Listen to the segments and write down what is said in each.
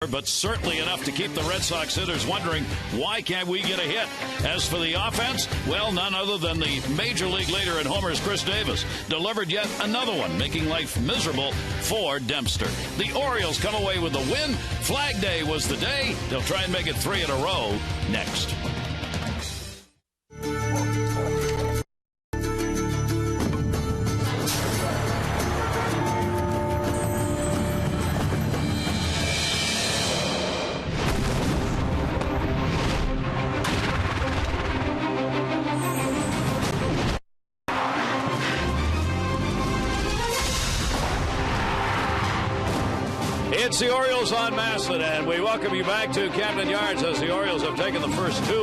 but certainly enough to keep the Red Sox hitters wondering, why can't we get a hit? As for the offense, well, none other than the major league leader in homers, Chris Davis, delivered yet another one, making life miserable for Dempster. The Orioles come away with the win. Flag Day was the day. They'll try and make it 3 in a row next. It's the Orioles on Massett, and we welcome you back to Camden Yards as the Orioles have taken the first 2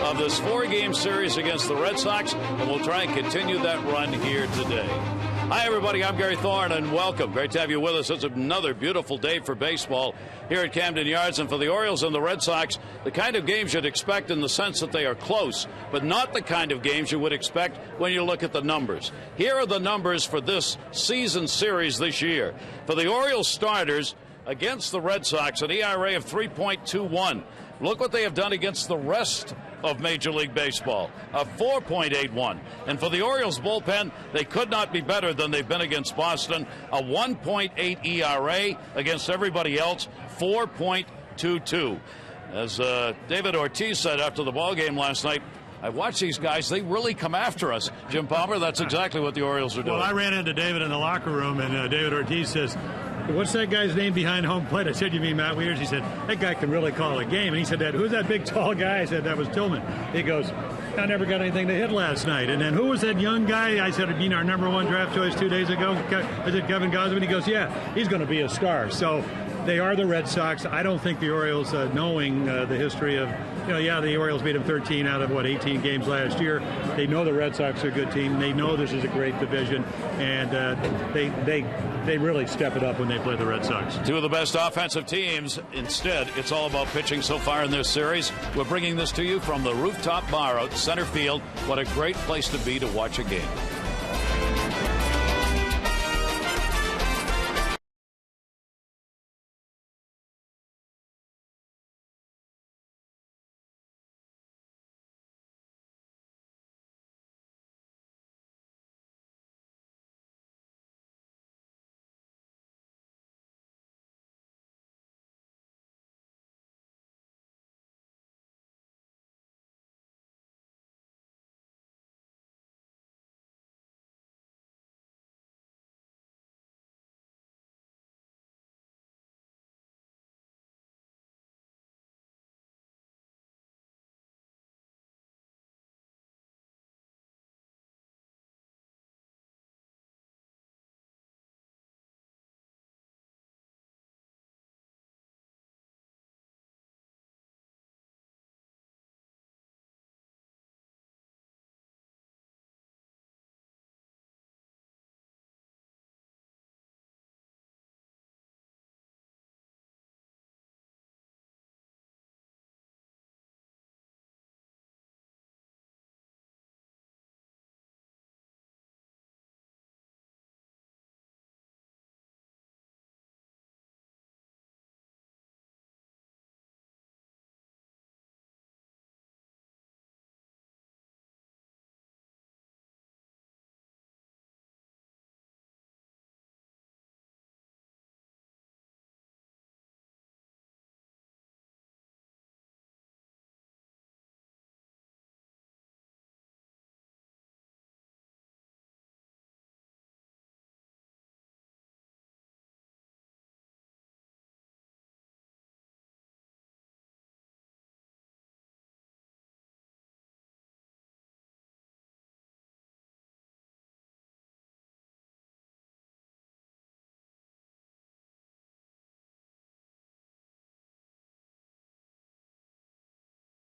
of this 4-game series against the Red Sox, and we'll try and continue that run here today. Hi, everybody. I'm Gary Thorne, and welcome. Great to have you with us. It's another beautiful day for baseball here at Camden Yards, and for the Orioles and the Red Sox, the kind of games you'd expect in the sense that they are close, but not the kind of games you would expect when you look at the numbers. Here are the numbers for this season series this year. For the Orioles starters, against the Red Sox, an ERA of 3.21. Look what they have done against the rest of Major League Baseball, a 4.81. And for the Orioles bullpen, they could not be better than they've been against Boston, a 1.8 ERA against everybody else, 4.22. As David Ortiz said after the ballgame last night, I watched these guys. They really come after us. Jim Palmer, that's exactly what the Orioles are doing. Well, I ran into David in the locker room, and David Ortiz says, "What's that guy's name behind home plate?" I said, "You mean Matt Wieters?" He said, "That guy can really call a game." And he said, "Who's that big, tall guy?" I said, "That was Tillman." He goes, "I never got anything to hit last night." And then, "Who was that young guy?" I said, "You know, our number 1 draft choice 2 days ago. Is it Kevin Gausman?" He goes, "Yeah, he's going to be a star." So they are the Red Sox. I don't think the Orioles, knowing the history of, the Orioles beat them 13 out of, 18 games last year. They know the Red Sox are a good team. They know this is a great division. And they really step it up when they play the Red Sox. 2 of the best offensive teams. Instead, it's all about pitching so far in this series. We're bringing this to you from the rooftop bar out center field. What a great place to be to watch a game.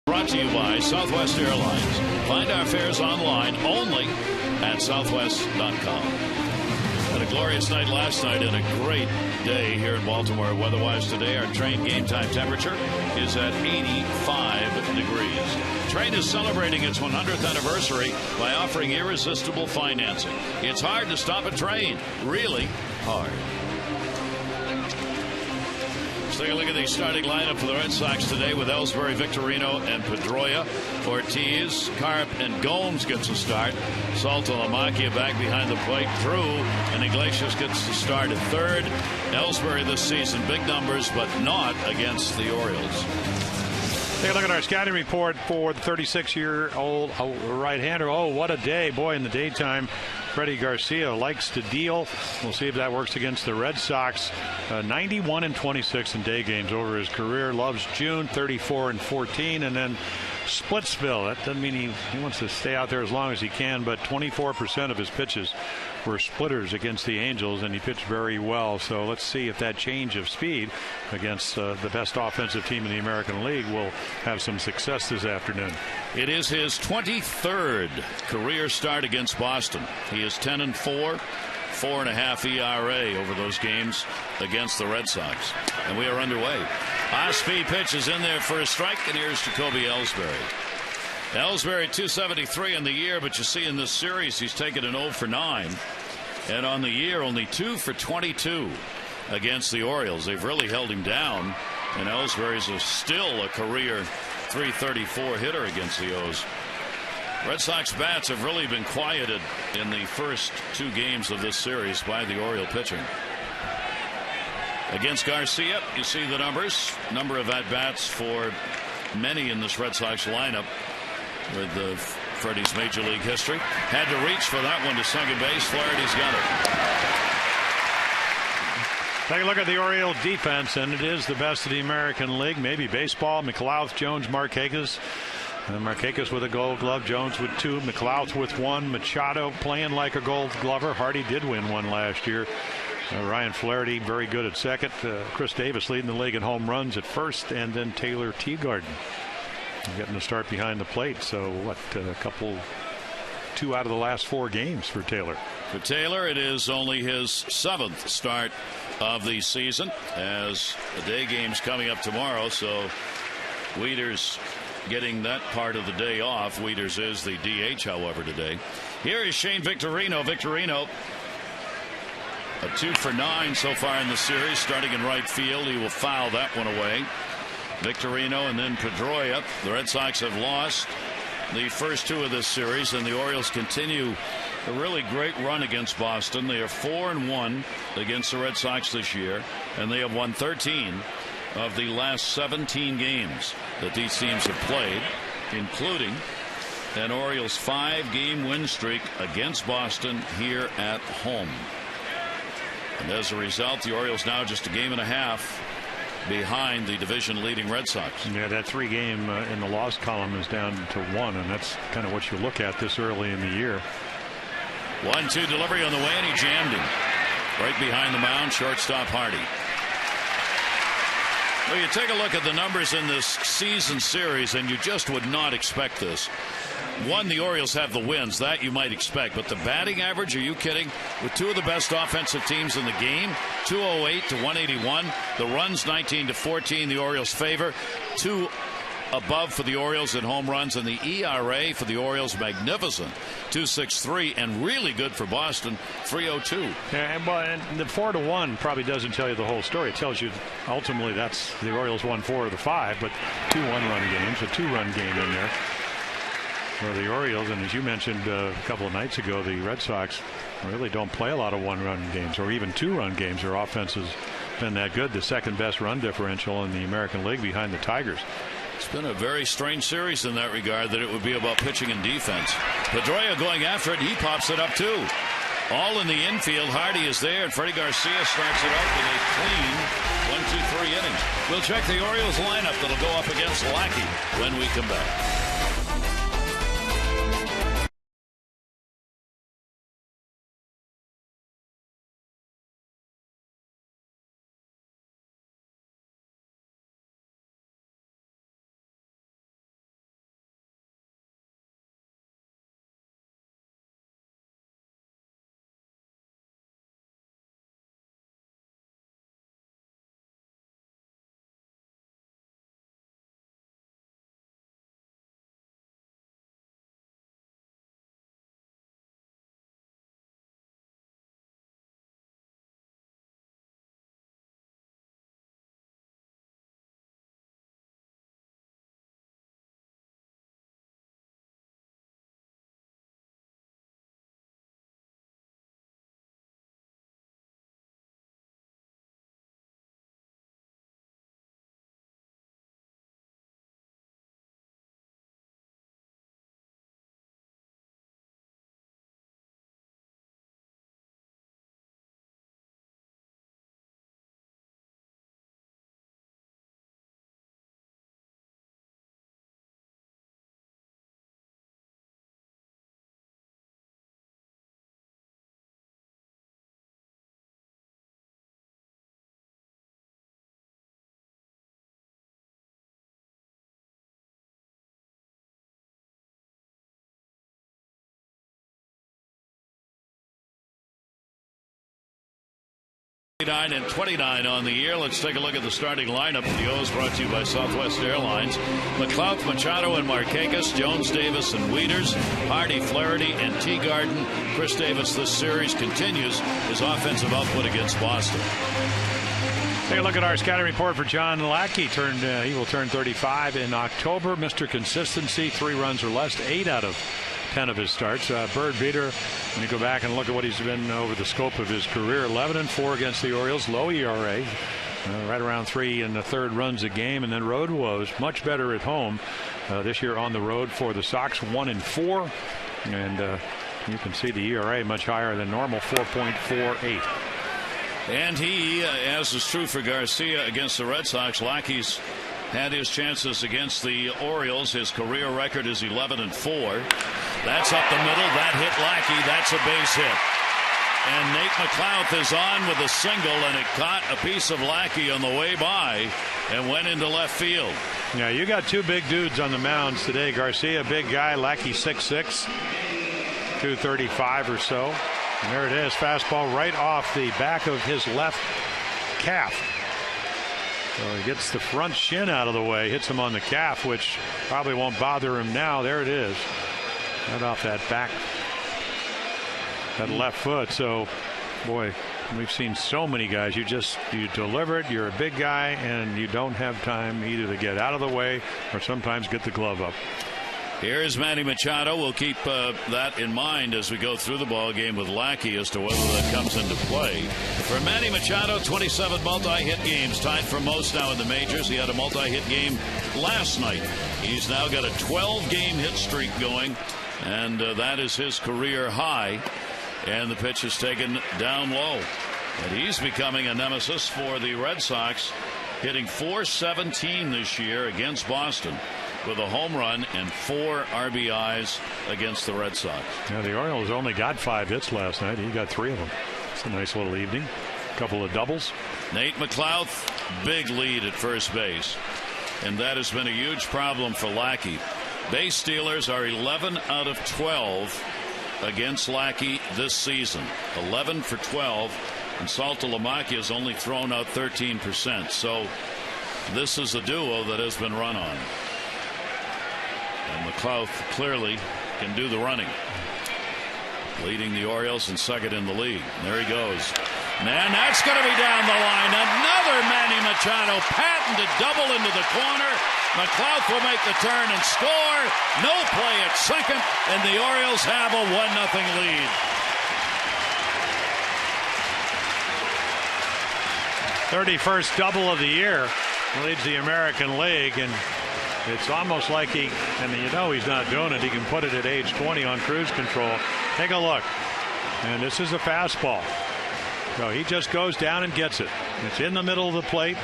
Brought to you by Southwest Airlines. Find our fares online only at southwest.com. Had a glorious night last night and a great day here in Baltimore. Weather-wise today, our train game time temperature is at 85 degrees. Train is celebrating its 100th anniversary by offering irresistible financing. It's hard to stop a train. Really hard. take a look at the starting lineup for the Red Sox today with Ellsbury, Victorino, and Pedroia. Ortiz, Carp, and Gomes gets a start. Saltalamacchia back behind the plate. Drew and Iglesias gets the start at third. Ellsbury this season, big numbers, but not against the Orioles. Take a look at our scouting report for the 36-year-old right-hander. Oh, what a day. Boy, in the daytime, Freddie Garcia likes to deal. We'll see if that works against the Red Sox. 91 and 26 in day games over his career. Loves June, 34 and 14. And then Splitsville. That doesn't mean he wants to stay out there as long as he can, but 24% of his pitches were splitters against the Angels, and he pitched very well. So let's see if that change of speed against the best offensive team in the American League will have some success this afternoon. It is his 23rd career start against Boston. He is 10 and 4, 4.5 ERA over those games against the Red Sox. And we are underway. Off-speed pitch is in there for a strike, and here's Jacoby Ellsbury. Ellsbury 273 in the year, but you see in this series he's taken an 0 for 9. And on the year, only 2 for 22 against the Orioles. They've really held him down, and Ellsbury's still a career .334 hitter against the O's. Red Sox bats have really been quieted in the first 2 games of this series by the Oriole pitching. Against Garcia, you see the numbers. Number of at-bats for many in this Red Sox lineup with Freddie's Major League history. Had to reach for that one to second base. Flaherty's got it. Take a look at the Orioles defense, and it is the best of the American League, maybe baseball. McLouth, Jones, Markakis. Markakis with a Gold Glove, Jones with 2, McLouth with 1, Machado playing like a Gold Glover. Hardy did win one last year. Ryan Flaherty very good at second. Chris Davis leading the league in home runs at first, and then Taylor Teagarden getting the start behind the plate. So what, a couple, 2 out of the last 4 games for Taylor. For Taylor, it is only his 7th start of the season, as the day game's coming up tomorrow. So Wieters getting that part of the day off. Wieters is the DH, however, today. Here is Shane Victorino. Victorino, a 2 for 9 so far in the series, starting in right field. He will foul that one away. Victorino and then Pedroia. The Red Sox have lost the first 2 of this series, and the Orioles continue a really great run against Boston. They are 4-1 against the Red Sox this year, and they have won 13 of the last 17 games that these teams have played, including an Orioles 5-game win streak against Boston here at home. And as a result, the Orioles now just a game and a half behind the division leading Red Sox. Yeah, that 3-game in the loss column is down to 1, and that's kind of what you look at this early in the year. 1-2 delivery on the way, and he jammed him right behind the mound, shortstop Hardy. Well, you take a look at the numbers in this season series, and you just would not expect this. One, the Orioles have the wins. That you might expect. But the batting average, are you kidding? With 2 of the best offensive teams in the game, 208 to 181. The runs 19 to 14. The Orioles favor. 2 above for the Orioles in home runs, and the ERA for the Orioles magnificent, 2.63, and really good for Boston, 3.02. Yeah, and the 4-1 probably doesn't tell you the whole story. It tells you ultimately that's the Orioles won 4 of the 5, but 2 1-run games, a 2-run game in there for the Orioles. And as you mentioned a couple of nights ago, the Red Sox really don't play a lot of 1-run games or even 2-run games. Their offense has been that good. The second best run differential in the American League behind the Tigers. It's been a very strange series in that regard, that it would be about pitching and defense. Pedroia going after it. He pops it up too. All in the infield. Hardy is there, and Freddie Garcia starts it out with a clean 1-2-3 innings. We'll check the Orioles lineup that'll go up against Lackey when we come back. 29 on the year. Let's take a look at the starting lineup. The O's brought to you by Southwest Airlines. McLeod, Machado, and Markakis, Jones, Davis, and Wieters, Hardy, Flaherty, and Teagarden. Chris Davis this series continues his offensive output against Boston. Take a look at our scouting report for John Lackey. He will turn 35 in October. Mr. Consistency, 3 runs or less, 8 out of 10 of his starts. Bird beater, when you go back and look at what he's been over the scope of his career, 11-4 against the Orioles, low ERA, right around 3 1/3 runs a game, and then road woes, much better at home this year on the road for the Sox, 1-4, and you can see the ERA much higher than normal, 4.48. And he, as is true for Garcia against the Red Sox, Lackey's had his chances against the Orioles. His career record is 11-4. That's up the middle. That hit Lackey. That's a base hit. And Nate McLouth is on with a single, and it caught a piece of Lackey on the way by and went into left field. Yeah, you got 2 big dudes on the mounds today. Garcia, big guy. Lackey, 6'6", 235 or so. And there it is, fastball right off the back of his left calf. So he gets the front shin out of the way, hits him on the calf, which probably won't bother him now. There it is, right off that back, that left foot. So, boy, we've seen so many guys. You deliver it. You're a big guy, and you don't have time either to get out of the way or sometimes get the glove up. Here's Manny Machado. We'll keep that in mind as we go through the ball game with Lackey as to whether that comes into play. For Manny Machado, 27 multi-hit games, tied for most now in the majors. He had a multi-hit game last night. He's now got a 12-game hit streak going, and that is his career high. And the pitch is taken down low. And he's becoming a nemesis for the Red Sox, hitting .417 this year against Boston, with a home run and 4 RBIs against the Red Sox. Yeah, the Orioles only got 5 hits last night. He got 3 of them. It's a nice little evening. A couple of doubles. Nate McLouth, big lead at first base. And that has been a huge problem for Lackey. Base stealers are 11 out of 12 against Lackey this season. 11 for 12. And Saltalamacchia has only thrown out 13%. So this is a duo that has been run on. And McLouth clearly can do the running. Leading the Orioles and second in the league. There he goes. Man, that's going to be down the line. Another Manny Machado patented double into the corner. McLouth will make the turn and score. No play at second, and the Orioles have a 1-0 lead. 31st double of the year. Leads the American League, and it's almost like he's not doing it. He can put it at age 20 on cruise control. Take a look. And this is a fastball. So he just goes down and gets it. It's in the middle of the plate.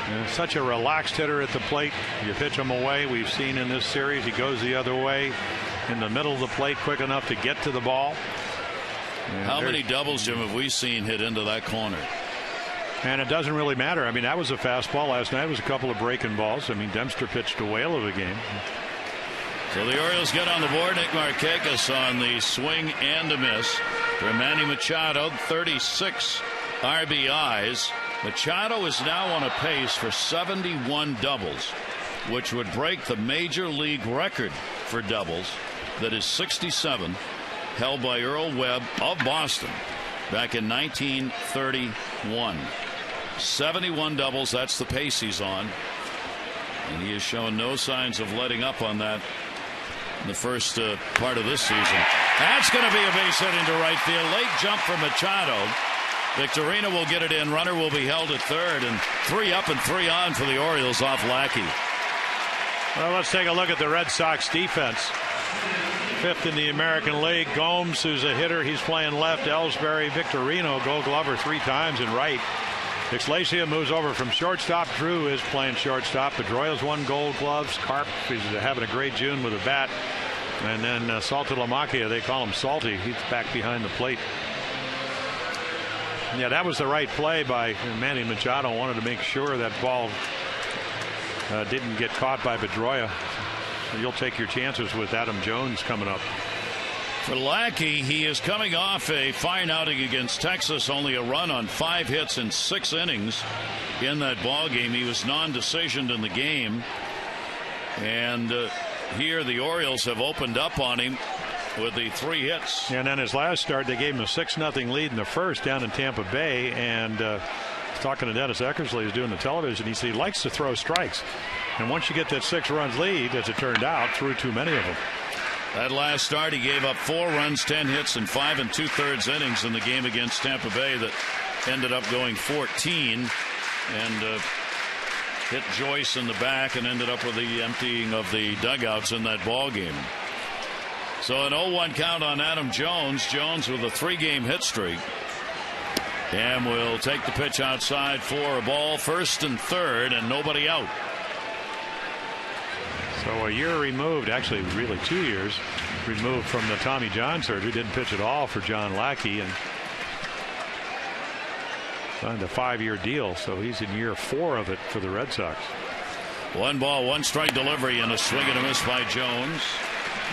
And such a relaxed hitter at the plate. You pitch him away. We've seen in this series he goes the other way in the middle of the plate quick enough to get to the ball. And how many doubles, Jim, have we seen hit into that corner? And it doesn't really matter. I mean, that was a fastball last night. It was a couple of breaking balls. I mean, Dempster pitched a whale of a game. So the Orioles get on the board. Nick Markakis on the swing and a miss. For Manny Machado, 36 RBIs. Machado is now on a pace for 71 doubles, which would break the major league record for doubles. That is 67, held by Earl Webb of Boston back in 1931. 71 doubles, that's the pace he's on. And he has shown no signs of letting up on that in the first part of this season. That's going to be a base hit into right field. Late jump from Machado. Victorino will get it in. Runner will be held at third. And 3 up and 3 on for the Orioles off Lackey. Well, let's take a look at the Red Sox defense. 5th in the American League. Gomes, who's a hitter, he's playing left. Ellsbury, Victorino, Gold Glover 3 times in right. Ixlacia moves over from shortstop. Drew is playing shortstop. Pedroia's won Gold Gloves. Carp is having a great June with a bat. And then Saltalamacchia, they call him Salty. He's back behind the plate. Yeah, that was the right play by Manny Machado. Wanted to make sure that ball didn't get caught by Pedroia. You'll take your chances with Adam Jones coming up. For Lackey, he is coming off a fine outing against Texas, only a run on 5 hits in 6 innings in that ball game. He was non-decisioned in the game, and here the Orioles have opened up on him with the 3 hits. And then his last start, they gave him a 6-0 lead in the first down in Tampa Bay, and talking to Dennis Eckersley, who's doing the television, he said he likes to throw strikes, and once you get that 6 runs lead, as it turned out, threw too many of them. That last start, he gave up 4 runs, 10 hits, and 5 2/3 innings in the game against Tampa Bay that ended up going 14, and hit Joyce in the back and ended up with the emptying of the dugouts in that ball game. So an 0-1 count on Adam Jones. Jones with a 3-game hit streak. And will take the pitch outside for a ball, 1st and 3rd, and nobody out. So a year removed, actually really 2 years removed from the Tommy John surgery. Didn't pitch at all for John Lackey and signed a 5-year deal. So he's in year 4 of it for the Red Sox. 1 ball, 1 strike delivery and a swing and a miss by Jones.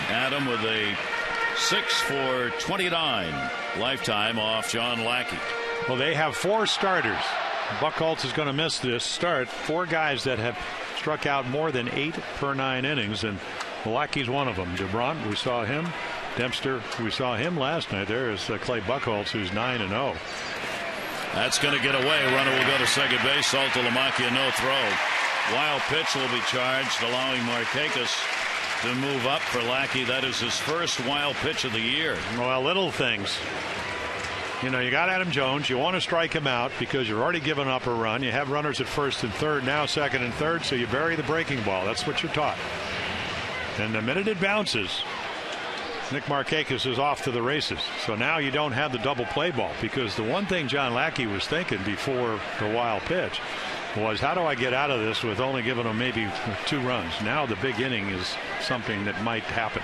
Adam with a 6 for 29 lifetime off John Lackey. Well, they have 4 starters. Buchholz is going to miss this start. 4 guys that have struck out more than 8 per 9 innings, and Lackey's one of them. DeBront, we saw him. Dempster, we saw him last night. There is Clay Buchholz, who's 9-0. That's going to get away. Runner will go to second base. Saltalamacchia, no throw. Wild pitch will be charged, allowing Markakis to move up for Lackey. That is his first wild pitch of the year. Well, little things. You know, you got Adam Jones. You want to strike him out because you're already given up a run. You have runners at 1st and 3rd, now 2nd and 3rd, so you bury the breaking ball. That's what you're taught. And the minute it bounces, Nick Markakis is off to the races. So now you don't have the double play ball, because the one thing John Lackey was thinking before the wild pitch was, how do I get out of this with only giving him maybe 2 runs? Now the big inning is something that might happen.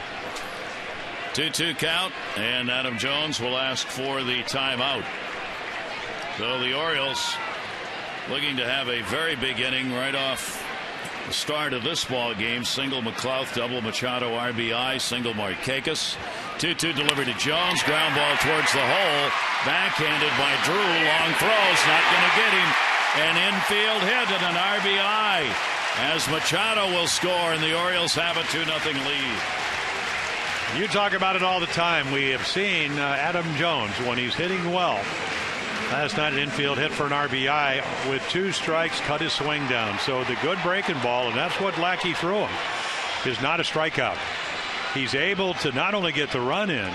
2-2 count, and Adam Jones will ask for the timeout. So the Orioles looking to have a very big inning right off the start of this ball game. Single McLouth, double Machado, RBI, single Markakis. 2-2 delivery to Jones. Ground ball towards the hole. Backhanded by Drew. Long throws, not going to get him. An infield hit and an RBI as Machado will score, and the Orioles have a 2-0 lead. You talk about it all the time. We have seen Adam Jones, when he's hitting well. Last night, an infield hit for an RBI with 2 strikes, cut his swing down. So the good breaking ball, and that's what Lackey threw him, is not a strikeout. He's able to not only get the run in,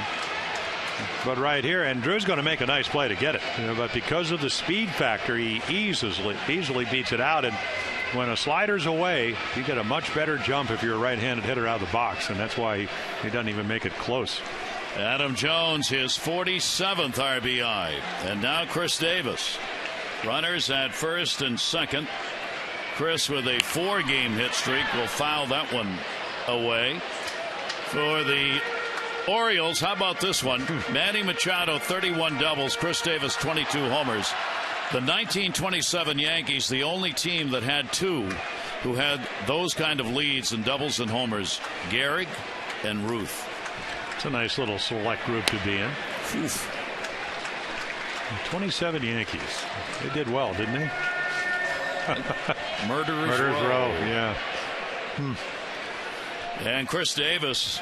but right here, and Drew's going to make a nice play to get it. But because of the speed factor, he easily beats it out. And when a slider's away, you get a much better jump if you're a right-handed hitter out of the box, and that's why he doesn't even make it close. Adam Jones, his 47th RBI. And now Chris Davis. Runners at 1st and 2nd. Chris with a 4-game hit streak will foul that one away. For the Orioles, how about this one? Manny Machado, 31 doubles. Chris Davis, 22 homers. The 1927 Yankees, the only team that had 2 who had those kind of leads in doubles and homers, Gehrig and Ruth. It's a nice little select group to be in. Oof. 27 Yankees. They did well, didn't they? Murderers Row. Yeah. And Chris Davis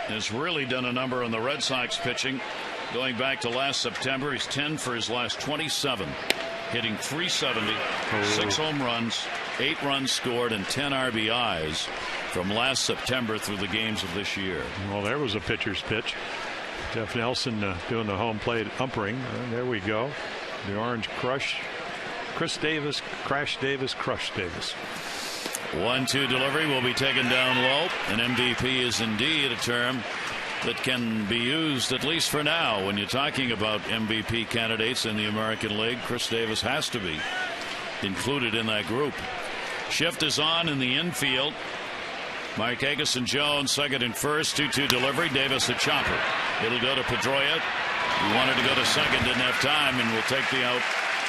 has really done a number on the Red Sox pitching. Going back to last September, he's 10 for his last 27, hitting .370, 6 home runs, 8 runs scored, and 10 RBIs from last September through the games of this year. Well, there was a pitcher's pitch. Jeff Nelson doing the home plate umpiring. There we go. The Orange Crush. Chris Davis, Crash Davis, Crush Davis. 1-2 delivery will be taken down low. An MVP is indeed a term that can be used, at least for now, when you're talking about MVP candidates in the American League. Chris Davis has to be included in that group. Shift is on in the infield. Markakis and Jones, 2nd and 1st. 2-2 delivery. Davis a chopper. It'll go to Pedroia. He wanted to go to 2nd, didn't have time, and will take the out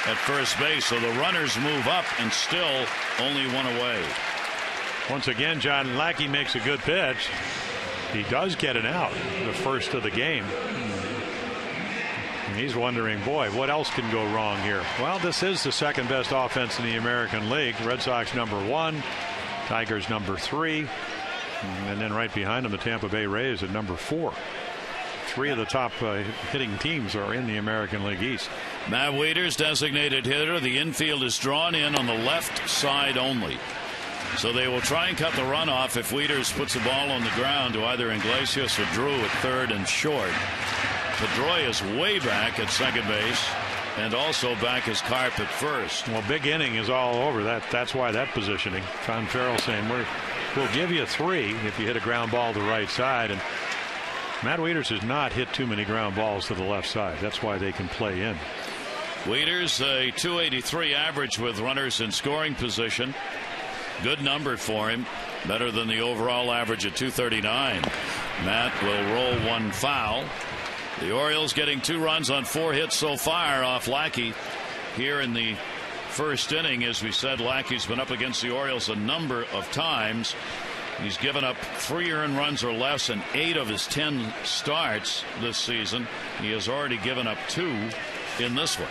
at 1st base. So the runners move up and still only 1 away. Once again, John Lackey makes a good pitch. he does get an out, the first of the game. And he's wondering, boy, what else can go wrong here? Well, this is the second best offense in the American League. Red Sox #1, Tigers #3, and then right behind them the Tampa Bay Rays at #4. Three of the top hitting teams are in the American League East. Matt Wieters, designated hitter. The infield is drawn in on the left side only. So they will try and cut the runoff if Wieters puts the ball on the ground to either Iglesias or Drew at third and short. Pedroia is way back at second base and also back as Carp at first. Well, big inning is all over. That's why that positioning. John Farrell saying we'll give you 3 if you hit a ground ball to the right side. And Matt Wieters has not hit too many ground balls to the left side. That's why they can play in. Wieters, a .283 average with runners in scoring position. Good number for him. Better than the overall average at .239. Matt will roll one foul. The Orioles getting 2 runs on 4 hits so far off Lackey here in the first inning. As we said, Lackey's been up against the Orioles a number of times. He's given up 3 earned runs or less in 8 of his 10 starts this season. He has already given up 2 in this one.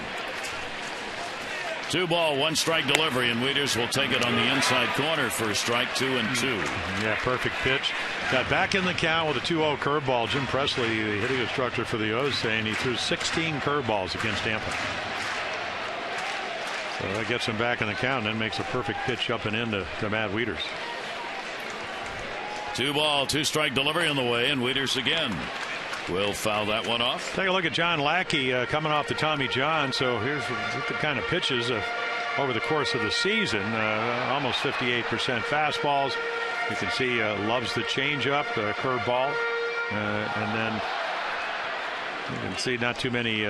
2 ball, 1 strike delivery, and Wieters will take it on the inside corner for a strike, 2-2. Yeah, perfect pitch. Got back in the count with a 2-0 curveball. Jim Presley, the hitting instructor for the O's, saying he threw 16 curveballs against Tampa. So that gets him back in the count and then makes a perfect pitch up and in to Matt Wieters. 2 ball, 2 strike delivery on the way, and Wieters again will foul that one off. Take a look at John Lackey coming off the Tommy John. So here's the kind of pitches over the course of the season. Almost 58% fastballs. You can see loves the changeup, the curveball, and then you can see not too many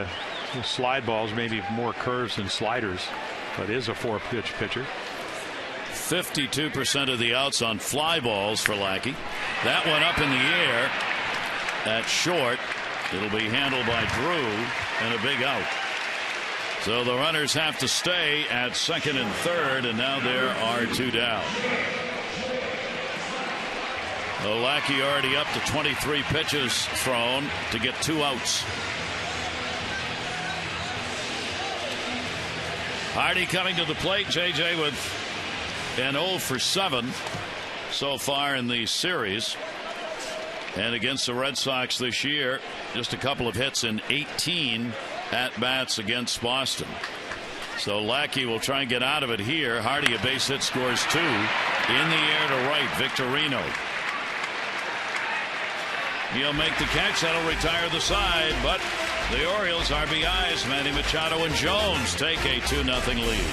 slide balls, maybe more curves than sliders, but is a 4-pitch pitcher. 52% of the outs on fly balls for Lackey. That one up in the air at short. It'll be handled by Drew and a big out. So the runners have to stay at second and third, and now there are 2 down. Lackey already up to 23 pitches thrown to get 2 outs. Hardy coming to the plate. JJ with an 0 for 7 so far in the series. And against the Red Sox this year, just a couple of hits in 18 at-bats against Boston. So Lackey will try and get out of it here. Hardy, a base hit, scores 2. In the air to right, Victorino. He'll make the catch. That'll retire the side. But the Orioles, RBIs, Manny Machado and Jones take a 2-0 lead.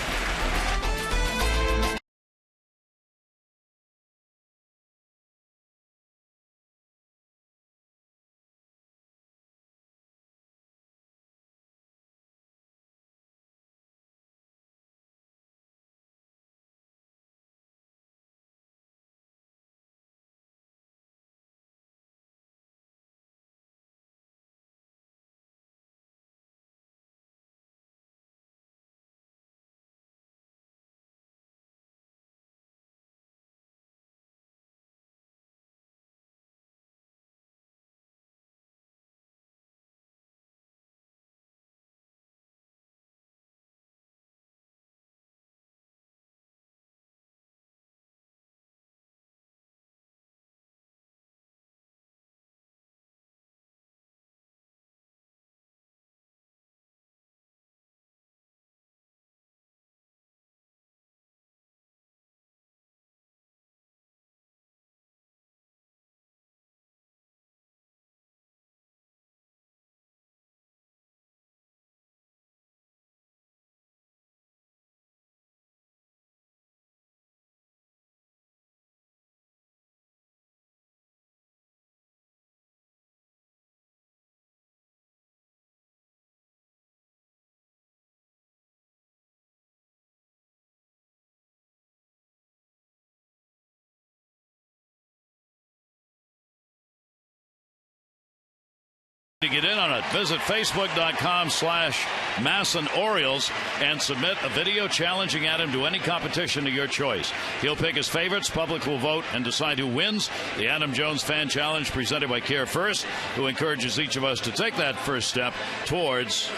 To get in on it, visit facebook.com/MasonOrioles and submit a video challenging Adam to any competition of your choice. He'll pick his favorites, public will vote, and decide who wins. The Adam Jones Fan Challenge presented by Care First, who encourages each of us to take that first step towards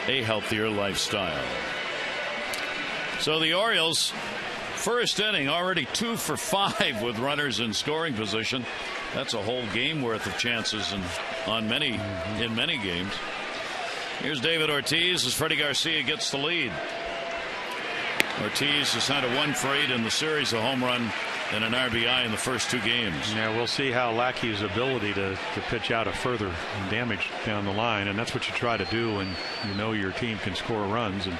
a healthier lifestyle. So the Orioles, first inning, already 2 for 5 with runners in scoring position. That's a whole game worth of chances in many games. Here's David Ortiz as Freddie Garcia gets the lead. Ortiz has had a 1 for 8 in the series, a home run and an RBI in the first 2 games. Yeah, we'll see how Lackey's ability to pitch out a further damage down the line, and that's what you try to do when you know your team can score runs. And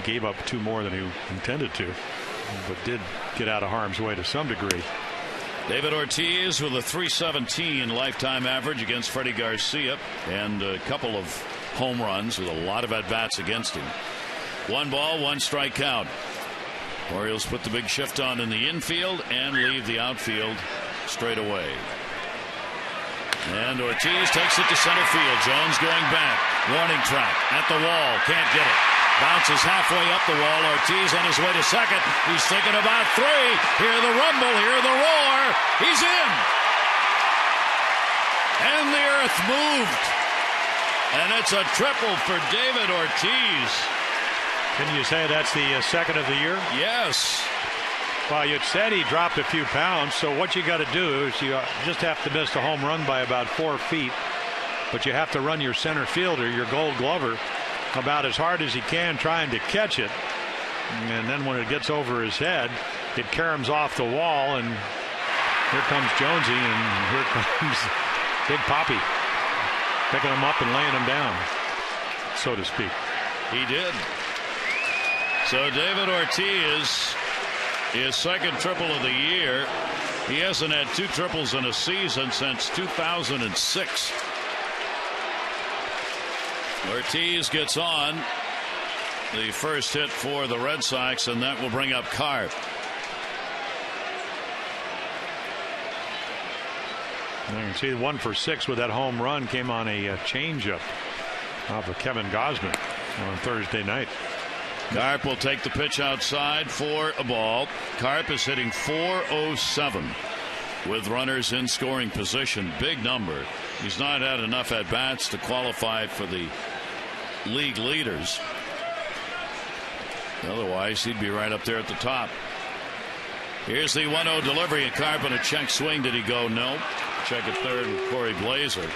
gave up 2 more than he intended to, but did get out of harm's way to some degree. David Ortiz with a .317 lifetime average against Freddie Garcia and a couple of home runs with a lot of at-bats against him. 1 ball, 1 strike count. Orioles put the big shift on in the infield and leave the outfield straight away. And Ortiz takes it to center field. Jones going back. Warning track at the wall. Can't get it. Bounces halfway up the wall. Ortiz on his way to second. He's thinking about 3. Hear the rumble. Hear the roar. He's in. And the earth moved. And it's a triple for David Ortiz. Can you say that's the second of the year? Yes. Well, you said he dropped a few pounds, so what you got to do is you just have to miss the home run by about 4 feet, but you have to run your center fielder, your Gold Glover, about as hard as he can trying to catch it, and then when it gets over his head, it caroms off the wall, and here comes Jonesy, and here comes Big Papi picking him up and laying him down, so to speak. He did. So David Ortiz, his second triple of the year. He hasn't had 2 triples in a season since 2006. Ortiz gets on the first hit for the Red Sox, and that will bring up Carp. You can see 1 for 6 with that home run came on a changeup off of Kevin Gausman on Thursday night. Carp will take the pitch outside for a ball. Carp is hitting .407 with runners in scoring position. Big number. He's not had enough at bats to qualify for the league leaders. Otherwise, he'd be right up there at the top. Here's the 1-0 delivery, and Carp on a check swing. Did he go? No. Check at third with Corey Blazer.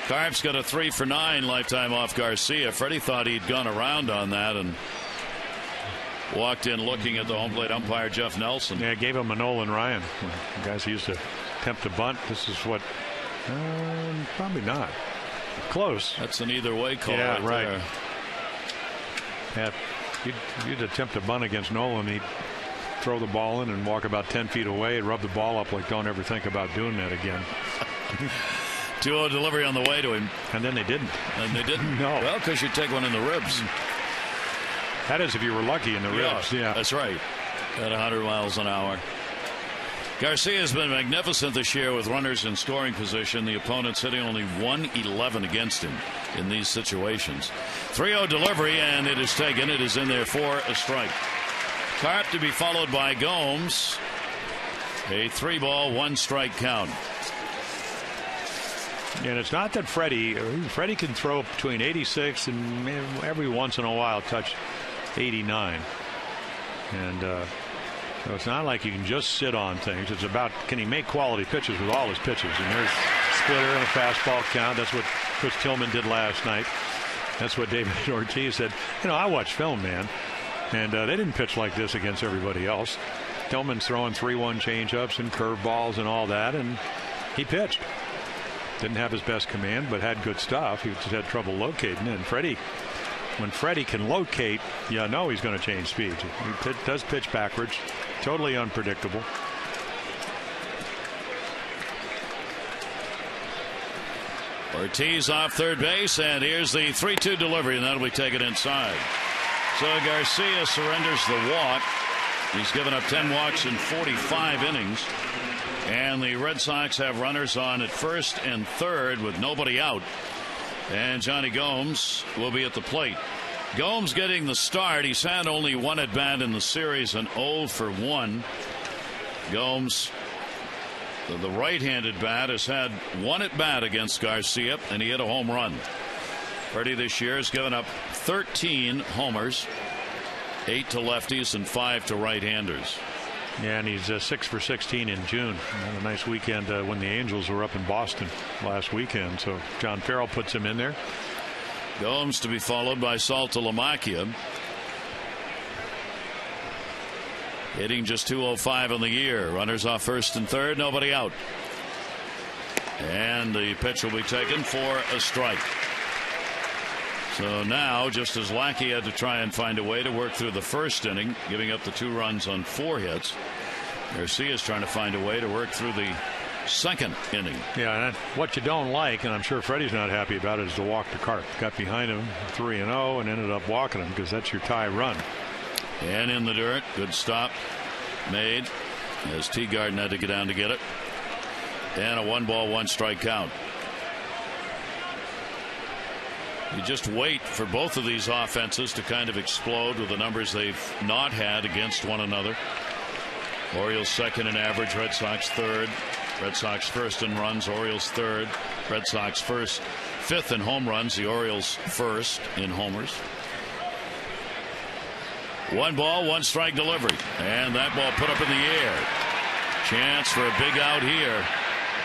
Carp's got a 3 for 9 lifetime off Garcia. Freddie thought he'd gone around on that and walked in looking at the home plate umpire, Jeff Nelson. Yeah, gave him a Nolan Ryan. The guys used to attempt to bunt. This is what, probably not. Close. That's an either way call. Yeah, right. Yeah, you'd attempt to bunt against Nolan. He'd throw the ball in and walk about 10 feet away and rub the ball up like don't ever think about doing that again. 2-0 delivery on the way to him. And then they didn't. And they didn't? No. Well, because you take one in the ribs. That is if you were lucky in the ribs. Yeah. That's right. At 100 miles an hour. Garcia has been magnificent this year with runners in scoring position. The opponent's hitting only .111 against him in these situations. 3-0 delivery, and it is taken. It is in there for a strike. Carp to be followed by Gomes. A 3-ball, 1 strike count. And it's not that Freddie can throw between 86 and every once in a while touch 89. And so it's not like you can just sit on things. It's about, can he make quality pitches with all his pitches? And there's splitter and a fastball count. That's what Chris Tillman did last night. That's what David Ortiz said. You know, I watch film, man. And they didn't pitch like this against everybody else. Tillman's throwing 3-1 changeups and curveballs and all that. And he pitched. Didn't have his best command, but had good stuff. He just had trouble locating. And Freddie, when Freddie can locate, you know he's going to change speeds. He does pitch backwards. Totally unpredictable. Ortiz off third base, and here's the 3-2 delivery, and that'll be taken inside. So Garcia surrenders the walk. He's given up 10 walks in 45 innings. And the Red Sox have runners on at first and third with nobody out. And Johnny Gomes will be at the plate. Gomes getting the start. He's had only one at bat in the series, an 0 for 1. Gomes, the right-handed bat, has had one at bat against Garcia, and he hit a home run. Freddie this year has given up 13 homers, 8 to lefties and 5 to right-handers. Yeah, and he's 6 for 16 in June. A nice weekend when the Angels were up in Boston last weekend. So John Farrell puts him in there. Gomes to be followed by Saltalamacchia. Hitting just .205 on the year. Runners off first and third, nobody out. And the pitch will be taken for a strike. So now, just as Lackey had to try and find a way to work through the first inning, giving up the 2 runs on 4 hits, Garcia's trying to find a way to work through the second inning. Yeah, and what you don't like, and I'm sure Freddie's not happy about it, is to walk the cart. Got behind him 3-0 and ended up walking him because that's your tie run. And in the dirt, good stop made as Teagarden had to get down to get it. And a 1-ball, 1-strike count. You just wait for both of these offenses to kind of explode with the numbers they've not had against one another. Orioles second in average, Red Sox third. Red Sox first in runs, Orioles third. Red Sox fifth in home runs, the Orioles first in homers. 1-ball, 1-strike delivery. And that ball put up in the air. Chance for a big out here.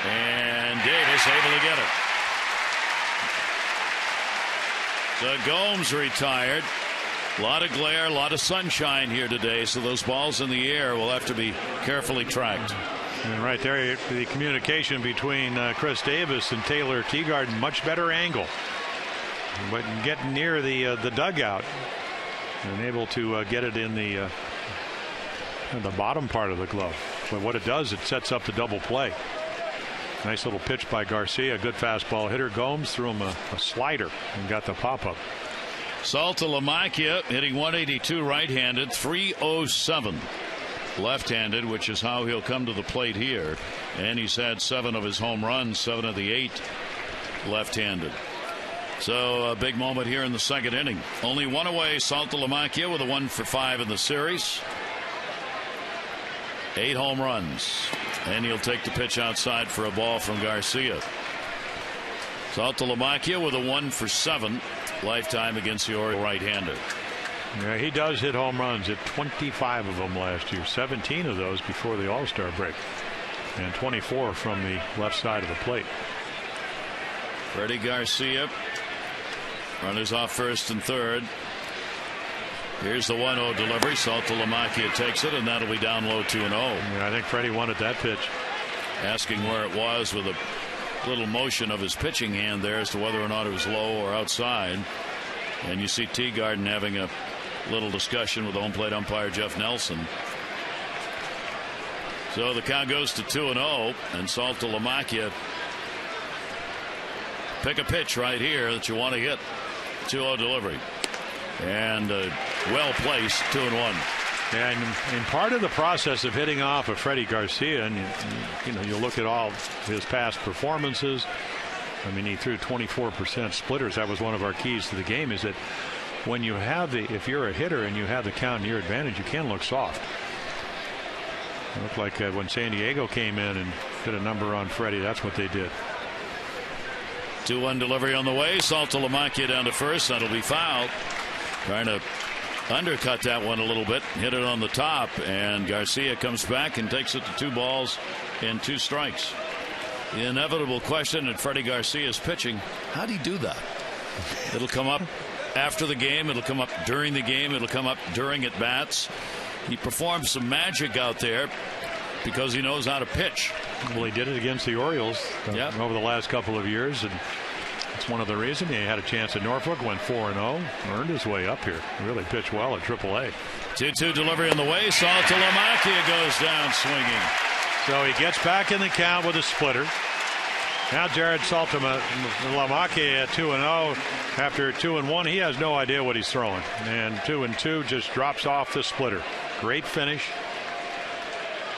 And Davis able to get it. So Gomes retired. A lot of glare, a lot of sunshine here today, so those balls in the air will have to be carefully tracked. And right there, the communication between Chris Davis and Taylor Teagarden, much better angle. But getting near the dugout and able to get it in the bottom part of the glove. But what it does, it sets up the double play. Nice little pitch by Garcia. Good fastball hitter. Gomes threw him a slider and got the pop-up. Saltalamacchia hitting 182 right-handed, 307 left-handed, which is how he'll come to the plate here. And he's had 7 of his home runs, 7 of the 8 left-handed. So a big moment here in the second inning. Only one away, Saltalamacchia with a 1 for 5 in the series. 8 home runs. And he'll take the pitch outside for a ball from Garcia. Saltalamacchia with a 1 for 7 lifetime against the Oriole right-hander. Yeah, he does hit home runs. Hit 25 of them last year. 17 of those before the All-Star break. And 24 from the left side of the plate. Freddie Garcia. Runners off first and third. Here's the 1-0 delivery. Saltalamacchia takes it, and that'll be down low 2-0. Yeah, I think Freddie wanted that pitch. Asking where it was with a little motion of his pitching hand there as to whether or not it was low or outside. And you see Teagarden having a little discussion with the home plate umpire Jeff Nelson. So the count goes to 2-0, and Saltalamacchia pick a pitch right here that you want to hit. 2-0 delivery. And well placed, 2-1. And part of the process of hitting off of Freddie Garcia, and you look at all his past performances. I mean, he threw 24% splitters. That was one of our keys to the game. Is that when you have if you're a hitter and you have the count in your advantage, you can look soft. It looked like when San Diego came in and did a number on Freddie, that's what they did. 2-1 delivery on the way. Saltalamacchia down to first. That'll be fouled. Trying to undercut that one a little bit. Hit it on the top. And Garcia comes back and takes it to 2 balls and 2 strikes. The inevitable question at Freddie Garcia's pitching. How do you do that? It'll come up after the game. It'll come up during the game. It'll come up during at bats. He performs some magic out there because he knows how to pitch. Well, he did it against the Orioles over the last couple of years, and that's one of the reasons. He had a chance at Norfolk, went 4-0, earned his way up here. Really pitched well at AAA. 2-2 delivery on the way. Saltalamacchia goes down swinging. So he gets back in the count with a splitter. Now Jared Saltalamacchia at 2-0. After 2-1, he has no idea what he's throwing. And 2-2 just drops off the splitter. Great finish.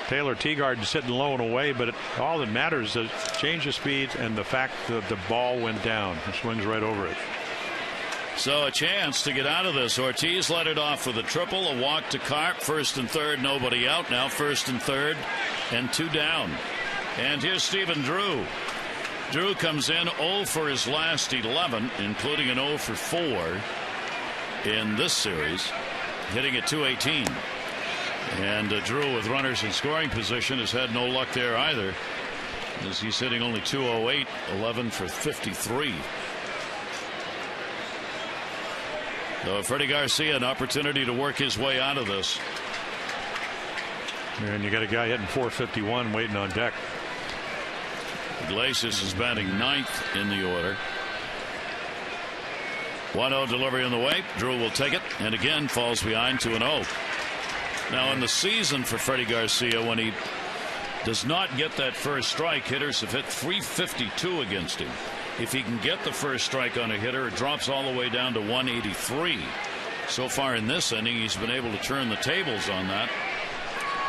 Taylor Teagarden sitting low and away, but all that matters is change of speed and the fact that the ball went down. It swings right over it. So a chance to get out of this. Ortiz led it off with a triple, a walk to Carp, first and third, nobody out. Now first and third, and 2 down. And here's Stephen Drew. Drew comes in 0 for his last 11, including an 0 for 4 in this series, hitting at .218. And Drew, with runners in scoring position, has had no luck there either, as he's hitting only .208, 11 for 53. So Freddie Garcia, an opportunity to work his way out of this. And you got a guy hitting .451 waiting on deck. Iglesias is batting 9th in the order. 1-0 delivery on the way. Drew will take it, and again falls behind 2-0. Now in the season for Freddie Garcia, when he does not get that first strike, hitters have hit .352 against him. If he can get the first strike on a hitter, it drops all the way down to 183. So far in this inning, he's been able to turn the tables on that.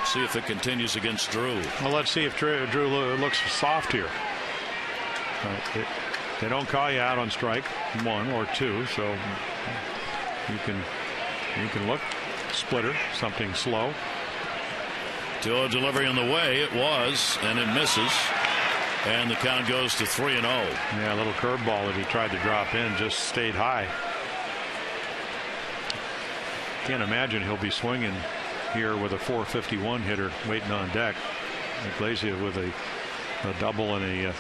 See if it continues against Drew. Well, let's see if Drew looks soft here. They don't call you out on strike 1 or 2, so you can look splitter, something slow. 2-0 delivery on the way. It was, and it misses. And the count goes to 3-0. Yeah, a little curveball that he tried to drop in just stayed high. Can't imagine he'll be swinging here with a .451 hitter waiting on deck. Iglesias with a double and a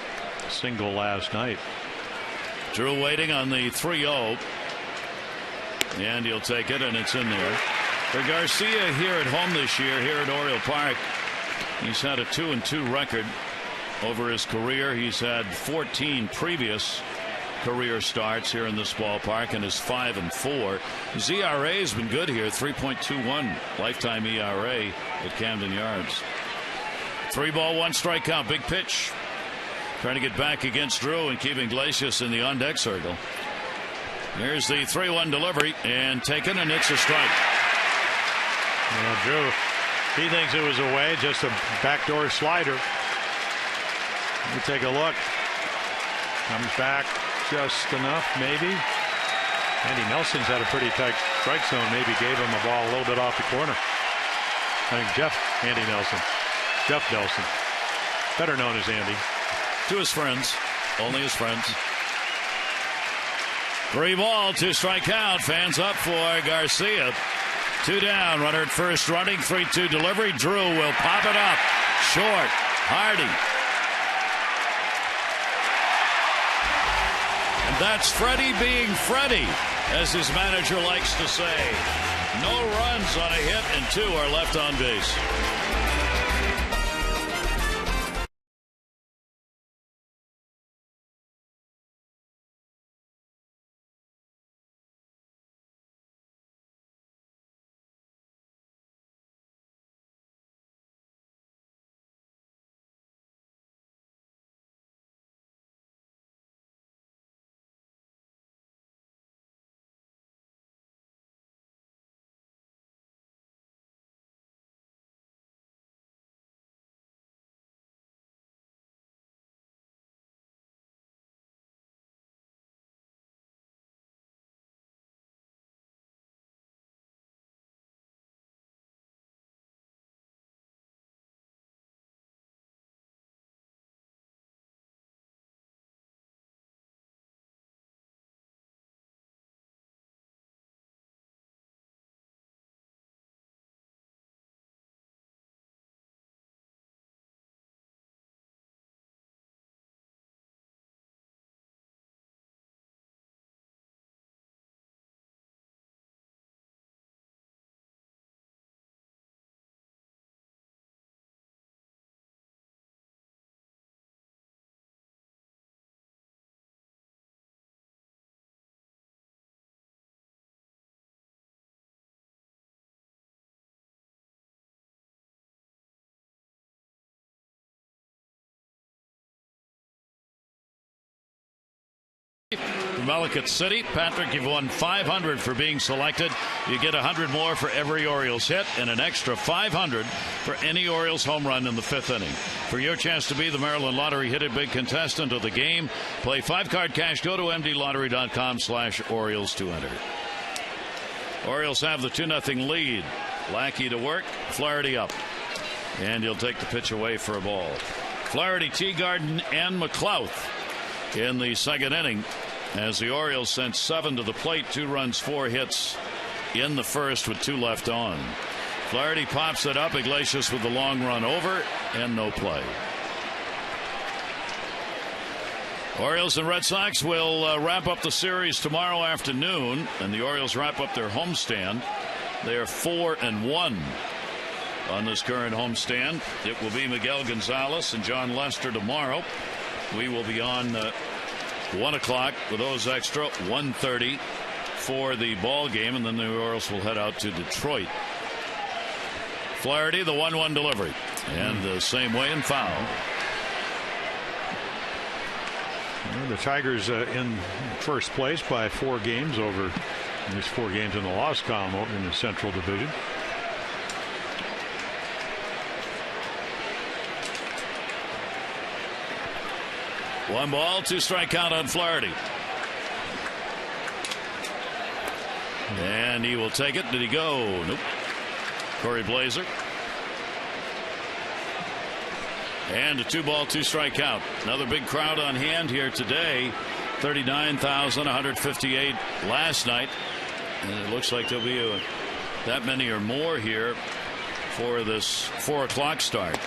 single last night. Drew waiting on the 3-0. And he'll take it, and it's in there. For Garcia here at home this year, here at Oriole Park, he's had a 2-2 record. Over his career, he's had 14 previous career starts here in this ballpark and is 5-4. His ERA has been good here, 3.21 lifetime ERA at Camden Yards. 3-ball, 1-strike count. Big pitch. Trying to get back against Drew and keeping Iglesias in the on-deck circle. Here's the 3-1 delivery and taken, and it's a strike. Well, Drew, he thinks it was away, just a backdoor slider. You take a look. Comes back just enough, maybe. Andy Nelson's had a pretty tight strike zone. Maybe gave him a ball a little bit off the corner. I think Jeff Nelson, better known as Andy. To his friends, only his friends. 3-ball, 2-strike count. Fans up for Garcia. 2 down. Runner at first running. 3-2 delivery. Drew will pop it up. Short. Hardy. And that's Freddie being Freddie, as his manager likes to say. No runs on a hit, and 2 are left on base. from Ellicott City. Patrick, you've won $500 for being selected. You get $100 more for every Orioles hit and an extra $500 for any Orioles home run in the 5th inning. For your chance to be the Maryland Lottery Hit It Big contestant of the game, play 5-card cash. Go to mdlottery.com/Orioles to enter. Orioles have the 2-0 lead. Lackey to work, Flaherty up. And he'll take the pitch away for a ball. Flaherty, Teagarden, and McLouth in the 2nd inning as the Orioles sent 7 to the plate. 2 runs, 4 hits in the 1st with 2 left on. Flaherty pops it up. Iglesias with the long run over and no play. Orioles and Red Sox will wrap up the series tomorrow afternoon, and the Orioles wrap up their homestand. They are 4-1 on this current homestand. It will be Miguel Gonzalez and John Lester tomorrow. We will be on 1 o'clock with those extra, 1:30 for the ball game, and then the Orioles will head out to Detroit. Flaherty, the 1-1 delivery, and the same way in foul. Well, the Tigers in first place by 4 games over. There's 4 games in the loss column over in the Central Division. One ball, 2 strike count on Flaherty. And he will take it. Did he go? Nope. Corey Blazer. And a 2-ball, 2 strike count. Another big crowd on hand here today. 39,158 last night. And it looks like there'll be that many or more here for this 4 o'clock start.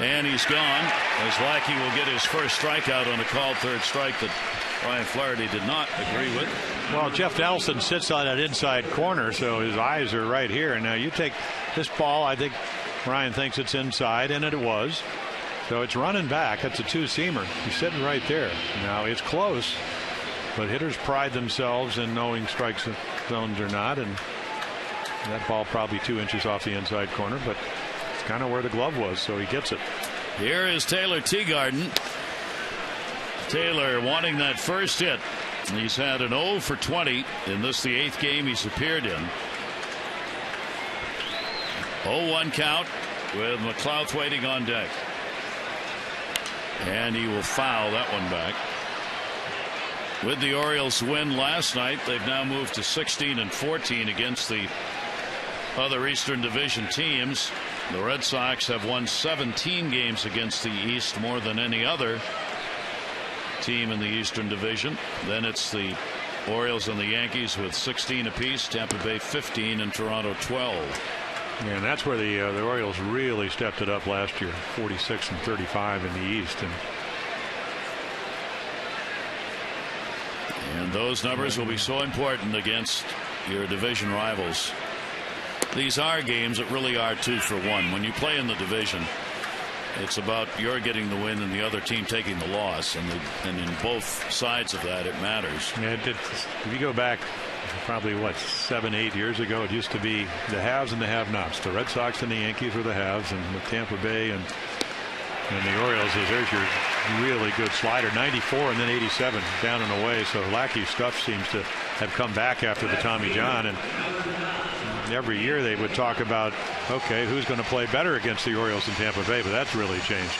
And he's gone as Lackey will get his first strikeout on a called 3rd strike that Ryan Flaherty did not agree with. Well, Jeff Donaldson sits on that inside corner, so his eyes are right here. And now you take this ball, I think Ryan thinks it's inside, and it was. So it's running back. It's a 2-seamer. He's sitting right there. Now it's close, but hitters pride themselves in knowing strike zones or not, and that ball probably 2 inches off the inside corner, but it's kind of where the glove was, so he gets it. Here is Taylor Teagarden. Taylor wanting that first hit. He's had an 0 for 20 in this, the 8th game he's appeared in. 0-1 count with McLouth waiting on deck. And he will foul that one back. With the Orioles win last night, they've now moved to 16-14 against the other Eastern Division teams. The Red Sox have won 17 games against the East, more than any other team in the Eastern Division. Then it's the Orioles and the Yankees with 16 apiece, Tampa Bay 15 and Toronto 12. Yeah, and that's where the Orioles really stepped it up last year, 46-35 in the East. And those numbers will be so important against your division rivals. These are games that really are 2 for 1. When you play in the division, it's about you're getting the win and the other team taking the loss, and in both sides of that, it matters. Yeah, if you go back probably 7-8 years ago, it used to be the haves and the have-nots. The Red Sox and the Yankees were the haves, and with Tampa Bay and the Orioles, there's your really good slider. 94 and then 87 down and away. So Lackey's stuff seems to have come back after the Tommy John, and every year they would talk about, okay, who's going to play better against the Orioles in Tampa Bay, but that's really changed.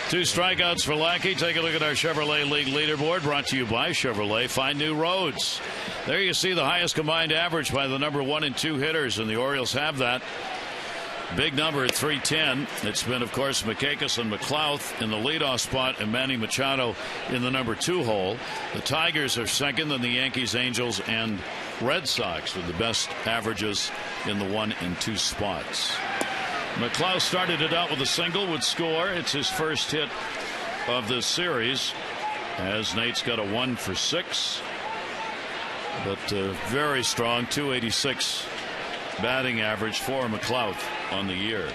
2 strikeouts for Lackey. Take a look at our Chevrolet League leaderboard, brought to you by Chevrolet. Find new roads. There you see the highest combined average by the number 1 and 2 hitters, and the Orioles have that. Big number at 310. It's been, of course, McCakis and McLouth in the leadoff spot and Manny Machado in the number 2 hole. The Tigers are second, then the Yankees, Angels, and Red Sox with the best averages in the 1 and 2 spots. McLouth started it out with a single, would score. It's his first hit of this series, as Nate's got a 1 for 6. But very strong 286 batting average for McLouth on the year.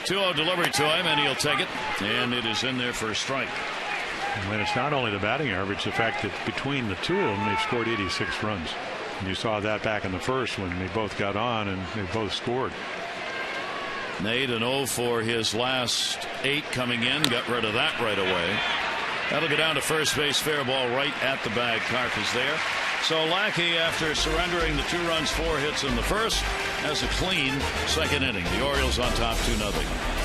2-0 delivery to him, and he'll take it, and it is in there for a strike. And it's not only the batting average, the fact that between the two of them, they've scored 86 runs. And you saw that back in the first when they both got on and they both scored. Nate an 0 for his last 8 coming in, got rid of that right away. That'll go down to first base. Fair ball right at the bag. Karp is there. So Lackey, after surrendering the 2 runs, 4 hits in the first, has a clean second inning. The Orioles on top 2-0.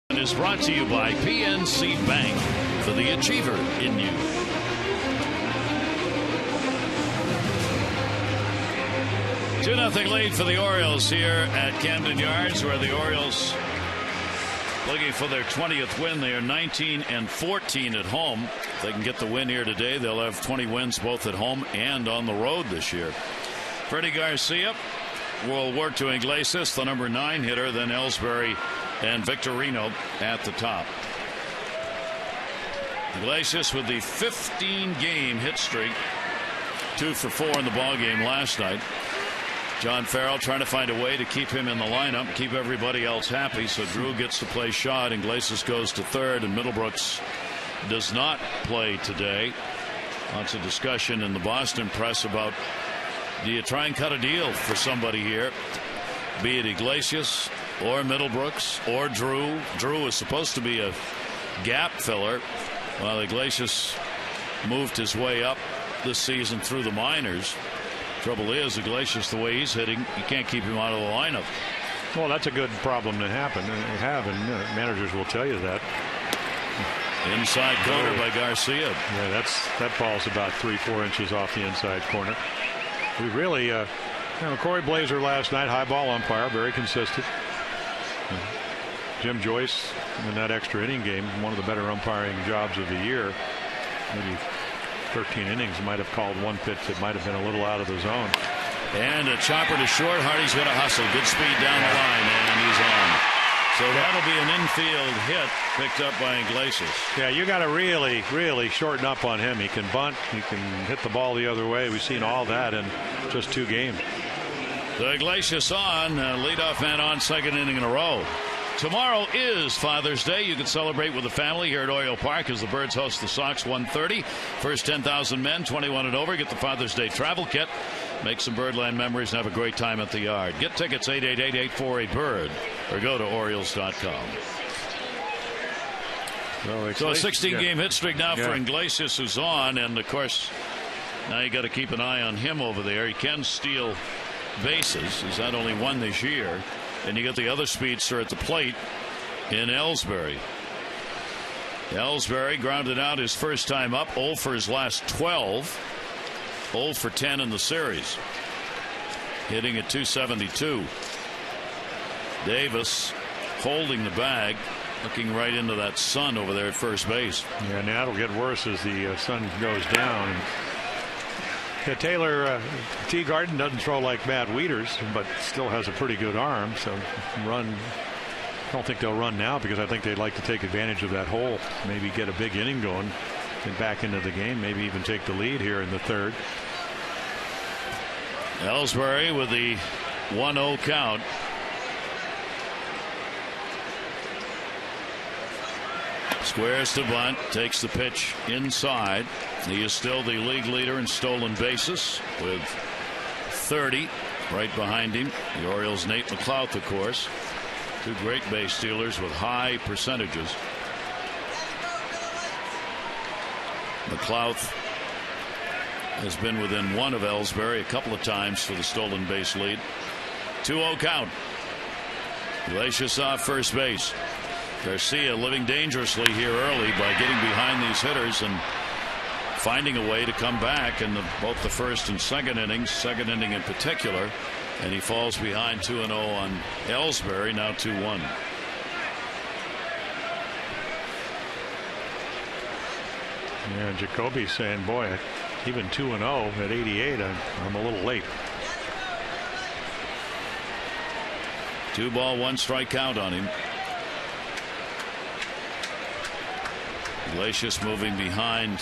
Is brought to you by PNC Bank, for the achiever in you. Two nothing lead for the Orioles here at Camden Yards, where the Orioles looking for their 20th win. They are 19-14 at home. If they can get the win here today, they'll have 20 wins both at home and on the road this year. Freddie Garcia will work to Iglesias, the number 9 hitter, then Ellsbury and Victorino at the top. Iglesias with the 15-game hit streak, 2 for 4 in the ballgame last night. John Farrell trying to find a way to keep him in the lineup, keep everybody else happy. So Drew gets to play shot. Iglesias goes to third, and Middlebrooks does not play today. Lots of discussion in the Boston press about, do you try and cut a deal for somebody here, be it Iglesias or Middlebrooks or Drew. Drew is supposed to be a gap filler, while Iglesias moved his way up this season through the minors. Trouble is, Iglesias, the way he's hitting, you can't keep him out of the lineup. Well, that's a good problem to have, and managers will tell you that. Inside corner by Garcia. Yeah, that ball's about 3-4 inches off the inside corner. We really, Corey Blazer last night, high ball umpire, very consistent. Jim Joyce in that extra inning game, one of the better umpiring jobs of the year. Maybe 13 innings, might have called one pitch that might have been a little out of the zone. And a chopper to short. Hardy's going to hustle. Good speed down the line, and he's on. So that'll be an infield hit picked up by Iglesias. Yeah, you got to really, really shorten up on him. He can bunt. He can hit the ball the other way. We've seen all that in just 2 games. So Iglesias on, leadoff man on, second inning in a row. Tomorrow is Father's Day. You can celebrate with the family here at Oriole Park as the Birds host the Sox 1:30. First 10,000 men, 21 and over, get the Father's Day travel kit. Make some Birdland memories and have a great time at the yard. Get tickets 888-848-BIRD or go to Orioles.com. So a 16-game hit streak now for Iglesias, who's on, and of course now you got to keep an eye on him over there. He can steal bases. He's had only 1 this year. And you got the other speedster at the plate in Ellsbury. Ellsbury grounded out his first time up, 0 for his last 12, 0 for 10 in the series, hitting at .272. Davis holding the bag, looking right into that sun over there at first base. Yeah, now it'll get worse as the sun goes down. Taylor Teagarden doesn't throw like Matt Wieters, but still has a pretty good arm. So run. I don't think they'll run now because I think they'd like to take advantage of that hole. Maybe get a big inning going, get back into the game. Maybe even take the lead here in the third. Ellsbury with the 1-0 count. Squares to bunt, takes the pitch inside. He is still the league leader in stolen bases with 30. Right behind him, the Orioles' Nate McLouth, of course. Two great base stealers with high percentages. McLouth has been within one of Ellsbury a couple of times for the stolen base lead. 2-0 count. Iglesias off first base. Garcia living dangerously here early by getting behind these hitters and finding a way to come back in both the first and second innings, second inning in particular, and he falls behind 2-0 on Ellsbury, now 2-1. Yeah, Jacoby saying, boy, even 2-0 at 88, I'm a little late. 2-ball, 1-strike count on him. Iglesias moving behind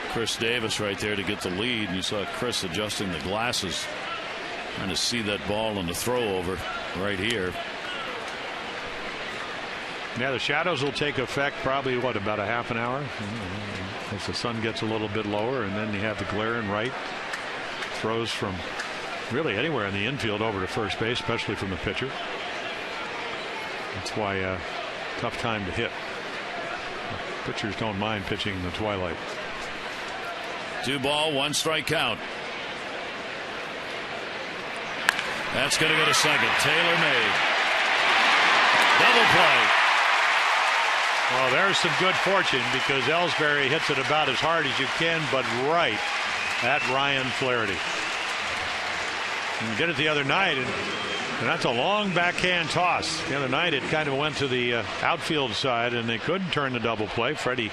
Chris Davis right there to get the lead. And you saw Chris adjusting the glasses, trying to see that ball and the throw over right here. Yeah, the shadows will take effect probably, about a half an hour as the sun gets a little bit lower, and then you have the glare and right throws from really anywhere in the infield over to first base, especially from the pitcher. That's why tough time to hit. Pitchers don't mind pitching in the twilight. 2-ball, 1-strike count. That's going to go to second. Taylor made. Double play. Well, there's some good fortune because Ellsbury hits it about as hard as you can, but right at Ryan Flaherty. And did it the other night, and that's a long backhand toss. The other night it kind of went to the outfield side, and they couldn't turn the double play. Freddie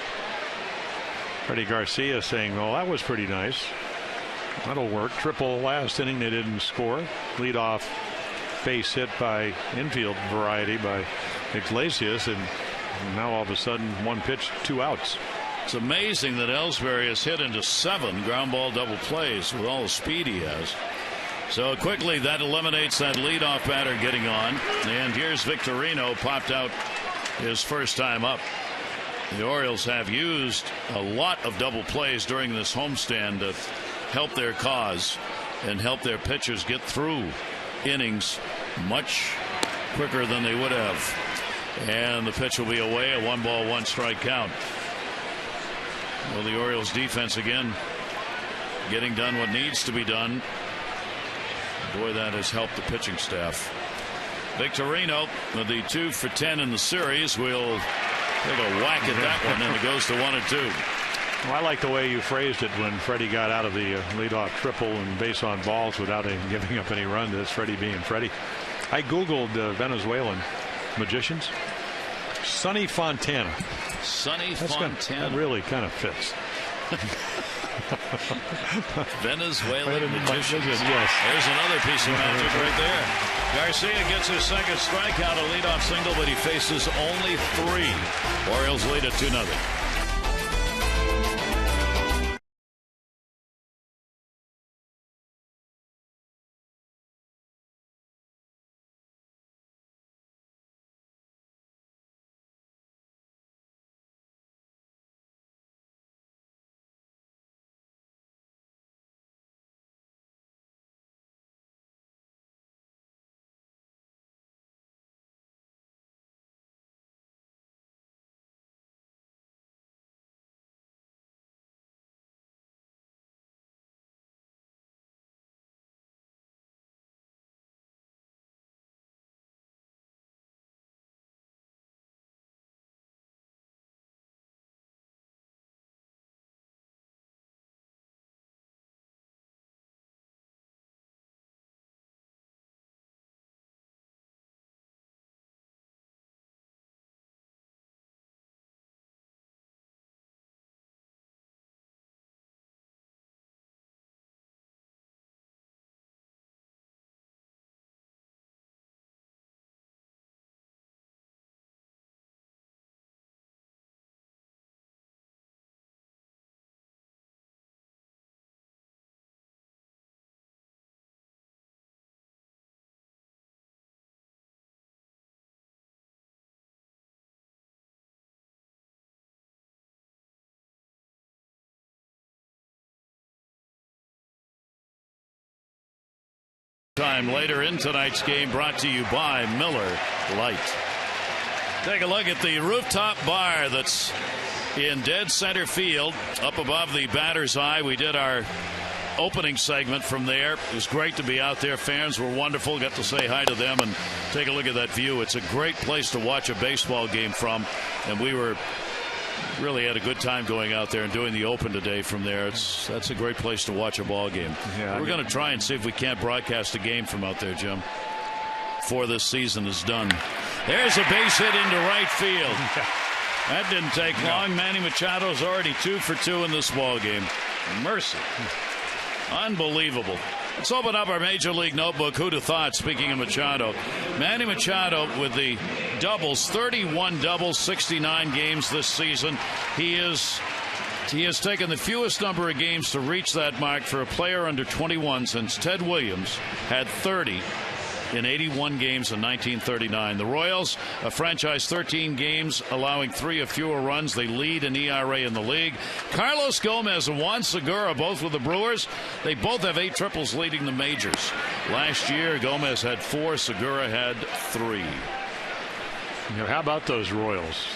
Garcia saying, well, that was pretty nice. That'll work. Triple last inning, they didn't score. Leadoff base hit by infield variety by Iglesias, and now all of a sudden 1 pitch, 2 outs. It's amazing that Ellsbury has hit into 7 ground ball double plays with all the speed he has. So quickly that eliminates that leadoff batter getting on. And here's Victorino, popped out his first time up. The Orioles have used a lot of double plays during this homestand to help their cause and help their pitchers get through innings much quicker than they would have. And the pitch will be away, a 1-ball, 1-strike count. Well, the Orioles defense again getting done what needs to be done. Boy, that has helped the pitching staff. Victorino with the 2 for 10 in the series will take a whack at that one, and it goes to 1-2. Well, I like the way you phrased it when Freddie got out of the leadoff triple and base on balls without giving up any run. That's Freddie being Freddie. I googled Venezuelan magicians. Sonny Fontana. Fontana. That really kind of fits. Venezuelan magicians. Yes. There's another piece of magic right there. Garcia gets his second strikeout, a leadoff single, but he faces only 3. Orioles lead at 2-0. Time later in tonight's game, brought to you by Miller Lite. Take a look at the rooftop bar that's in dead center field up above the batter's eye. We did our opening segment from there. It was great to be out there. Fans were wonderful. Got to say hi to them and take a look at that view. It's a great place to watch a baseball game from, and we really had a good time going out there and doing the open today from there. That's a great place to watch a ball game. Yeah, we're going to try and see if we can't broadcast a game from out there, Jim, before this season is done. There's a base hit into right field. That didn't take long. Manny Machado's already 2 for 2 in this ball game. Mercy. Unbelievable. Let's open up our Major League Notebook. Who'd have thought, speaking of Machado, Manny Machado with the doubles, 31 doubles, 69 games this season. He has taken the fewest number of games to reach that mark for a player under 21 since Ted Williams had 30 in 81 games in 1939. The Royals, a franchise 13 games, allowing 3 or fewer runs. They lead in ERA in the league. Carlos Gomez and Juan Segura, both with the Brewers. They both have 8 triples leading the majors. Last year, Gomez had 4, Segura had 3. How about those Royals?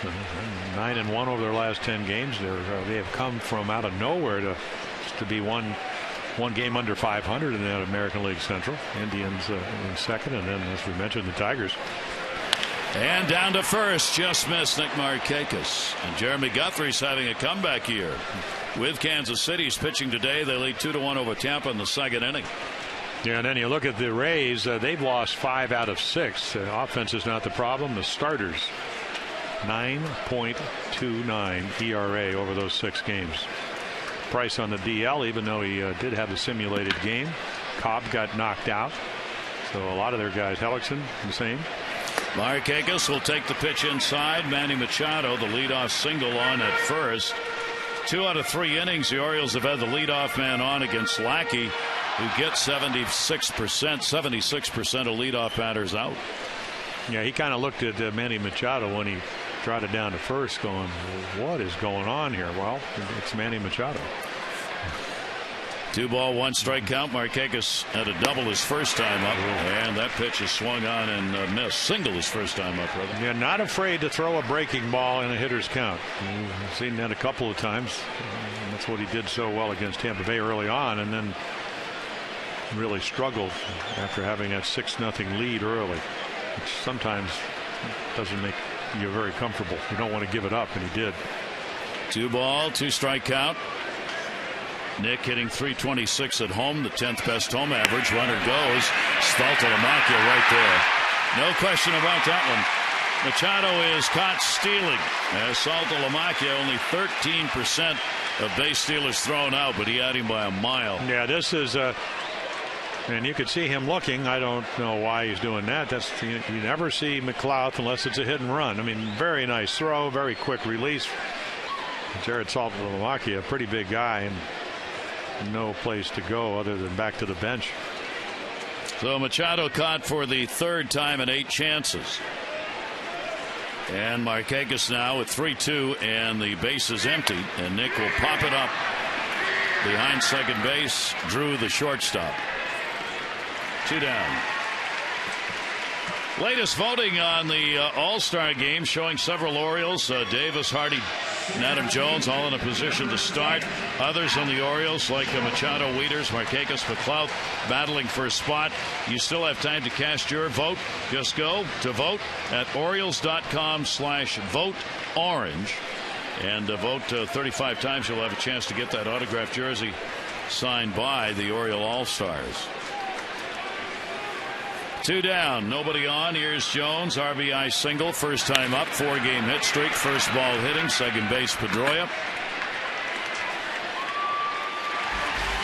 9-1 over their last 10 games. They have come from out of nowhere to be one game under 500 in the American League Central. Indians in second, and then, as we mentioned, the Tigers. And down to first, just missed Nick Markakis. And Jeremy Guthrie's having a comeback year with Kansas City. He's pitching today. They lead 2-1 over Tampa in the second inning. Yeah, and then you look at the Rays. They've lost 5 out of 6. Offense is not the problem. The starters, 9.29 ERA over those 6 games. Price on the DL, even though he did have a simulated game. Cobb got knocked out. So a lot of their guys, Hellickson, the same. Markakis will take the pitch inside. Manny Machado, the leadoff single on at first. 2 out of 3 innings, the Orioles have had the leadoff man on against Lackey, who gets 76% of leadoff batters out. Yeah, he kind of looked at Manny Machado when he trotted down to first going, what is going on here? Well, it's Manny Machado. 2 ball, 1 strike count. Markakis had a double his first time up, and that pitch is swung on and missed. Single his first time up, brother. Yeah, not afraid to throw a breaking ball in a hitter's count. I've seen that a couple of times. And that's what he did so well against Tampa Bay early on, and then really struggled after having that 6-0 lead early, which sometimes doesn't make you very comfortable. You don't want to give it up, and he did. 2 ball, 2 strike count. Nick hitting .326 at home, the 10th best home average. Runner goes. Stoltalamakya right there. No question about that one. Machado is caught stealing. As Stoltalamakya, only 13% of base stealers thrown out, but he had him by a mile. Yeah, this is and you could see him looking. I don't know why he's doing that. You never see McLeod unless it's a hit and run. I mean, very nice throw, very quick release. Jared Stoltalamakya, a pretty big guy, and no place to go other than back to the bench. So Machado caught for the 3rd time in 8 chances. And Markakis now with 3-2, and the base is empty, and Nick will pop it up behind second base. Drew, the shortstop. 2 down. Latest voting on the All-Star game showing several Orioles. Davis, Hardy, and Adam Jones all in a position to start. Others on the Orioles like Machado, Wieters, Markakis, McLeod battling for a spot. You still have time to cast your vote. Just go to vote at Orioles.com/vote-orange and vote 35 times. You'll have a chance to get that autographed jersey signed by the Oriole All-Stars. 2 down, nobody on. Here's Jones, RBI single, first time up, 4-game hit streak, first ball hitting, second base Pedroia.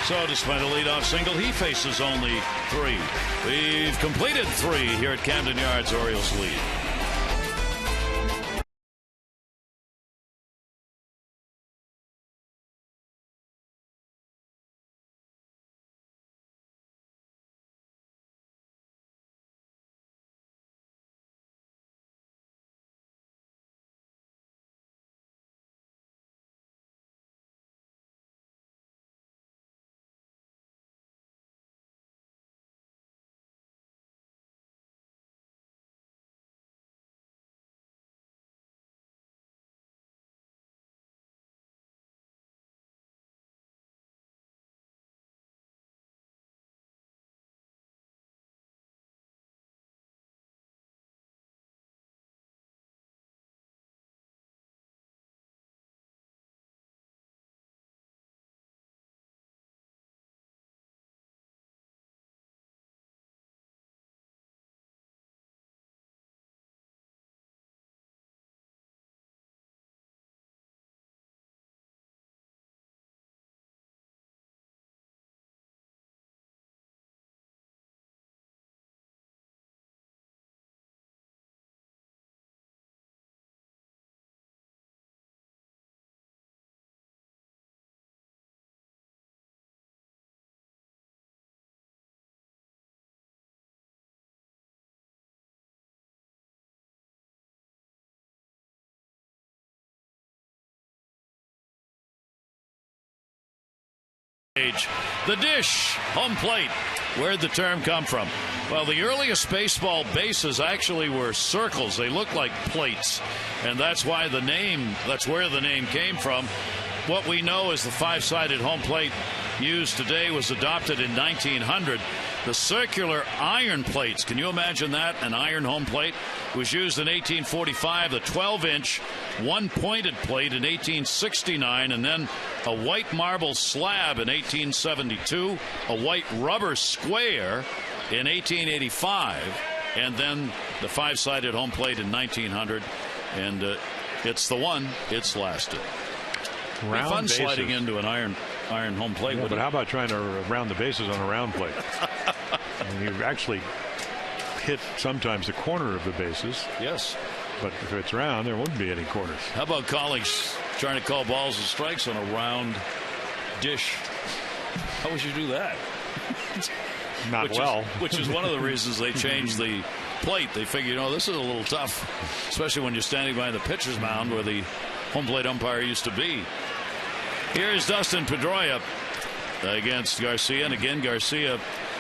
So despite a leadoff single, he faces only 3. We've completed 3 here at Camden Yards. Orioles lead. The dish, home plate. Where'd the term come from? Well, the earliest baseball bases actually were circles. They looked like plates, and that's where the name came from. What we know is the five-sided home plate used today was adopted in 1900. The circular iron plates, can you imagine that? An iron home plate was used in 1845, the 12-inch one-pointed plate in 1869, and then a white marble slab in 1872, a white rubber square in 1885, and then the five-sided home plate in 1900, and it's the one. It's lasted. Round fun bases. Sliding into an iron home plate. Yeah, but how about trying to round the bases on a round plate? I mean, you actually hit sometimes the corner of the bases. Yes. But if it's round, there wouldn't be any corners. How about colleagues trying to call balls and strikes on a round dish? How would you do that? Which is one of the reasons they changed the plate. They figure, this is a little tough, especially when you're standing by the pitcher's mound where the home plate umpire used to be. Here's Dustin Pedroia against Garcia, and again Garcia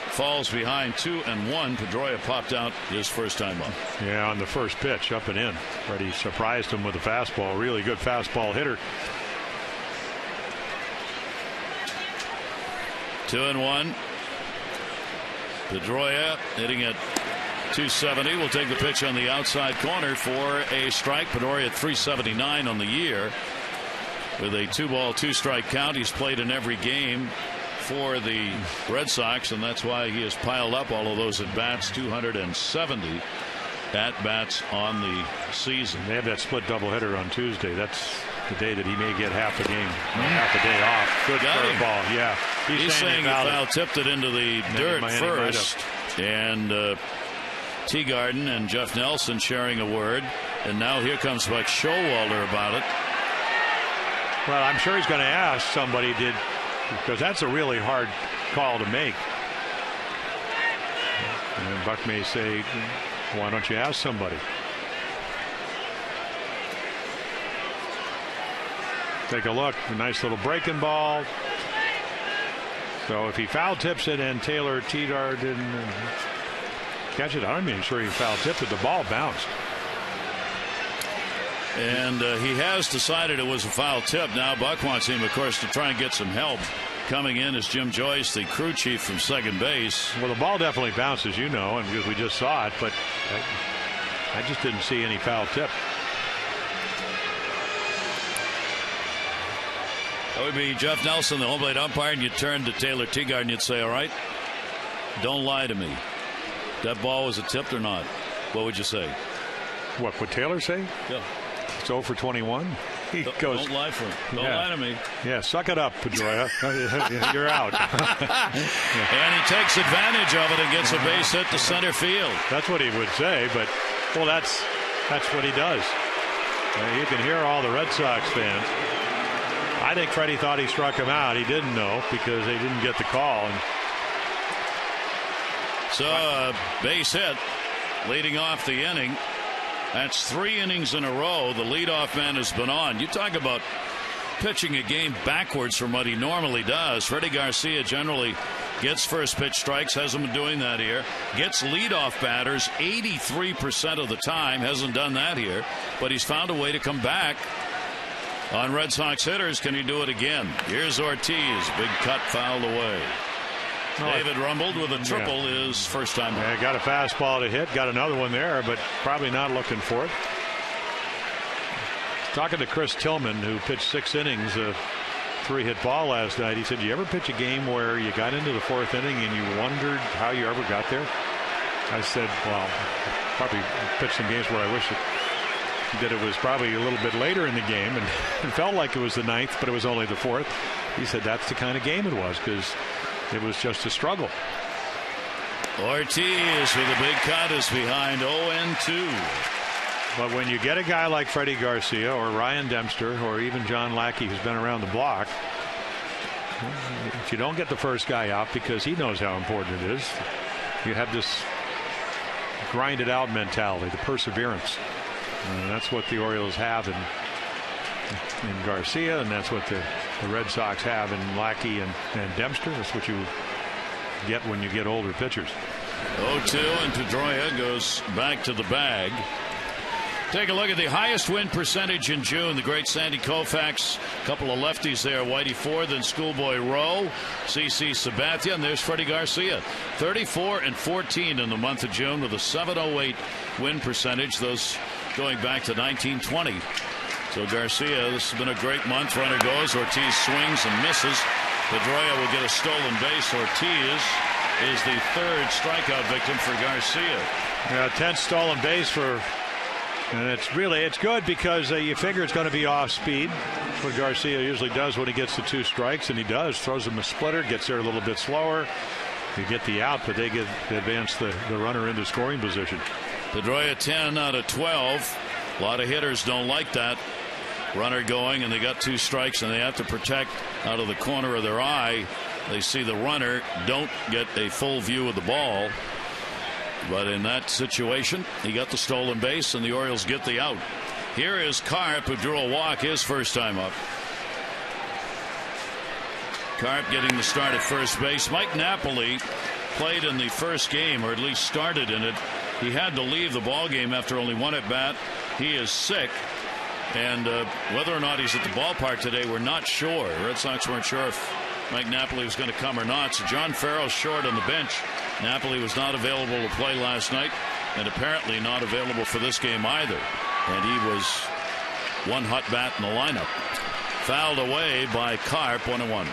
falls behind 2-1. Pedroia popped out his first time up. Yeah, on the first pitch, up and in. Freddie surprised him with a fastball. Really good fastball hitter. 2-1. Pedroia hitting at 270. Will take the pitch on the outside corner for a strike. Pedroia at 379 on the year. With a 2-ball, 2-strike count. He's played in every game for the Red Sox, and that's why he has piled up all of those at-bats. 270 at-bats on the season. They have that split doubleheader on Tuesday. That's the day that he may get half a game, half a day off. Good curveball. Yeah. He's saying he foul-tipped it into the dirt first. And Teagarden and Jeff Nelson sharing a word. And now here comes Buck Showalter about it. Well, I'm sure he's going to ask somebody because that's a really hard call to make. And Buck may say, why don't you ask somebody? Take a look. A nice little breaking ball. So if he foul tips it and Taylor Tidar didn't catch it, I'm not even sure he foul tipped it. The ball bounced. And he has decided it was a foul tip. Now Buck wants him, of course, to try and get some help. Coming in is Jim Joyce, the crew chief from second base. Well, the ball definitely bounced, as you know, and because we just saw it, but I just didn't see any foul tip. That would be Jeff Nelson, the home plate umpire, and you'd turn to Taylor Teagarden and you'd say, all right, don't lie to me. That ball was a tip or not? What would you say? What would Taylor say? Yeah. It's 0 for 21. He goes, don't lie for him. Don't lie to me. Yeah, suck it up, Pedroia. You're out. And he takes advantage of it and gets a base hit to center field. That's what he would say, but well, that's what he does. You can hear all the Red Sox fans. I think Freddie thought he struck him out. He didn't know because they didn't get the call. And so base hit leading off the inning. That's 3 innings in a row. The leadoff man has been on. You talk about pitching a game backwards from what he normally does. Freddie Garcia generally gets first pitch strikes. Hasn't been doing that here. Gets leadoff batters 83% of the time. Hasn't done that here. But he's found a way to come back on Red Sox hitters. Can he do it again? Here's Ortiz. Big cut fouled away. David rumbled with a triple his first time. Yeah, got a fastball to hit. Got another one there, but probably not looking for it. Talking to Chris Tillman, who pitched 6 innings, a 3-hit ball last night. He said, "Do you ever pitch a game where you got into the 4th inning and you wondered how you ever got there?" I said, "Well, probably pitched some games where I wish that it was probably a little bit later in the game, and it felt like it was the 9th, but it was only the 4th." He said that's the kind of game it was because it was just a struggle. Ortiz with a big cut is behind 0-2. But when you get a guy like Freddie Garcia or Ryan Dempster or even John Lackey, who's been around the block, if you don't get the first guy out because he knows how important it is, you have this grind it out mentality, the perseverance. And that's what the Orioles have. And in Garcia, and that's what the Red Sox have in Lackey and Dempster. That's what you get when you get older pitchers. 0-2, and Pedroia goes back to the bag. Take a look at the highest win percentage in June. The great Sandy Koufax, a couple of lefties there, Whitey Ford, then Schoolboy Rowe, CC Sabathia, and there's Freddie Garcia. 34-14 in the month of June with a 708 win percentage, those going back to 1920. So Garcia, this has been a great month. Runner goes, Ortiz swings and misses. Pedroia will get a stolen base. Ortiz is the third strikeout victim for Garcia. Yeah, 10th stolen base for. And it's good because you figure it's going to be off speed. What Garcia usually does when he gets the 2 strikes, and he does, throws him a splitter, gets there a little bit slower. You get the out, but they advance the runner into scoring position. Pedroia 10 out of 12. A lot of hitters don't like that. Runner going, and they got 2 strikes, and they have to protect out of the corner of their eye. They see the runner, don't get a full view of the ball. But in that situation, he got the stolen base, and the Orioles get the out. Here is Karp, who drew a walk his first time up. Karp getting the start at first base. Mike Napoli played in the first game, or at least started in it. He had to leave the ball game after only 1 at bat. He is sick, and whether or not he's at the ballpark today, we're not sure. The Red Sox weren't sure if Mike Napoli was going to come or not. So John Farrell's short on the bench. Napoli was not available to play last night, and apparently not available for this game either. And he was 1 hot bat in the lineup. Fouled away by Karp, 1-1.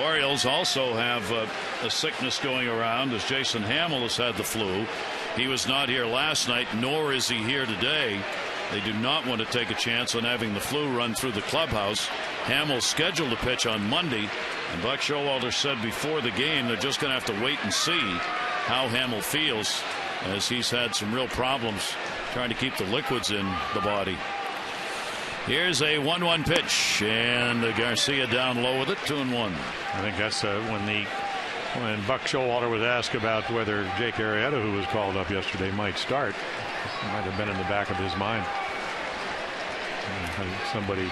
Orioles also have a sickness going around, as Jason Hamill has had the flu. He was not here last night, nor is he here today. They do not want to take a chance on having the flu run through the clubhouse. Hamill's scheduled to pitch on Monday, and Buck Showalter said before the game they're just going to have to wait and see how Hamill feels, as he's had some real problems trying to keep the liquids in the body. Here's a 1-1 pitch, and Garcia down low with it, 2-1. I think that's when Buck Showalter was asked about whether Jake Arrieta, who was called up yesterday, might start. It might have been in the back of his mind. Somebody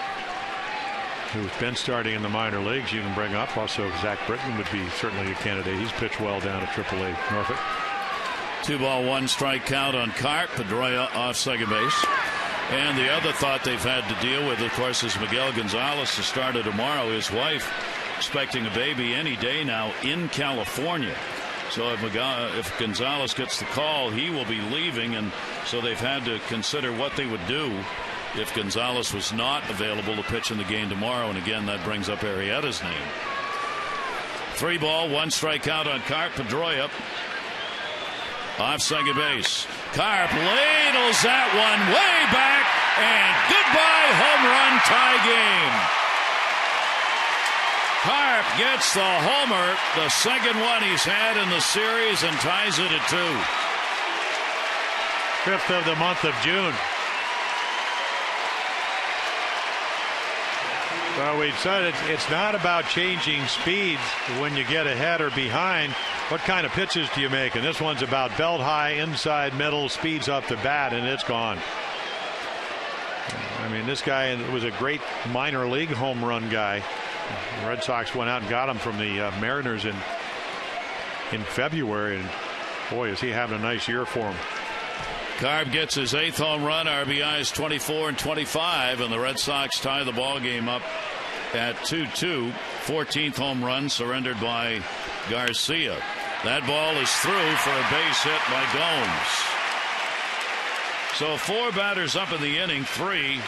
who's been starting in the minor leagues you can bring up. Also, Zach Britton would be certainly a candidate. He's pitched well down at AAA Norfolk. 2-1 strike count on Karp. Pedroia off second base. And the other thought they've had to deal with, of course, is Miguel Gonzalez to start tomorrow. His wife expecting a baby any day now in California. So if Gonzalez gets the call, he will be leaving, and so they've had to consider what they would do if Gonzalez was not available to pitch in the game tomorrow. And again, that brings up Arrieta's name. 3-1 strikeout on Karp. Pedroia off second base. Karp ladles that one way back, and goodbye home run, tie game. Karp gets the homer, the second one he's had in the series, and ties it at 2. 5th of the month of June. Well, we said it's not about changing speeds when you get ahead or behind. What kind of pitches do you make? And this one's about belt high, inside, middle, speeds up the bat, and it's gone. I mean, this guy was a great minor league home run guy. The Red Sox went out and got him from the Mariners in February, and boy, is he having a nice year for him. Karp gets his 8th home run. RBIs 24 and 25, and the Red Sox tie the ball game up at 2-2. 14th home run surrendered by Garcia. That ball is through for a base hit by Gomes. So 4 batters up in the inning, 3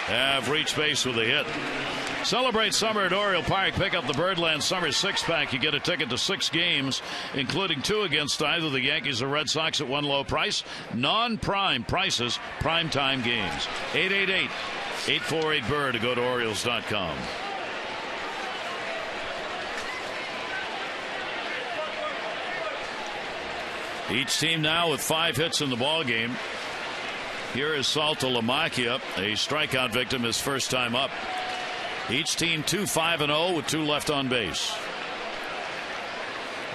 have reached base with a hit. Celebrate summer at Oriole Park. Pick up the Birdland Summer 6-pack. You get a ticket to 6 games, including 2 against either the Yankees or Red Sox at one low price. Non-prime prices, primetime games. 888-848-BIRD to go to Orioles.com. Each team now with 5 hits in the ball game. Here is Salto Lamacchia, a strikeout victim, his first time up. Each team 2-5-0 with 2 left on base.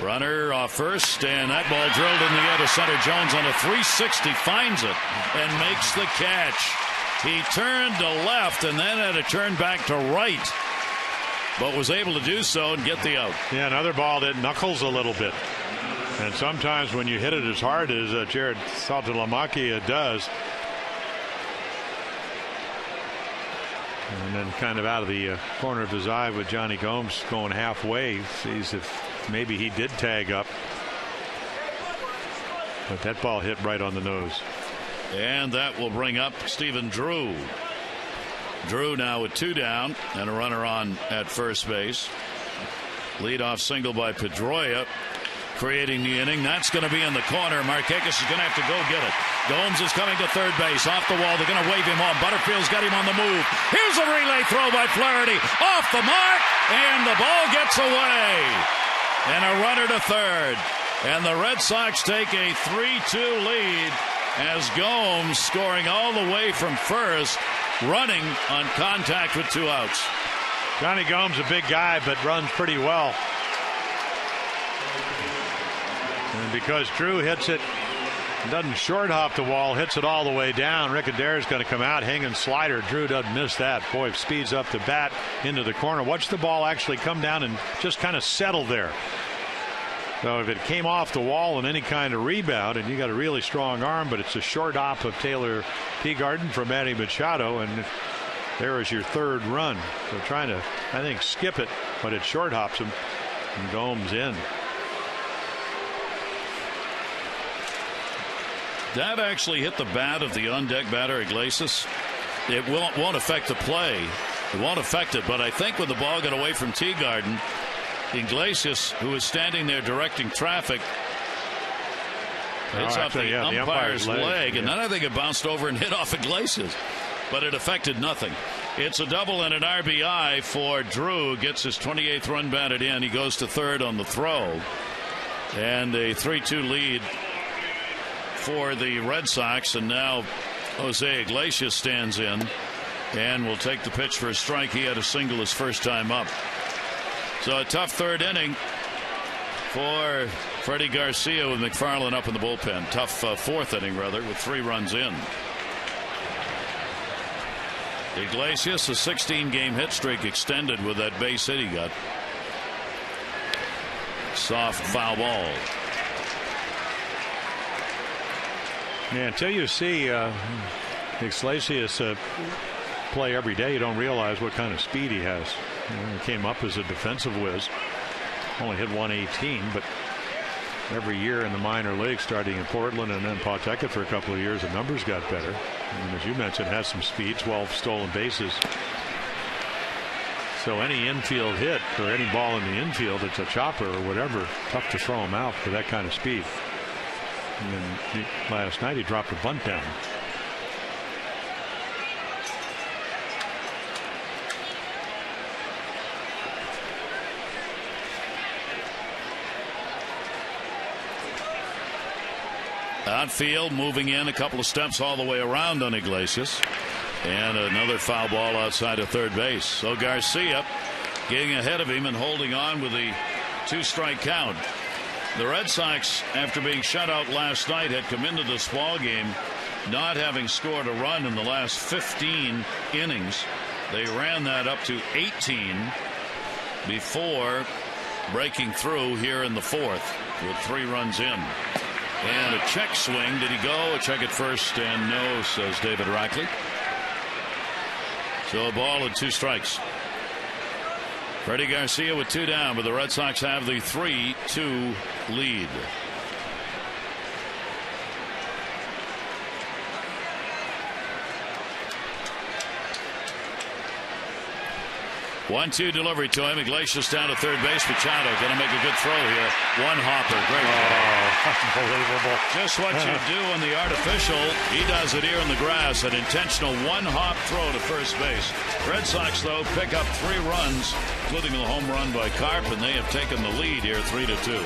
Runner off first, and that ball drilled in the air to center. Jones on a 360 finds it and makes the catch. He turned to left and then had to turn back to right, but was able to do so and get the out. Yeah, another ball that knuckles a little bit. And sometimes when you hit it as hard as Jared Saltalamacchia does, and then kind of out of the corner of his eye with Johnny Gomes going halfway, sees if maybe he did tag up. But that ball hit right on the nose. And that will bring up Stephen Drew. Drew now with 2 down and a runner on at first base. Leadoff single by Pedroia, creating the inning. That's going to be in the corner. Markakis is going to have to go get it. Gomes is coming to third base. Off the wall. They're going to wave him on. Butterfield's got him on the move. Here's a relay throw by Flaherty. Off the mark. And the ball gets away. And a runner to third. And the Red Sox take a 3-2 lead as Gomes, scoring all the way from first, running on contact with 2 outs. Johnny Gomes, a big guy, but runs pretty well. And because Drew hits it, doesn't short hop the wall, hits it all the way down, Rick Adair's going to come out, hanging slider. Drew doesn't miss that. Boy, speeds up the bat into the corner. Watch the ball actually come down and just kind of settle there. So if it came off the wall in any kind of rebound, and you got a really strong arm, but it's a short hop of Taylor Teagarden from Manny Machado, and there is your third run. So trying to, I think, skip it, but it short hops him, and Gomes in. That actually hit the bat of the on-deck batter, Iglesias. It won't affect the play. It won't affect it, but I think when the ball got away from Teagarden, Iglesias, who was standing there directing traffic, hits off the umpire's leg, and then I think it bounced over and hit off Iglesias, but it affected nothing. It's a double and an RBI for Drew. Gets his 28th run batted in. He goes to third on the throw, and a 3-2 lead for the Red Sox. And now Jose Iglesias stands in and will take the pitch for a strike. He had a single his first time up. So a tough third inning for Freddie Garcia with McFarland up in the bullpen. Tough fourth inning, rather, with 3 runs in. Iglesias, a 16-game hit streak extended with that base hit he got. Soft foul ball. Yeah, until you see Iglesias play every day, you don't realize what kind of speed he has. He came up as a defensive whiz, only hit 118, but every year in the minor leagues, starting in Portland and then Pawtucket for a couple of years, the numbers got better. And as you mentioned, has some speed, 12 stolen bases. So any infield hit or any ball in the infield, it's a chopper or whatever, tough to throw him out for that kind of speed. And then last night he dropped a bunt down. Outfield moving in a couple of steps all the way around on Iglesias. And another foul ball outside of third base. So Garcia getting ahead of him and holding on with the 2-strike count. The Red Sox, after being shut out last night, had come into this ball game not having scored a run in the last 15 innings. They ran that up to 18 before breaking through here in the fourth with 3 runs in. And a check swing. Did he go? A check at first, and no, says David Rackley. So a ball and 2 strikes. Freddie Garcia with 2 down, but the Red Sox have the 3-2 lead. 1-2 delivery to him. Iglesias down to third base. Machado going to make a good throw here. One hopper. Great. Unbelievable. Just what you do on the artificial. He does it here in the grass. An intentional one-hop throw to first base. Red Sox, though, pick up 3 runs, including the home run by Carp, and they have taken the lead here 3-2.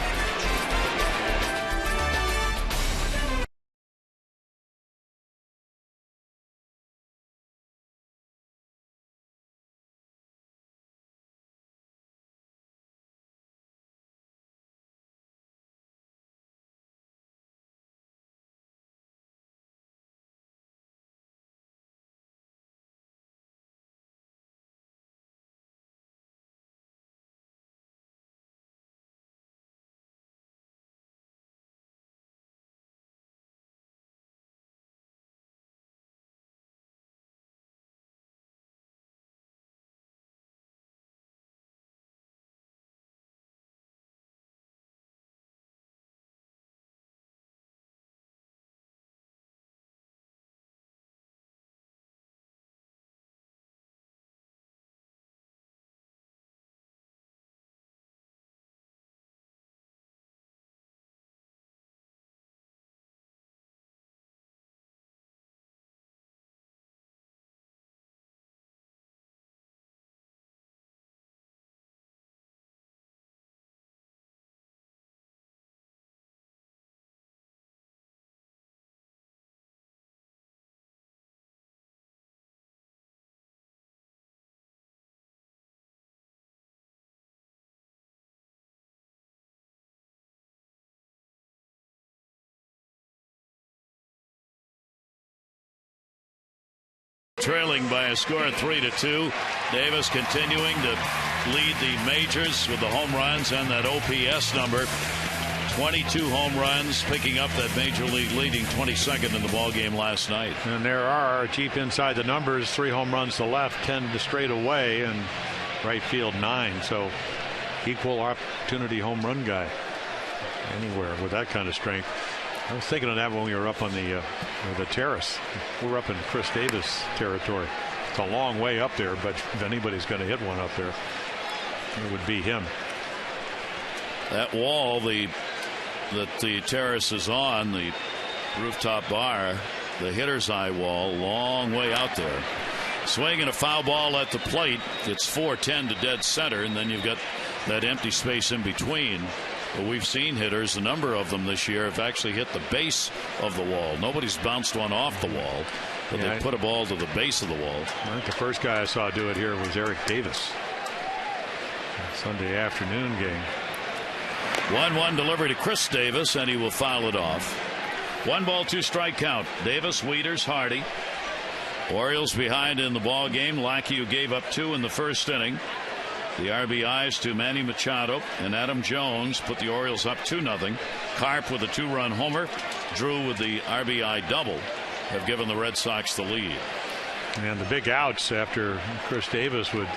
trailing by a score of 3-2. Davis continuing to lead the majors with the home runs and that OPS number. 22 home runs, picking up that major league leading 22nd in the ball game last night. And there are, deep inside the numbers, 3 home runs to left, 10 to straight away, and right field 9. So equal opportunity home run guy anywhere with that kind of strength. I was thinking of that when we were up on the terrace. We're up in Chris Davis territory. It's a long way up there, but if anybody's going to hit one up there, it would be him. That wall that the terrace is on, the rooftop bar, the hitter's eye wall, long way out there. Swinging a foul ball at the plate. It's 4-10 to dead center, and then you've got that empty space in between. But we've seen hitters, a number of them this year, have actually hit the base of the wall. Nobody's bounced one off the wall, but they put a ball to the base of the wall. I think the first guy I saw do it here was Eric Davis. Sunday afternoon game. 1-1 delivery to Chris Davis, and he will foul it off. 1 ball, 2 strike count. Davis, Wieters, Hardy. Orioles behind in the ball game. Lackey, who gave up 2 in the first inning. The RBIs to Manny Machado and Adam Jones put the Orioles up 2-0. Karp with a 2-run homer. Drew with the RBI double have given the Red Sox the lead. And the big outs after Chris Davis with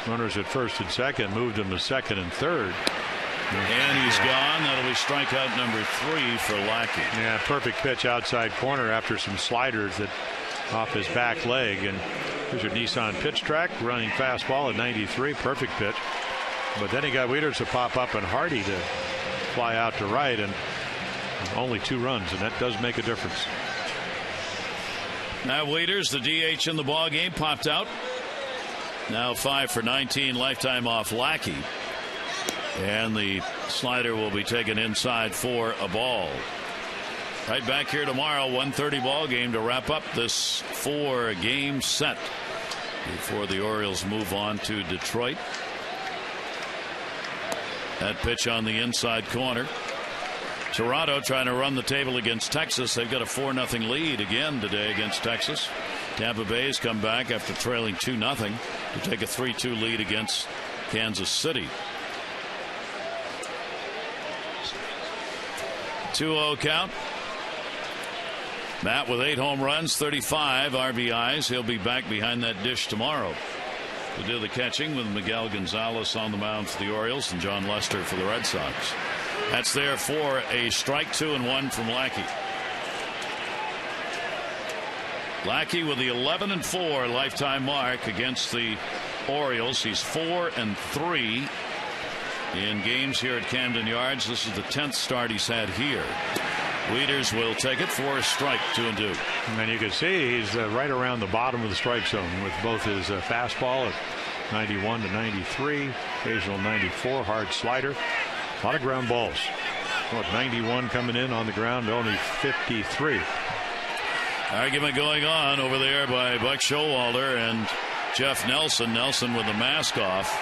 runners at first and second moved him to second and third. And he's gone. That'll be strikeout number 3 for Lackey. Yeah, perfect pitch outside corner after some sliders that off his back leg. And here's your Nissan pitch track, running fastball at 93, perfect pitch. But then he got Wieters to pop up and Hardy to fly out to right, and only 2 runs, and that does make a difference. Now Wieters, the DH in the ball game, popped out. Now 5 for 19, lifetime off Lackey. And the slider will be taken inside for a ball. Right back here tomorrow, 1:30 ball game to wrap up this 4-game set before the Orioles move on to Detroit. That pitch on the inside corner. Toronto trying to run the table against Texas. They've got a 4-0 lead again today against Texas. Tampa Bay has come back after trailing 2-0 to take a 3-2 lead against Kansas City. 2-0 count. Matt with 8 home runs, 35 RBIs. He'll be back behind that dish tomorrow to do the catching with Miguel Gonzalez on the mound for the Orioles and John Lester for the Red Sox. That's there for a strike 2-1 from Lackey. Lackey with the 11-4 lifetime mark against the Orioles. He's 4-3 in games here at Camden Yards. This is the 10th start he's had here. Wieters will take it for a strike, 2-2. And you can see he's right around the bottom of the strike zone with both his fastball at 91 to 93, occasional 94, hard slider, a lot of ground balls. 91 coming in on the ground, only 53. Argument going on over there by Buck Showalter and Jeff Nelson. Nelson with the mask off.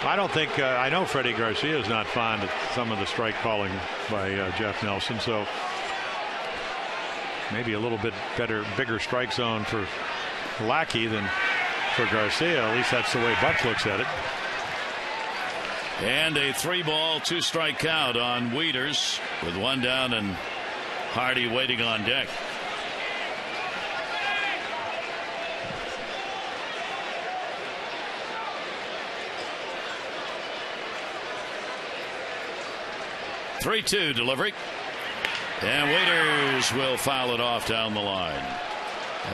I don't think I know Freddie Garcia is not fond of some of the strike calling by Jeff Nelson, so maybe a little bit bigger strike zone for Lackey than for Garcia. At least that's the way Buck looks at it. And a 3-ball, 2-strike count on Wieters with 1 down and Hardy waiting on deck. (3-2) delivery, and Wieters will foul it off down the line.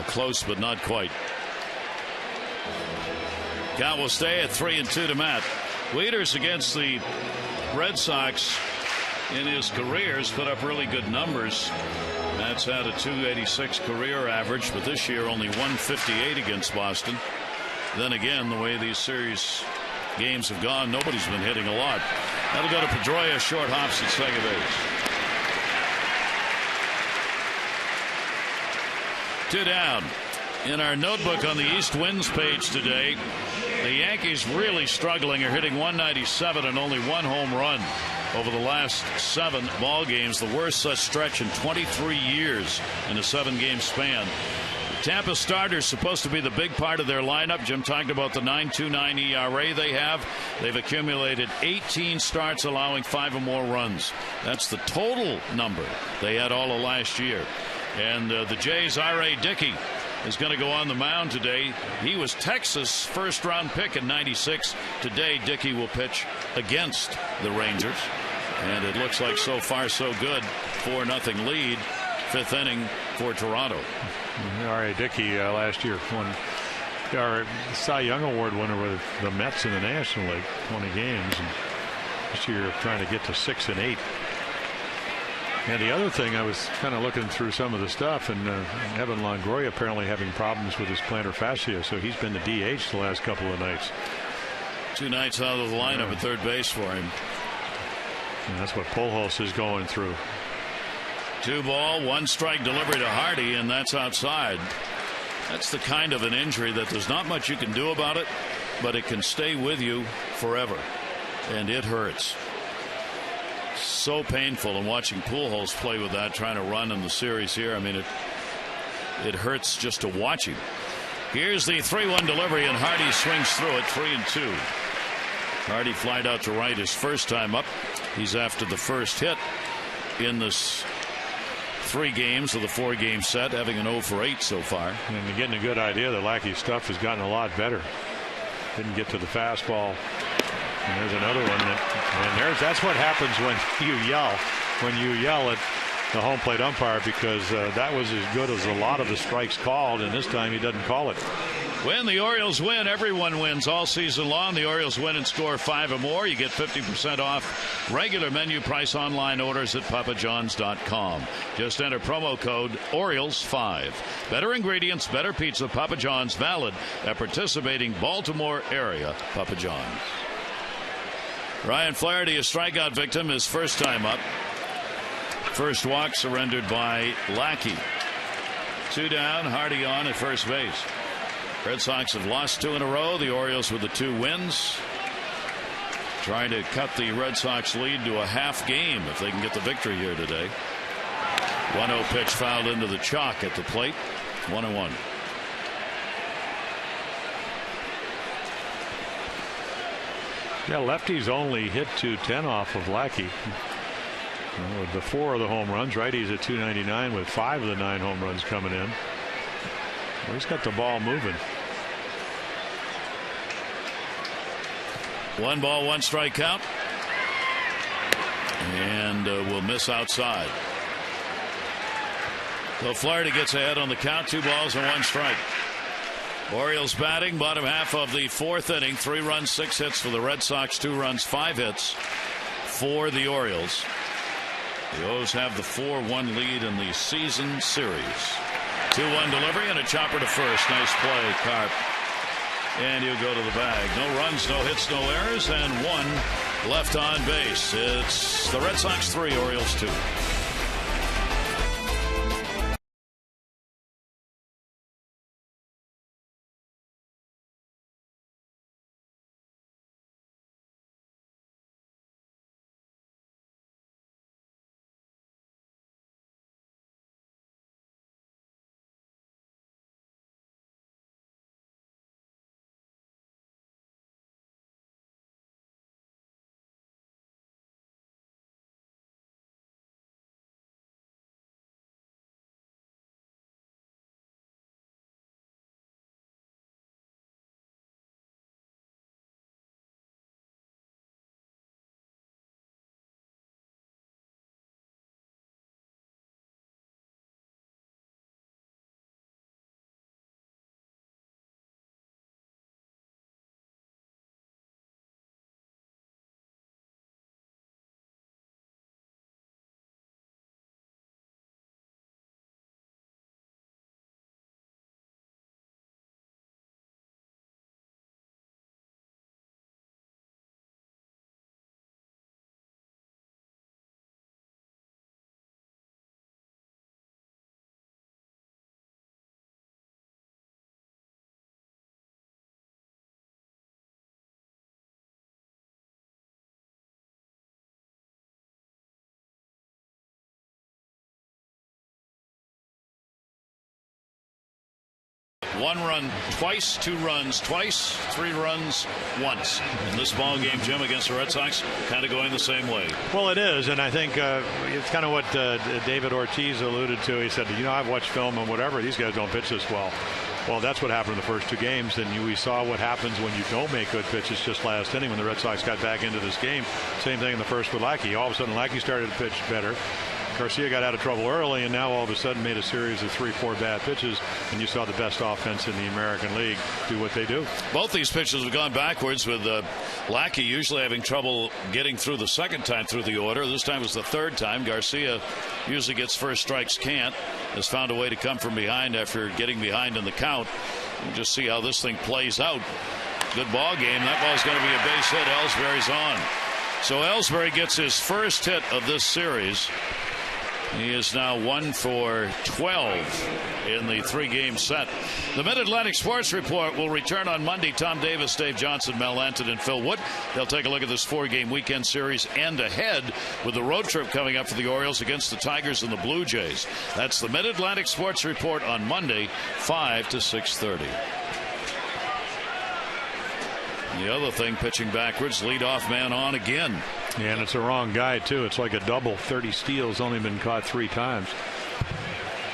Close, but not quite. Count will stay at 3-2 to Matt. Wieters against the Red Sox in his career has put up really good numbers. Matt's had a .286 career average, but this year only .158 against Boston. Then again, the way these series games have gone, nobody's been hitting a lot. That'll go to Pedroia, short hops at second base. 2 down. In our notebook on the East Winds page today, the Yankees really struggling, are hitting .197 and only 1 home run. over the last 7 ball games, the worst such stretch in 23 years in a 7-game span. The Tampa starters supposed to be the big part of their lineup. Jim talked about the 9.29 ERA they have. They've accumulated 18 starts, allowing 5 or more runs. That's the total number they had all of last year. And the Jays' R.A. Dickey is going to go on the mound today. He was Texas' first-round pick in '96. Today, Dickey will pitch against the Rangers. And it looks like so far so good. 4-0 lead. 5th inning for Toronto. R.A. Dickey last year won our Cy Young Award winner with the Mets in the National League, 20 games. And this year trying to get to 6 and 8. And the other thing, I was kind of looking through some of the stuff, and Evan Longoria apparently having problems with his plantar fascia, so he's been the DH the last couple of nights. 2 nights out of the lineup at third base for him. And that's what Pujols is going through. 2 ball, 1 strike delivery to Hardy, and that's outside. That's the kind of an injury that there's not much you can do about it, but it can stay with you forever, and it hurts. So painful, and watching Pujols play with that, trying to run in the series here. I mean, it hurts just to watch him. Here's the 3-1 delivery, and Hardy swings through it. 3-2. Hardy flied out to right his first time up. He's after the first hit in this 3 games of the 4-game set, having an 0 for 8 so far. And you're getting a good idea that Lackey's stuff has gotten a lot better. Didn't get to the fastball. And there's another one that's what happens when you yell at the home plate umpire, because that was as good as a lot of the strikes called, and this time he doesn't call it. When the Orioles win, everyone wins all season long. The Orioles win and score 5 or more. You get 50% off regular menu price online orders at papajohns.com. Just enter promo code Orioles5. Better ingredients, better pizza. Papa John's, valid at participating Baltimore area Papa John's. Ryan Flaherty, a strikeout victim, his first time up. First walk surrendered by Lackey. 2 down, Hardy on at first base. Red Sox have lost 2 in a row. The Orioles with the 2 wins. Trying to cut the Red Sox lead to a half game if they can get the victory here today. 1-0 pitch fouled into the chalk at the plate. 1-1. Yeah, lefties only hit .210 off of Lackey. With the 4 of the home runs, righties at .299 with 5 of the 9 home runs coming in. Well, he's got the ball moving. 1 ball, 1 strike count. And will miss outside. So Flaherty gets ahead on the count. 2 balls and 1 strike. Orioles batting bottom half of the 4th inning. 3 runs, 6 hits for the Red Sox. 2 runs, 5 hits for the Orioles. The O's have the 4-1 lead in the season series. 2-1 delivery and a chopper to first. Nice play, Carp. And he'll go to the bag. No runs, no hits, no errors, and 1 left on base. It's the Red Sox 3, Orioles 2. 1 run twice, 2 runs twice, 3 runs once. In this ball game, Jim, against the Red Sox, kind of going the same way. Well, it is, and I think it's kind of what David Ortiz alluded to. He said, I've watched film and whatever. These guys don't pitch this well. Well, that's what happened in the first 2 games, and we saw what happens when you don't make good pitches just last inning when the Red Sox got back into this game. Same thing in the first with Lackey. All of a sudden, Lackey started to pitch better. Garcia got out of trouble early, and now all of a sudden made a series of 3-4 bad pitches, and you saw the best offense in the American League do what they do. Both these pitches have gone backwards, with Lackey usually having trouble getting through the second time through the order. This time was the 3rd time. Garcia usually gets first strikes, has found a way to come from behind after getting behind in the count. We'll just see how this thing plays out. Good ball game. That ball's going to be a base hit. Ellsbury's on. So Ellsbury gets his first hit of this series. He is now 1 for 12 in the 3-game set. The Mid-Atlantic Sports Report will return on Monday. Tom Davis, Dave Johnson, Mel Anton, and Phil Wood. They'll take a look at this 4-game weekend series and ahead with the road trip coming up for the Orioles against the Tigers and the Blue Jays. That's the Mid-Atlantic Sports Report on Monday, 5 to 6:30. The other thing, pitching backwards, leadoff man on again. Yeah, and it's the wrong guy, too. It's like a double. 30 steals, only been caught 3 times.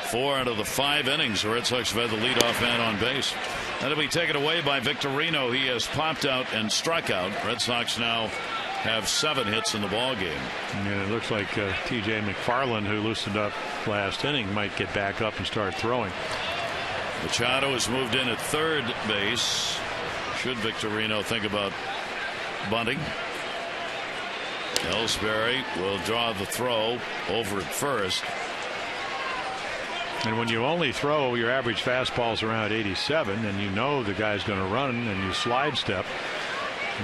4 out of the 5 innings, the Red Sox have had the leadoff man on base. That'll be taken away by Victorino. He has popped out and struck out. Red Sox now have 7 hits in the ball game. And it looks like T.J. McFarland, who loosened up last inning, might get back up and start throwing. Machado has moved in at third base. Should Victorino think about bunting? Ellsbury will draw the throw over at first. And when you only throw your average fastballs around 87, and you know the guy's going to run, and you slide step.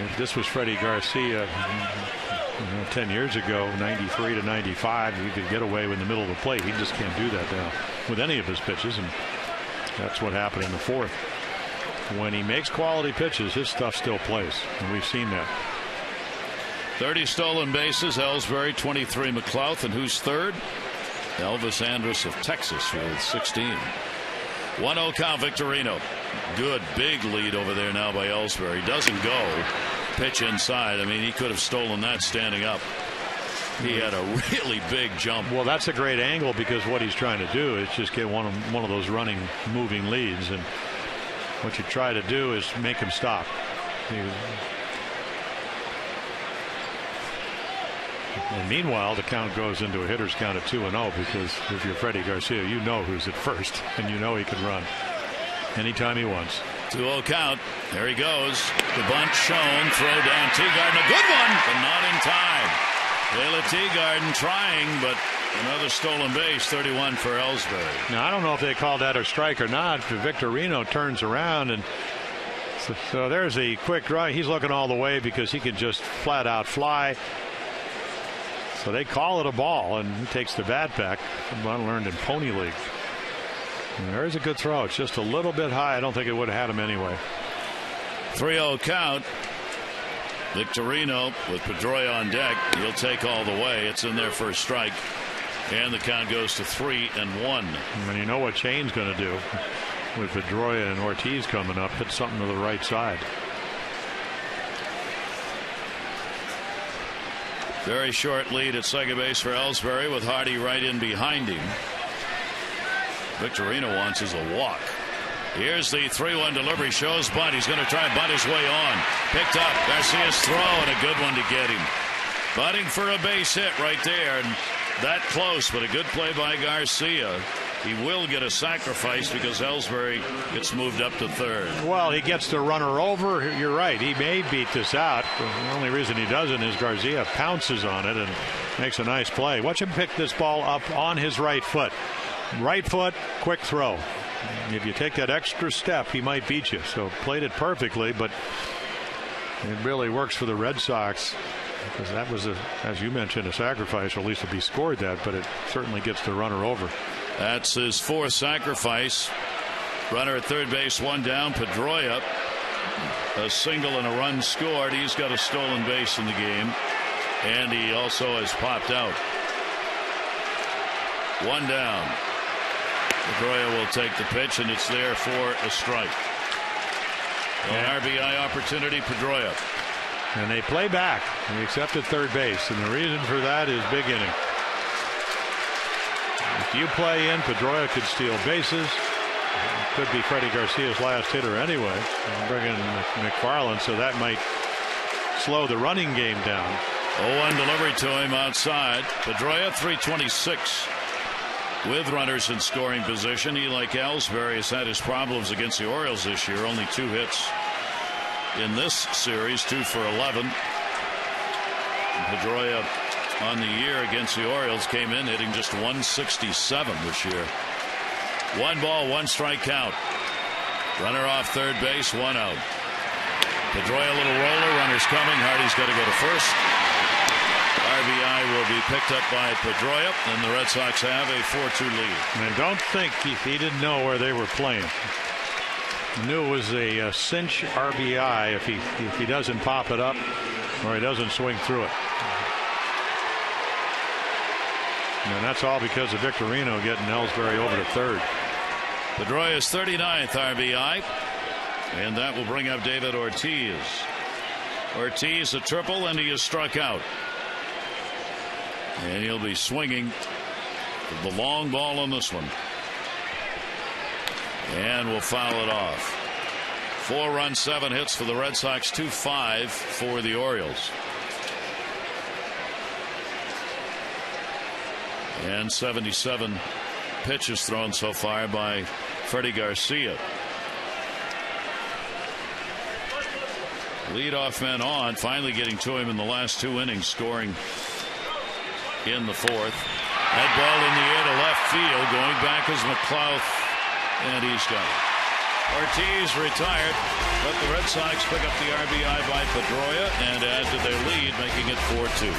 If this was Freddie Garcia 10 years ago, 93 to 95, he could get away in the middle of the plate. He just can't do that now with any of his pitches, and that's what happened in the 4th. When he makes quality pitches, his stuff still plays, and we've seen that. 30 stolen bases, Ellsbury, 23 McLouth, and who's third? Elvis Andrus of Texas with 16. 1-0 count, Victorino. Good big lead over there now by Ellsbury. Doesn't go. Pitch inside. I mean, he could have stolen that standing up. He had a really big jump. Well, that's a great angle, because what he's trying to do is just get one of those running, moving leads, and what you try to do is make him stop. And meanwhile, the count goes into a hitter's count at 2-0, because if you're Freddie Garcia, you know who's at first, and you know he can run anytime he wants. 2-0 count. There he goes. The bunt shown. Throw down Teagarden. A good one, but not in time. Taylor Teagarden trying, but another stolen base. 31 for Ellsbury. Now, I don't know if they call that a strike or not. Victorino turns around, and so there's a quick run. He's looking all the way because he can just flat out fly. So they call it a ball, and he takes the bat back. One learned in Pony League. And there's a good throw. It's just a little bit high. I don't think it would have had him anyway. 3-0 count. Victorino with Pedroia on deck. He'll take all the way. It's in there for a strike. And the count goes to 3-1. And you know what Shane's going to do with Pedroia and Ortiz coming up. Hit something to the right side. Very short lead at second base for Ellsbury, with Hardy right in behind him. Victorino wants is a walk. Here's the 3-1 delivery. Shows bunt. He's going to try and bunt his way on. Picked up. Garcia's throw, and a good one to get him. Bunting for a base hit right there, and that close, but a good play by Garcia. He will get a sacrifice because Ellsbury gets moved up to third. Well, he gets the runner over. You're right. He may beat this out. The only reason he doesn't is Garcia pounces on it and makes a nice play. Watch him pick this ball up on his right foot. Right foot, quick throw. If you take that extra step, he might beat you. So played it perfectly, but it really works for the Red Sox, because that was, as you mentioned, a sacrifice, or at least if he scored that, but it certainly gets the runner over. That's his 4th sacrifice. Runner at third base, 1 down. Pedroia, a single and a run scored. He's got a stolen base in the game, and he also has popped out. 1 down. Pedroia will take the pitch, and it's there for a strike. An RBI opportunity, Pedroia. And they play back. He accepted third base, and the reason for that is big inning. If you play in, Pedroia could steal bases. Could be Freddie Garcia's last hitter anyway. Bring in McFarland, so that might slow the running game down. 0-1 delivery to him outside. Pedroia, 326 with runners in scoring position. He, like Ellsbury, has had his problems against the Orioles this year. Only 2 hits in this series, 2 for 11. Pedroia on the year against the Orioles came in hitting just 167 this year. 1 ball, 1 strike count. Runner off third base, 1 out. Pedroia, a little roller, runners coming. Hardy's got to go to first. RBI will be picked up by Pedroia, and the Red Sox have a 4-2 lead. And don't think he didn't know where they were playing. He knew it was a cinch RBI if he doesn't pop it up or he doesn't swing through it. And that's all because of Victorino getting Ellsbury over to third. Pedroia's 39th RBI, and that will bring up David Ortiz. Ortiz a triple, and he is struck out. And he'll be swinging the long ball on this one. And will foul it off. 4 runs, 7 hits for the Red Sox, 2-5 for the Orioles. And 77 pitches thrown so far by Freddie Garcia. Leadoff man on, finally getting to him in the last 2 innings, scoring in the 4th. That ball in the air to left field, going back is McLeod, and he's got it. Ortiz retired, but the Red Sox pick up the RBI by Pedroia and add to their lead, making it 4-2.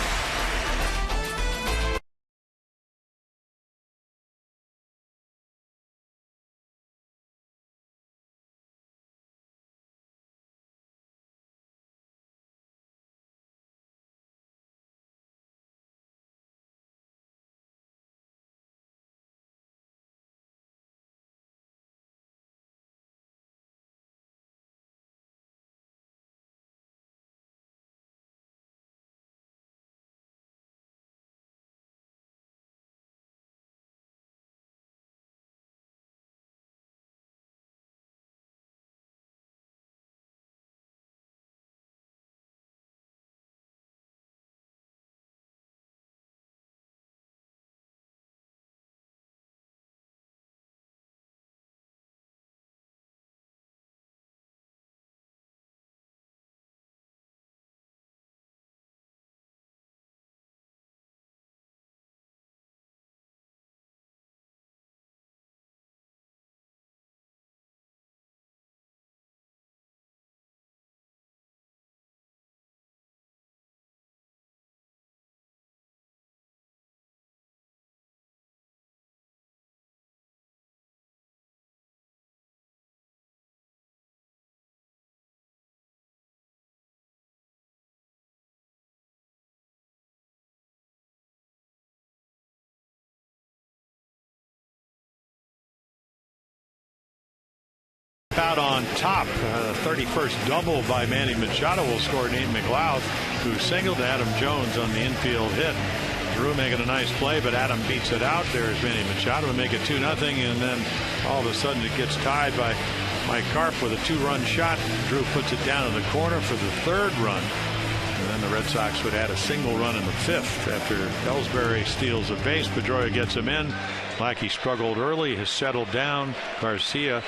Out on top, 31st double by Manny Machado will score Nate McLeod, who singled Adam Jones on the infield hit. Drew making a nice play, but Adam beats it out. There's Manny Machado to make it 2-0, and then all of a sudden it gets tied by Mike Karp with a 2-run shot. Drew puts it down in the corner for the 3rd run, and then the Red Sox would add a single run in the 5th after Ellsbury steals a base. Pedroia gets him in. Lackey struggled early, has settled down. Garcia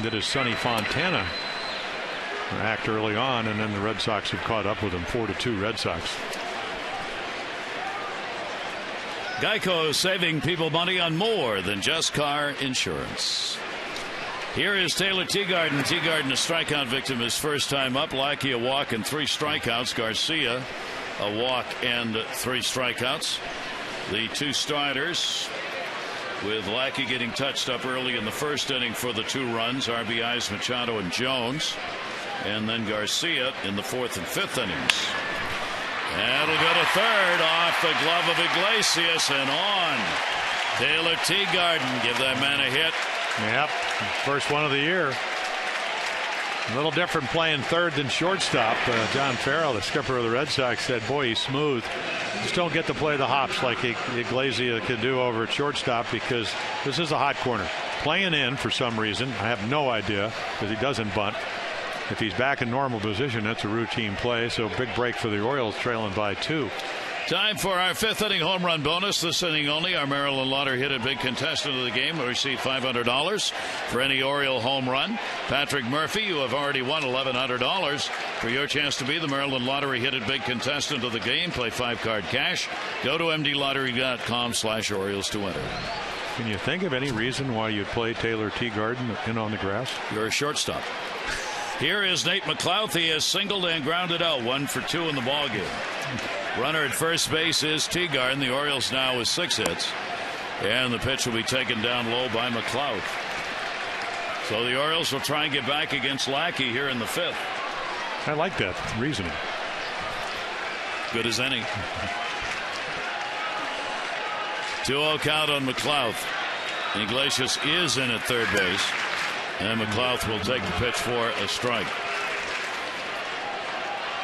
did his Sonny Fontana act early on, and then the Red Sox have caught up with him. 4-2 Red Sox. Geico is saving people money on more than just car insurance. Here is Taylor Teagarden. Teagarden, a strikeout victim, his first time up. Lackey a walk and 3 strikeouts. Garcia a walk and 3 strikeouts. The 2 starters, with Lackey getting touched up early in the 1st inning for the 2 runs. RBIs Machado and Jones, and then Garcia in the 4th and 5th innings. And it'll go to 3rd off the glove of Iglesias and on. Taylor Teagarden, give that man a hit. Yep, first one of the year. A little different playing third than shortstop. John Farrell, the skipper of the Red Sox, said, boy, he's smooth. Just don't get to play the hops like Iglesias can do over at shortstop, because this is a hot corner. Playing in for some reason, I have no idea, because he doesn't bunt. If he's back in normal position, that's a routine play. So big break for the Orioles, trailing by 2. Time for our 5th inning home run bonus. This inning only. Our Maryland Lottery hit a big contestant of the game will receive $500 for any Oriole home run. Patrick Murphy, you have already won $1,100. For your chance to be the Maryland Lottery hit a big contestant of the game, play 5-card cash. Go to mdlottery.com/Orioles to enter. Can you think of any reason why you'd play Taylor Teagarden in on the grass? You're a shortstop. Here is Nate McLouth. He has singled and grounded out, 1 for 2 in the ballgame. Runner at first base is Teagarden. The Orioles now with 6 hits. And the pitch will be taken down low by McLouth. So the Orioles will try and get back against Lackey here in the 5th. I like that reasoning. Good as any. 2-0 count on McLouth. Iglesias is in at third base. And McLouth will take the pitch for a strike.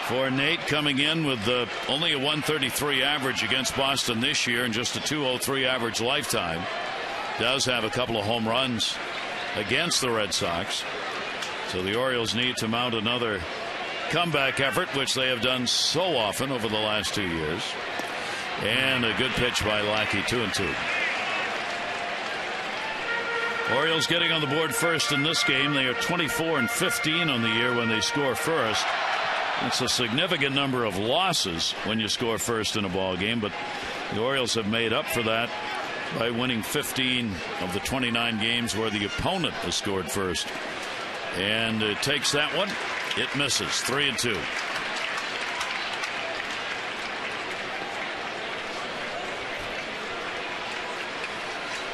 For Nate, coming in with only a 133 average against Boston this year and just a 203 average lifetime, does have a couple of home runs against the Red Sox. So the Orioles need to mount another comeback effort, which they have done so often over the last 2 years. And a good pitch by Lackey, 2-2. Orioles getting on the board first in this game. They are 24-15 on the year when they score first. It's a significant number of losses when you score first in a ball game, but the Orioles have made up for that by winning 15 of the 29 games where the opponent has scored first. And it takes that one. It misses. 3-2.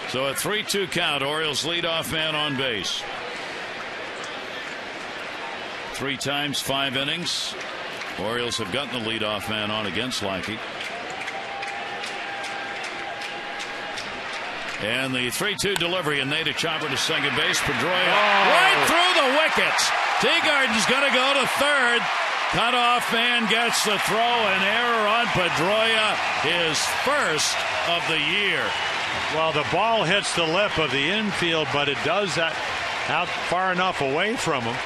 So a 3-2 count. Orioles leadoff man on base. 3 times, 5 innings. Orioles have gotten the leadoff man on against Lackey. And the 3-2 delivery, and Nate a chopper to second base. Pedroia right through the wickets. Teagarden's going to go to third. Cutoff man gets the throw. An error on Pedroia, his first of the year. Well, the ball hits the lip of the infield, but it does that out far enough away from him.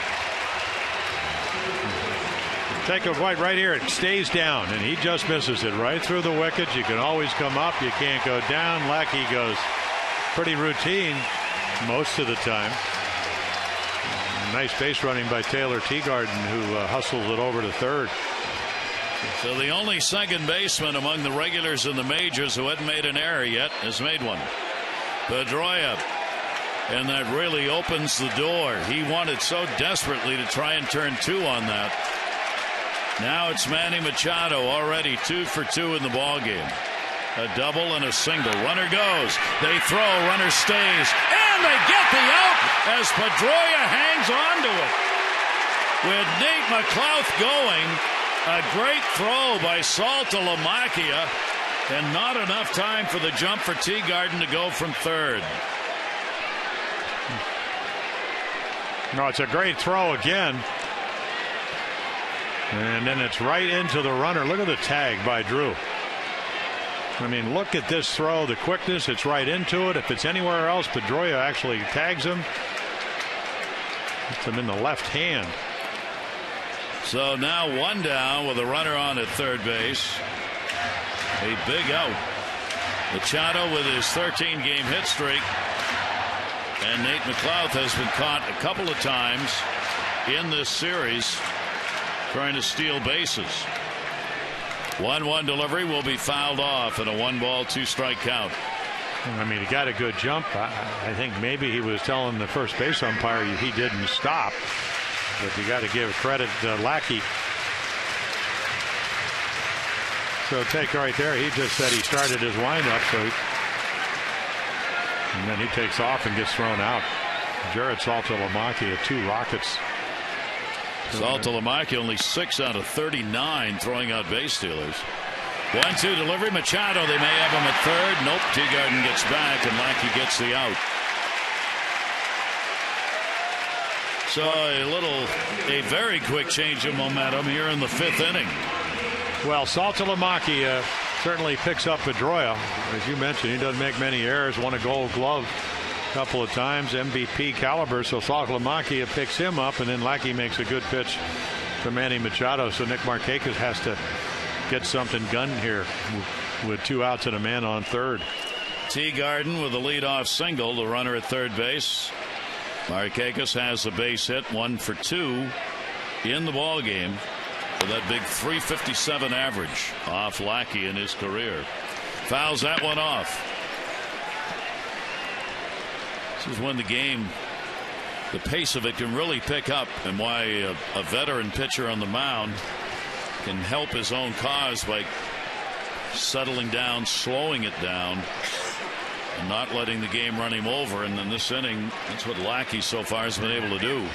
Take a right here. It stays down, and he just misses it right through the wickets. You can always come up. You can't go down. Lackey goes pretty routine most of the time. Nice base running by Taylor Teagarden, who hustles it over to third. So the only second baseman among the regulars in the majors who hadn't made an error yet has made one. Pedroia. And that really opens the door. He wanted so desperately to try and turn 2 on that. Now it's Manny Machado, already 2 for 2 in the ballgame. A double and a single. Runner goes. They throw. Runner stays. And they get the out as Pedroia hangs on to it. With Nate McLouth going, a great throw by Saltalamacchia, and not enough time for the jump for Teagarden to go from third. No, it's a great throw again. And then it's right into the runner. Look at the tag by Drew. I mean, look at this throw, the quickness. It's right into it. If it's anywhere else, Pedroia actually tags him. Puts him in the left hand. So now 1 down with a runner on at third base. A big out. Machado with his 13-game hit streak. And Nate McLouth has been caught a couple of times in this series trying to steal bases. 1-1 delivery will be fouled off in a 1-ball, 2-strike count. I mean, he got a good jump. I think maybe he was telling the first base umpire he didn't stop. But you got to give credit to Lackey. So take right there. He just said he started his windup. And then he takes off and gets thrown out. Jared Saltalamacchia, 2 rockets. Saltalamacchia only 6 out of 39 throwing out base stealers. 1-2 delivery. Machado, they may have him at third. Nope. Teagarden gets back, and Lackey gets the out. So a very quick change of momentum here in the 5th inning. Well, Saltalamacchia certainly picks up Pedroia. As you mentioned, he doesn't make many errors. Won a Gold Glove a couple of times, MVP caliber. So Saltalamacchia picks him up, and then Lackey makes a good pitch to Manny Machado. So Nick Markakis has to get something gunned here with 2 outs and a man on third. Teagarden with a leadoff single, the runner at third base. Markakis has a base hit, 1 for 2 in the ball game for that big .357 average off Lackey in his career. Fouls that one off. This is when the game, the pace of it can really pick up, and why a veteran pitcher on the mound can help his own cause by settling down, slowing it down, and not letting the game run him over. And in this inning, that's what Lackey so far has been able to do.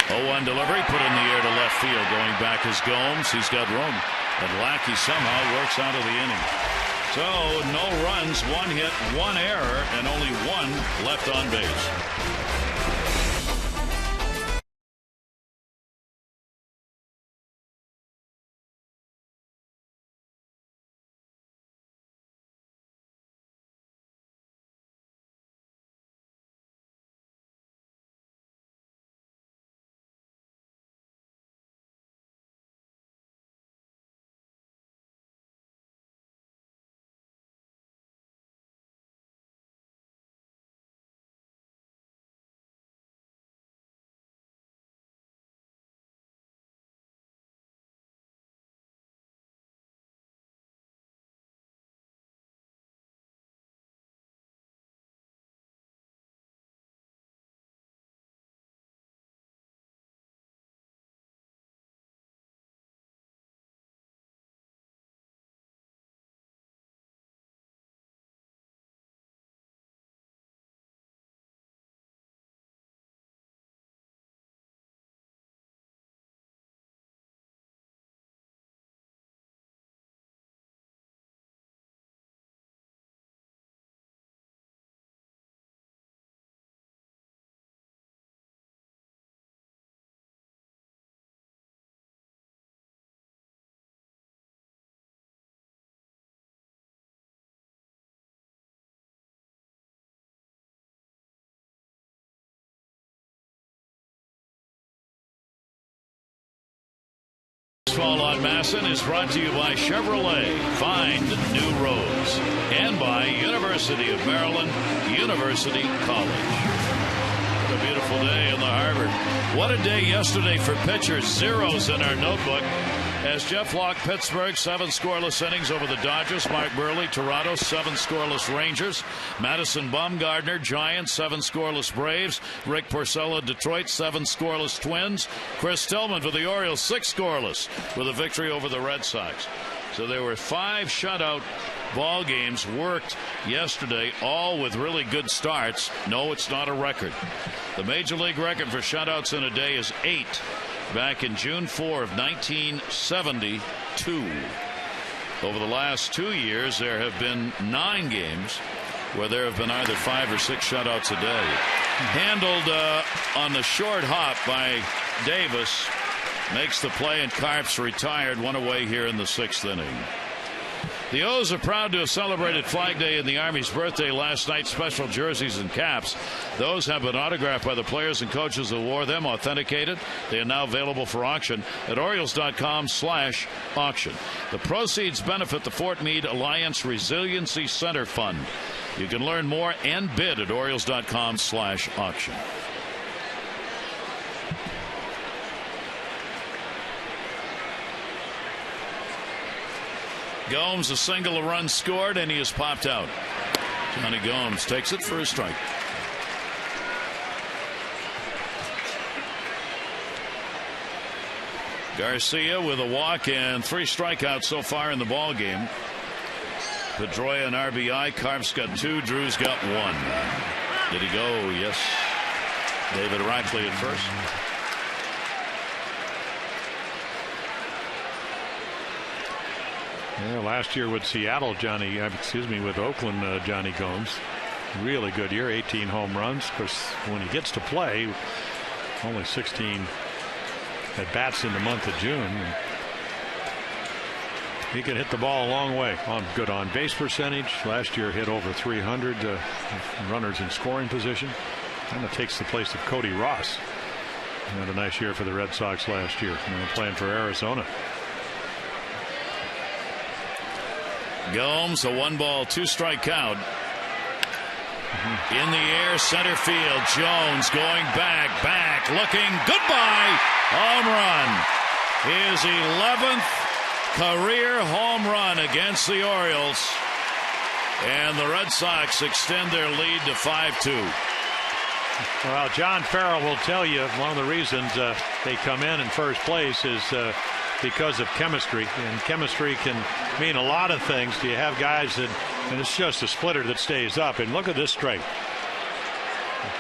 0-1 delivery, put in the air to left field. Going back is Gomes. He's got room, and Lackey somehow works out of the inning. So no runs, 1 hit, 1 error, and only 1 left on base. Baseball on Masson is brought to you by Chevrolet. Find new roads. And by University of Maryland, University College. What a beautiful day in the harbor. What a day yesterday for pitchers. Zeros in our notebook. As Jeff Locke, Pittsburgh, 7 scoreless innings over the Dodgers. Mark Burley, Toronto, 7 scoreless Rangers. Madison Bumgarner, Giants, 7 scoreless Braves. Rick Porcello, Detroit, 7 scoreless Twins. Chris Tillman for the Orioles, 6 scoreless with a victory over the Red Sox. So there were 5 shutout ball games worked yesterday, all with really good starts. No, it's not a record. The Major League record for shutouts in a day is 8. Back in June 4 of 1972. Over the last 2 years, there have been 9 games where there have been either 5 or 6 shutouts a day. Handled on the short hop by Davis. Makes the play, and Carps retired, 1 away here in the 6th inning. The O's are proud to have celebrated Flag Day in the Army's birthday last night. Special jerseys and caps. Those have been autographed by the players and coaches who wore them, authenticated. They are now available for auction at Orioles.com/auction. The proceeds benefit the Fort Meade Alliance Resiliency Center Fund. You can learn more and bid at Orioles.com/auction. Gomes, a single, a run scored, and he is popped out. Johnny Gomes takes it for a strike. Garcia with a walk and 3 strikeouts so far in the ball game. Pedroia an RBI. Carp's got 2. Drew's got 1. Did he go? Yes. David Rackley at first. Yeah, last year with Seattle, with Oakland, Johnny Gomes. Really good year, 18 home runs. Of course, when he gets to play, only 16 at bats in the month of June. And he can hit the ball a long way. Good on base percentage. Last year hit over 300 runners in scoring position. Kind of takes the place of Cody Ross. He had a nice year for the Red Sox last year. Playing for Arizona. Gomes, a 1-ball, 2-strike count. In the air, center field. Jones going back, looking. Goodbye. Home run. His 11th career home run against the Orioles. And the Red Sox extend their lead to 5-2. Well, John Farrell will tell you one of the reasons they come in first place is because of chemistry. And chemistry can mean a lot of things. Do you have guys that, and it's just a splitter that stays up. And look at this strike.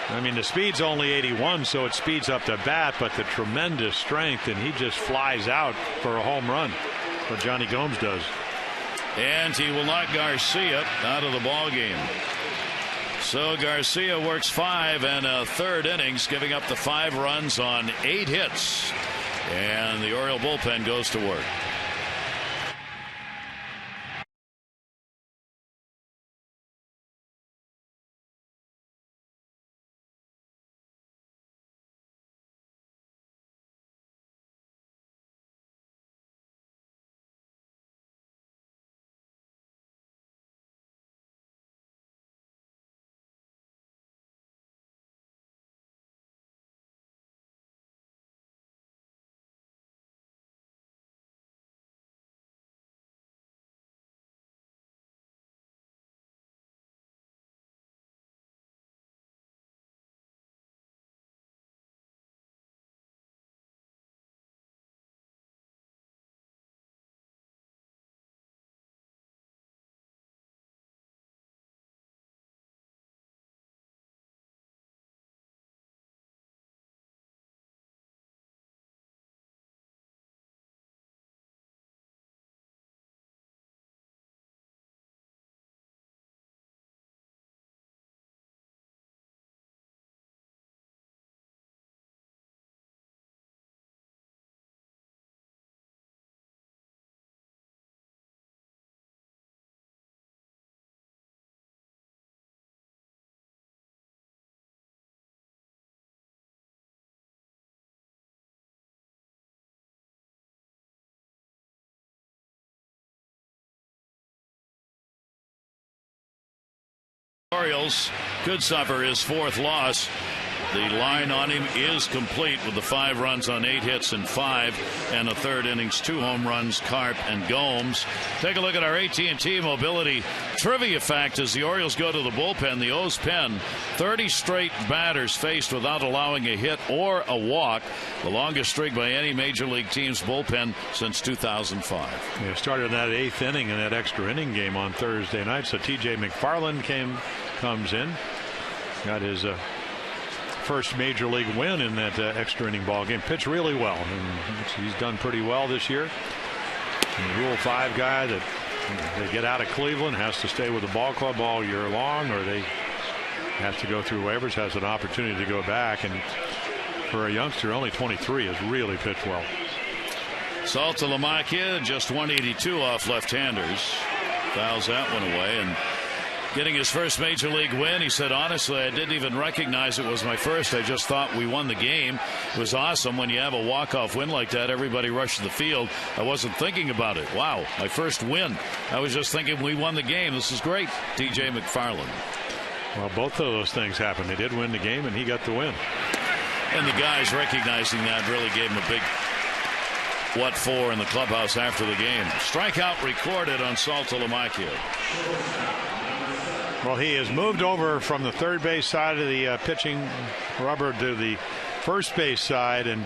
I mean, the speed's only 81, so it speeds up the bat, but the tremendous strength, and he just flies out for a home run. What Johnny Gomes does. And he will knock Garcia out of the ball game. So Garcia works 5 and a third innings, giving up the 5 runs on 8 hits. And the Oriole bullpen goes to work. Orioles could suffer his 4th loss. The line on him is complete with the 5 runs on 8 hits and 5 and a third innings, 2 home runs, Carp and Gomes. Take a look at our AT&T Mobility trivia fact as the Orioles go to the bullpen. The O's pen 30 straight batters faced without allowing a hit or a walk, the longest streak by any major league team's bullpen since 2005. Yeah, started in that 8th inning in that extra inning game on Thursday night. So TJ McFarland comes in, got his first major league win in that extra inning ball game. Pitched really well, and he's done pretty well this year. And the Rule 5 guy that they get out of Cleveland has to stay with the ball club all year long, or they have to go through waivers, has an opportunity to go back. And for a youngster, only 23, has really pitched well. Saltalamacchia just 182 off left-handers. Fouls that one away, and getting his first major league win. He said, honestly, I didn't even recognize it was my first. I just thought we won the game. It was awesome. When you have a walk-off win like that, everybody rushed the field. I wasn't thinking about it. Wow, my first win. I was just thinking we won the game. This is great. TJ McFarland. Well, both of those things happened. They did win the game, and he got the win. And the guys recognizing that really gave him a big what for in the clubhouse after the game. Strikeout recorded on Saltalamacchia. Well, he has moved over from the third base side of the pitching rubber to the first base side, and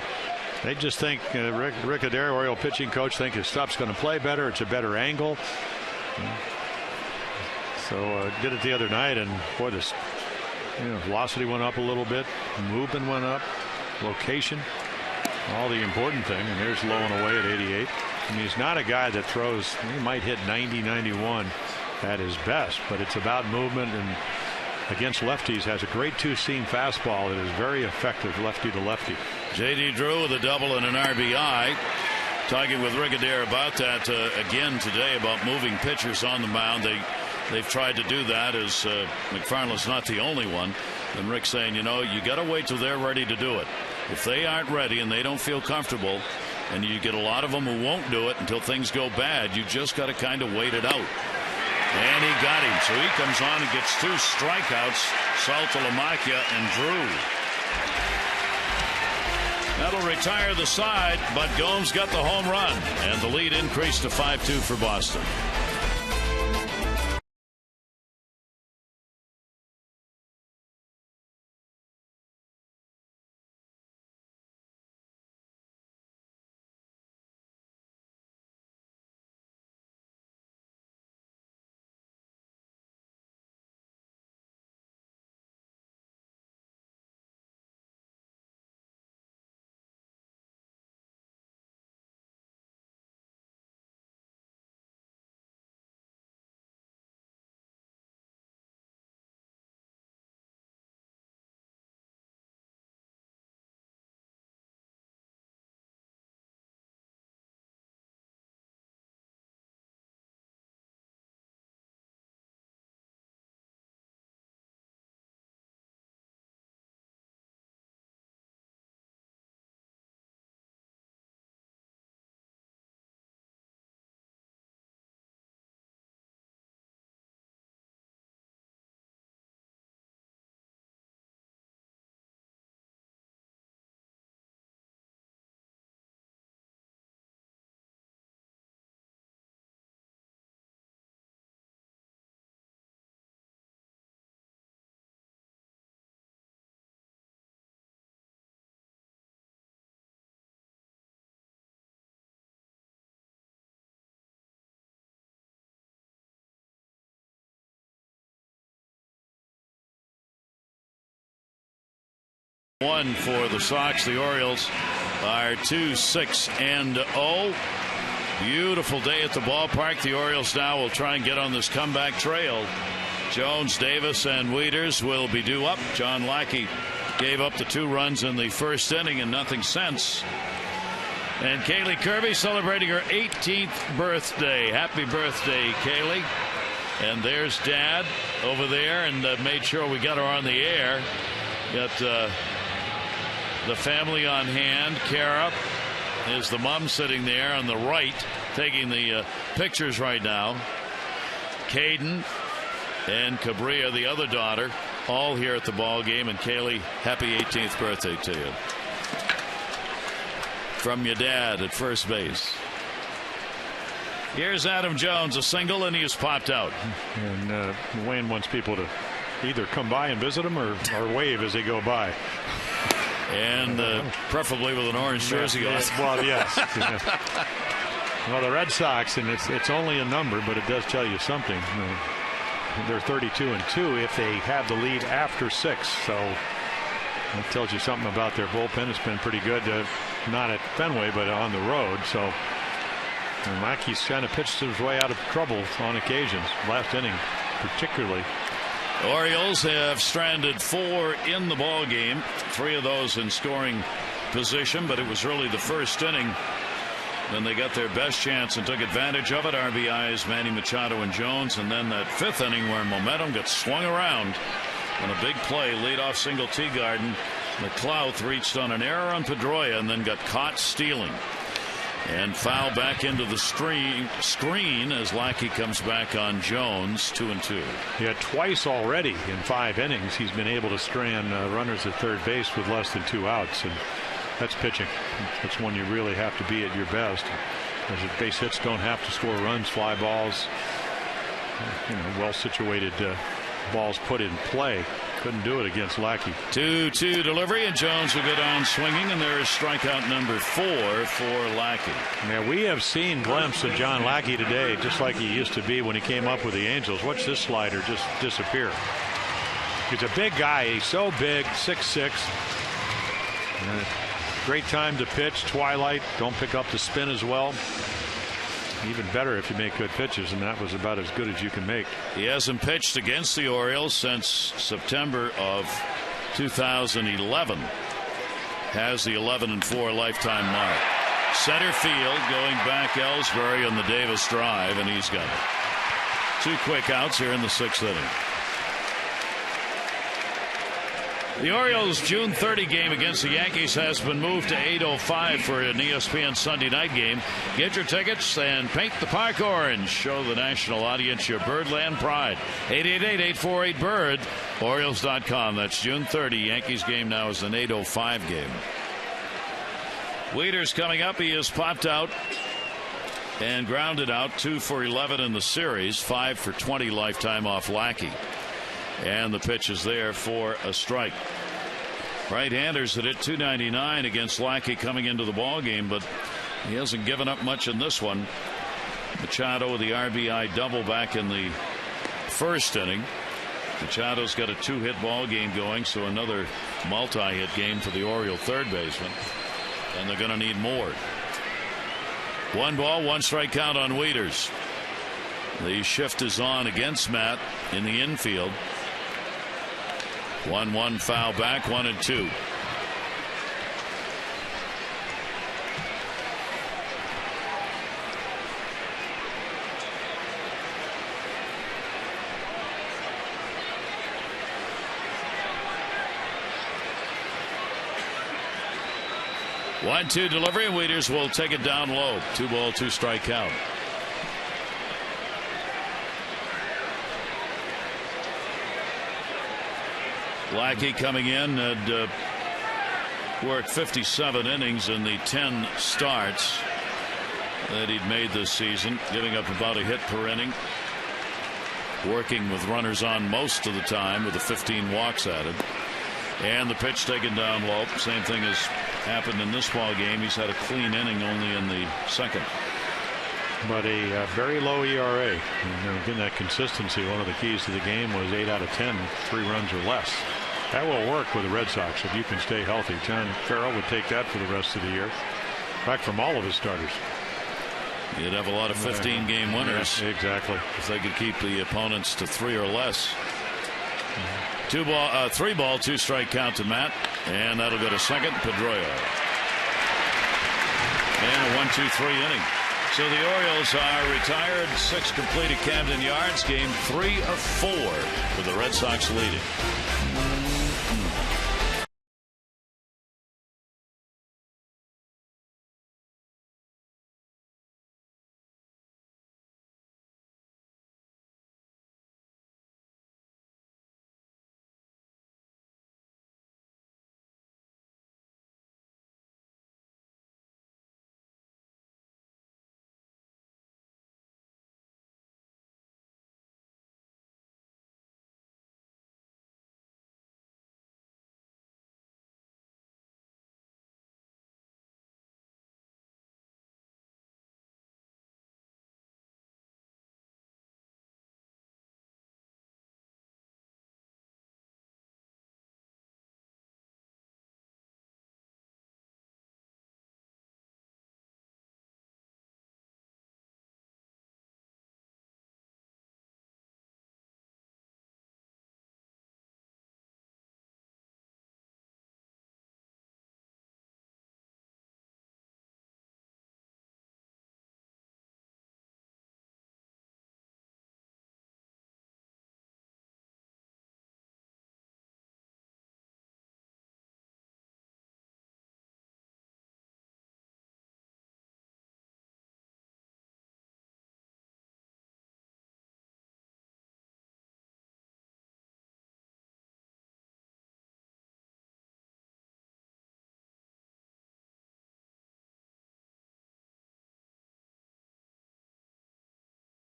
they just think Rick Adair, Oriole pitching coach, think his stuff's going to play better. It's a better angle. So did it the other night, and boy, this velocity went up a little bit, movement went up, location, all the important thing. And there's low and away at 88. I mean, he's not a guy that throws. He might hit 90, 91 at his best, but it's about movement, and against lefties has a great two-seam fastball that is very effective lefty to lefty. J.D. Drew with a double and an RBI. Talking with Rick Adair about that again today about moving pitchers on the mound. They've tried to do that, as McFarland's not the only one. And Rick saying, you got to wait till they're ready to do it. If they aren't ready and they don't feel comfortable, and you get a lot of them who won't do it until things go bad, you just got to kind of wait it out. And he got him. So he comes on and gets 2 strikeouts. Saltalamacchia and Drew. That'll retire the side, but Gomes got the home run, and the lead increased to 5-2 for Boston. One for the Sox. The Orioles are 2-6-0. Beautiful day at the ballpark. The Orioles now will try and get on this comeback trail. Jones, Davis, and Wieters will be due up. John Lackey gave up the 2 runs in the first inning and nothing since. And Kaylee Kirby celebrating her 18th birthday. Happy birthday, Kaylee. And there's Dad over there, and made sure we got her on the air. Got the family on hand. Kara is the mom sitting there on the right taking the pictures right now. Caden and Cabrera, the other daughter, all here at the ball game. And Kaylee, happy 18th birthday to you from your dad at first base. Here's Adam Jones, a single, and he has popped out. And Wayne wants people to either come by and visit him or wave as they go by. And preferably with an orange jersey on. Well, yes. Well, the Red Sox, and it's only a number, but it does tell you something. They're 32-2 if they have the lead after 6. So that tells you something about their bullpen. It's been pretty good, not at Fenway, but on the road. So Mackey's kind of pitched his way out of trouble on occasions. Last inning, particularly. Orioles have stranded 4 in the ball game, 3 of those in scoring position, but it was really the first inning when they got their best chance and took advantage of it. RBIs Manny Machado and Jones, and then that 5th inning where momentum got swung around on a big play, leadoff single Teagarden. McLouth reached on an error on Pedroia and then got caught stealing and foul back into the screen as Lackey comes back on Jones. 2-2. Yeah, twice already in 5 innings he's been able to strand runners at third base with less than 2 outs, and that's pitching. That's when you really have to be at your best. As base hits don't have to score runs, fly balls, well situated balls put in play. Couldn't do it against Lackey. 2-2 delivery, and Jones will go down swinging, and there's strikeout number 4 for Lackey. Yeah, we have seen glimpses of John Lackey today, just like he used to be when he came up with the Angels. Watch this slider just disappear. He's a big guy. He's so big, 6'6". Great time to pitch. Twilight. Don't pick up the spin as well. even better if you make good pitches, and that was about as good as you can make. He hasn't pitched against the Orioles since September of 2011. Has the 11-4 lifetime mark. Center field going back Ellsbury on the Davis drive, and he's got it. 2 quick outs here in the 6th inning. The Orioles' June 30 game against the Yankees has been moved to 8:05 for an ESPN Sunday night game. Get your tickets and paint the park orange. Show the national audience your Birdland pride. 888-848-BIRD. Orioles.com. That's June 30. Yankees game now is an 8:05 game. Wieters coming up. He has popped out and grounded out. 2 for 11 in the series. 5 for 20 lifetime off Lackey. And the pitch is there for a strike. Right-handers hit 299 against Lackey coming into the ball game, but he hasn't given up much in this one. Machado with the RBI double back in the 1st inning. Machado's got a 2-hit ball game going, so another multi-hit game for the Oriole third baseman, and they're going to need more. 1 ball, 1 strike count on Wieters. The shift is on against Matt in the infield. 1-1 foul back, 1-2. One-two delivery. Wieters will take it down low. 2 ball, 2 strike count. Lackey coming in had worked 57 innings in the 10 starts that he'd made this season, giving up about a hit per inning, working with runners on most of the time with the 15 walks added. And the pitch taken down low. Same thing has happened in this ball game. He's had a clean inning only in the 2nd. But a very low ERA. And again, that consistency, one of the keys to the game was 8 out of 10, 3 runs or less. That will work with the Red Sox if you can stay healthy. John Farrell would take that for the rest of the year. Back from all of his starters. You'd have a lot of 15-game winners. Yeah, exactly. If they could keep the opponents to 3 or less. 3 ball, 2 strike count to Matt. And that'll go to second. Pedroia. And a 1-2-3 inning. So the Orioles are retired. 6 complete at Camden Yards. Game 3 of 4 with the Red Sox leading.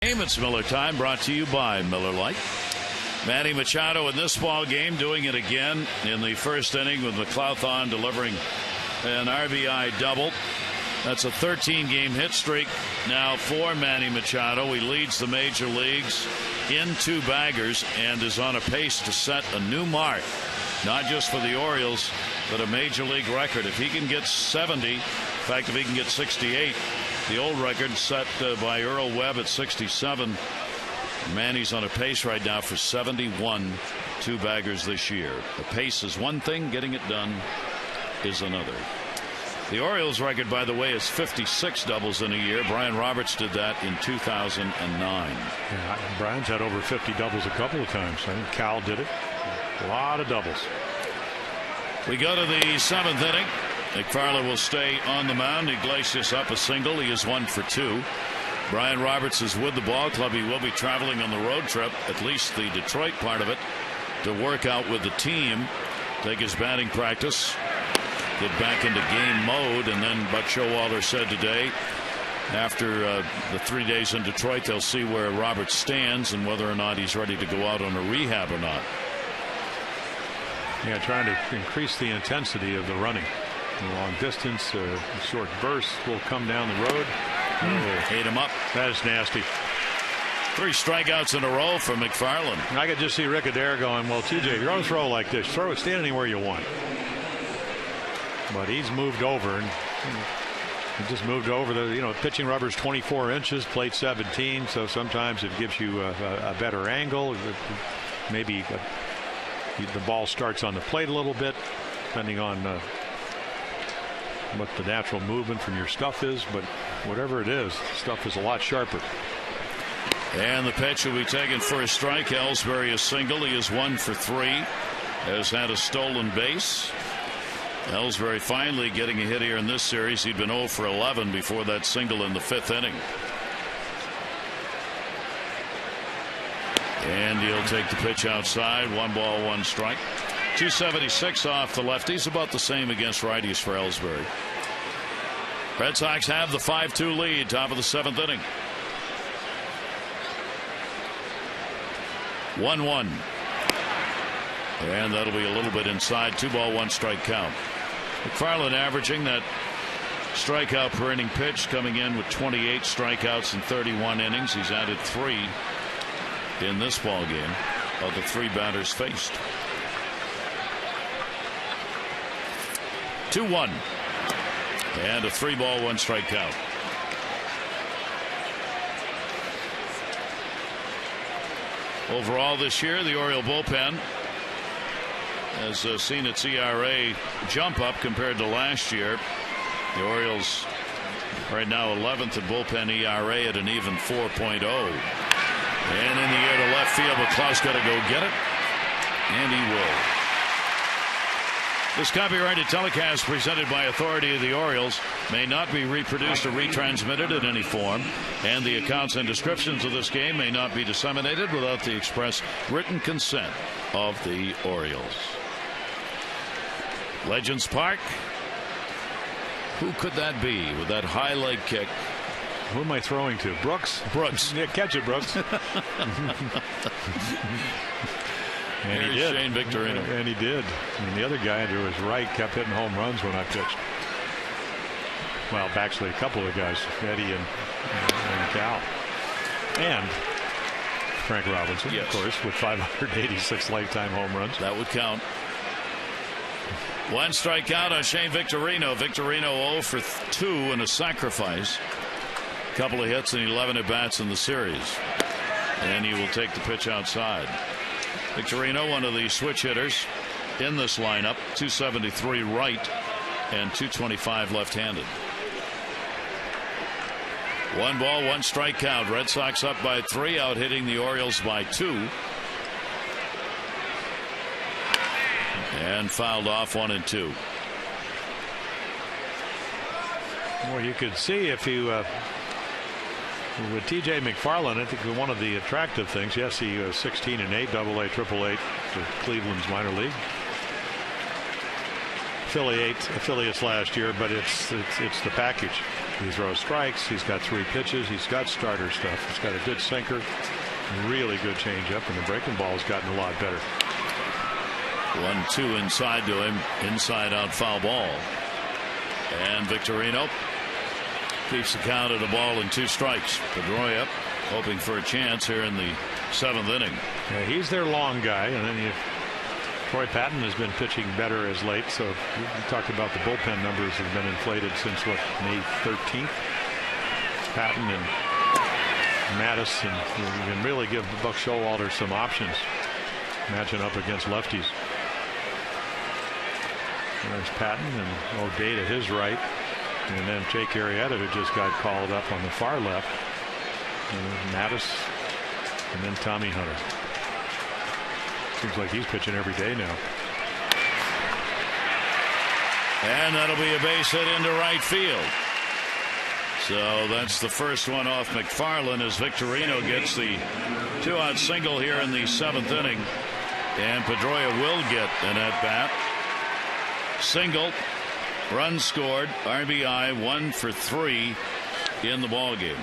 It's Miller time, brought to you by Miller Lite. Manny Machado in this ball game doing it again in the 1st inning with McLeod on delivering an RBI double. That's a 13-game hit streak now for Manny Machado. He leads the major leagues in 2 baggers and is on a pace to set a new mark, not just for the Orioles, but a major league record. If he can get 70, in fact, if he can get 68, The old record set by Earl Webb at 67. Manny's on a pace right now for 71 two-baggers this year. The pace is one thing, getting it done is another. The Orioles record, by the way, is 56 doubles in a year. Brian Roberts did that in 2009. Yeah, Brian's had over 50 doubles a couple of times. I think Cal did it. A lot of doubles. We go to the seventh inning. McFarland will stay on the mound. Iglesias up a single. He is 1 for 2. Brian Roberts is with the ball club. He will be traveling on the road trip, at least the Detroit part of it, to work out with the team, take his batting practice, get back into game mode. And then Buck Showalter said today, after the 3 days in Detroit, they'll see where Roberts stands and whether or not he's ready to go out on a rehab or not. Yeah, trying to increase the intensity of the running. The long distance, short bursts will come down the road. Ate him up. That is nasty. 3 strikeouts in a row for McFarland. I could just see Rick Adair going, well, TJ, if you're going to throw like this, throw it, stand anywhere you want. But he's moved over, and he just moved over. The pitching rubber's 24 inches, plate 17, so sometimes it gives you a better angle. Maybe the ball starts on the plate a little bit, depending on what the natural movement from your stuff is, but whatever it is, stuff is a lot sharper. And the pitch will be taken for a strike. Ellsbury is single. He is 1 for 3. Has had a stolen base. Ellsbury finally getting a hit here in this series. He'd been 0 for 11 before that single in the 5th inning. And he'll take the pitch outside. 1 ball, 1 strike. 276 off the lefties, about the same against righties for Ellsbury. Red Sox have the 5-2 lead, top of the 7th inning. 1-1. And that'll be a little bit inside. 2 ball, 1 strike count. McFarland averaging that strikeout per inning pitch, coming in with 28 strikeouts in 31 innings. He's added 3 in this ball game of the 3 batters faced. 2-1. And a 3 ball, 1 strike count. Overall this year, the Oriole bullpen has seen its ERA jump up compared to last year. The Orioles right now 11th in bullpen ERA at an even 4.0. And in the air to left field, but Klaus got to go get it. And he will. This copyrighted telecast presented by authority of the Orioles may not be reproduced or retransmitted in any form, and the accounts and descriptions of this game may not be disseminated without the express written consent of the Orioles. Legends Park. Who could that be with that high leg kick? Who am I throwing to? Brooks? Brooks. Yeah, catch it, Brooks. And Here's he did. Shane Victorino. And he did. And the other guy to his right kept hitting home runs when I pitched. Well, actually, a couple of the guys, Eddie and Cal. And Frank Robinson, yes, of course, with 586 lifetime home runs. That would count. 1 strikeout on Shane Victorino. Victorino 0 for 2 in a sacrifice. Couple of hits and 11 at bats in the series. And he will take the pitch outside. Victorino, one of the switch hitters in this lineup, 273 right and 225 left-handed. 1 ball, 1 strike count. Red Sox up by 3, out hitting the Orioles by 2. And fouled off 1-2. Well, you could see if you with TJ McFarland, I think one of the attractive things, yes, he was 16-8, AA, AAA to Cleveland's minor league affiliates last year, but it's the package. He throws strikes. He's got 3 pitches. He's got starter stuff. He's got a good sinker, really good changeup, and the breaking ball has gotten a lot better. 1-2 inside to him, inside out foul ball, and Victorino keeps the count at a ball and 2 strikes. Pedroia hoping for a chance here in the 7th inning. Yeah, he's their long guy, and then Troy Patton has been pitching better as late. So you talked about the bullpen numbers have been inflated since May 13th. Patton and Mattis, and you can really give Buck Showalter some options matching up against lefties. There's Patton and O'Day to his right, and then Jake Arrieta, who just got called up on the far left, and Mattis, and then Tommy Hunter. Seems like he's pitching every day now. And that'll be a base hit into right field. So that's the first one off McFarland as Victorino gets the 2-out single here in the 7th inning. And Pedroia will get an at-bat. Single, run scored, RBI, 1 for 3 in the ballgame.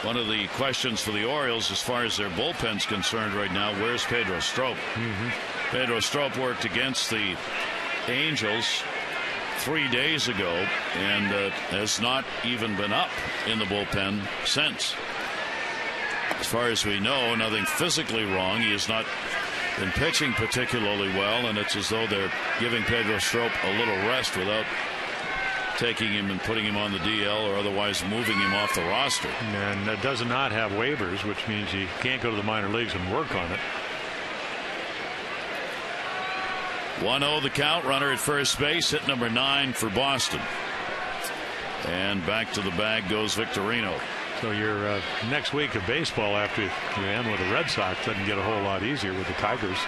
One of the questions for the Orioles as far as their bullpen's concerned right now, where's Pedro Strop? Pedro Strop worked against the Angels 3 days ago and has not even been up in the bullpen since. As far as we know, nothing physically wrong. He has not been pitching particularly well, and it's as though they're giving Pedro Strop a little rest without taking him and putting him on the DL or otherwise moving him off the roster. And that does not have waivers, which means he can't go to the minor leagues and work on it. 1-0 the count. Runner at first base. Hit number 9 for Boston. And back to the bag goes Victorino. So your next week of baseball after you end with the Red Sox doesn't get a whole lot easier with the Tigers.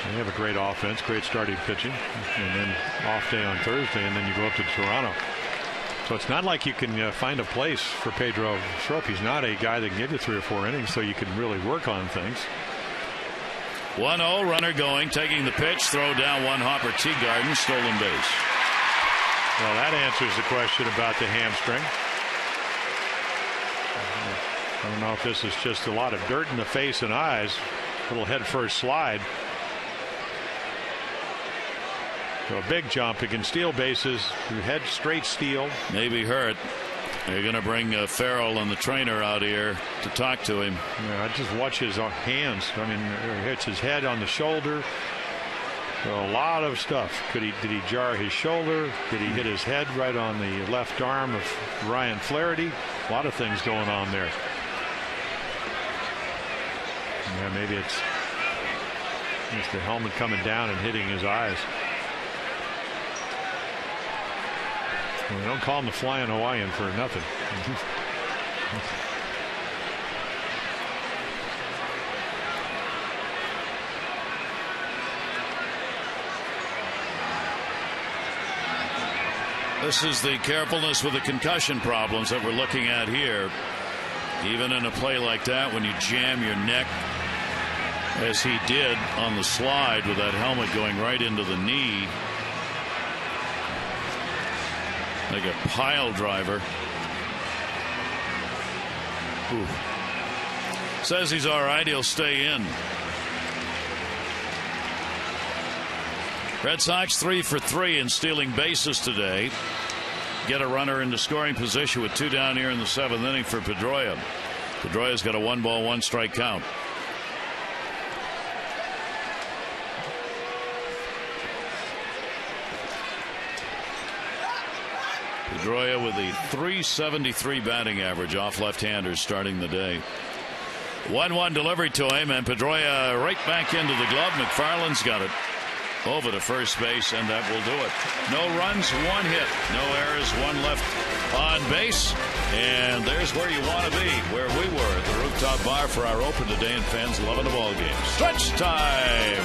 They have a great offense, great starting pitching, and then off day on Thursday, and then you go up to Toronto. So it's not like you can find a place for Pedro Strop. He's not a guy that can give you 3 or 4 innings, so you can really work on things. 1-0, runner going, taking the pitch, throw down one hopper, Teagarden, stolen base. Well, that answers the question about the hamstring. I don't know if this is just a lot of dirt in the face and eyes, a little head first slide. So a big jump. He can steal bases. Head straight steal. Maybe hurt. They're going to bring Farrell and the trainer out here to talk to him. Yeah, I just watch his hands. I mean, he hits his head on the shoulder. So a lot of stuff. Did he jar his shoulder? Did he hit his head right on the left arm of Ryan Flaherty? A lot of things going on there. Yeah, maybe it's the helmet coming down and hitting his eyes. Well, they don't call him the Flying Hawaiian for nothing. This is the carefulness with the concussion problems that we're looking at here. Even in a play like that, when you jam your neck, as he did on the slide with that helmet going right into the knee, like a pile driver. Ooh. Says he's all right. He'll stay in. Red Sox 3 for 3 in stealing bases today. Get a runner into scoring position with 2 down here in the 7th inning for Pedroia. Pedroia's got a 1-ball, 1-strike count. Pedroia with a .373 batting average off left-handers starting the day. 1-1 delivery to him, and Pedroia right back into the glove. McFarland's got it over to first base, and that will do it. No runs, 1 hit, no errors, 1 left on base, and there's where you want to be, where we were at the rooftop bar for our open today, and fans loving the ball game. Stretch time.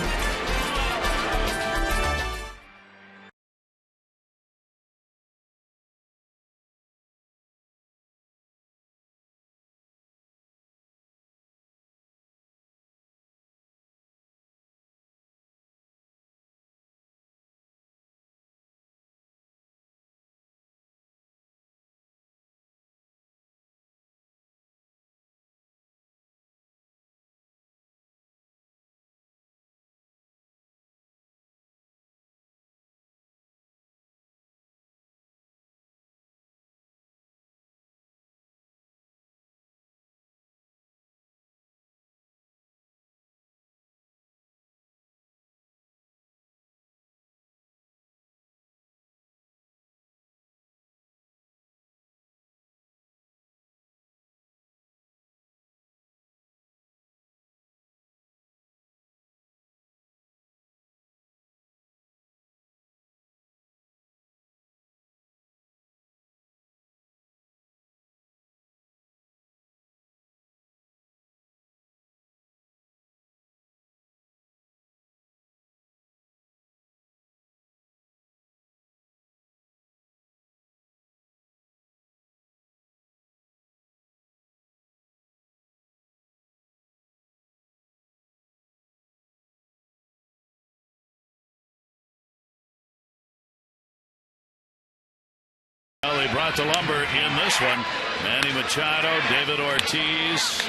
Well, they brought the lumber in this one. Manny Machado, David Ortiz,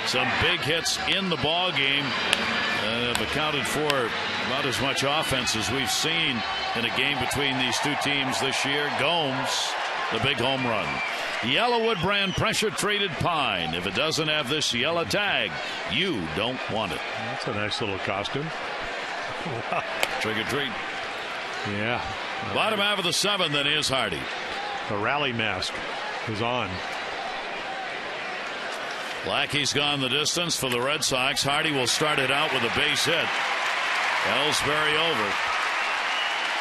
some big hits in the ball game have accounted for about as much offense as we've seen in a game between these two teams this year. Gomes, the big home run. Yellowwood brand pressure treated pine. If it doesn't have this yellow tag, you don't want it. That's a nice little costume. Trick or treat. Yeah. Bottom half of the seventh, then is Hardy. The rally mask is on. Lackey's gone the distance for the Red Sox. Hardy will start it out with a base hit. Ellsbury over.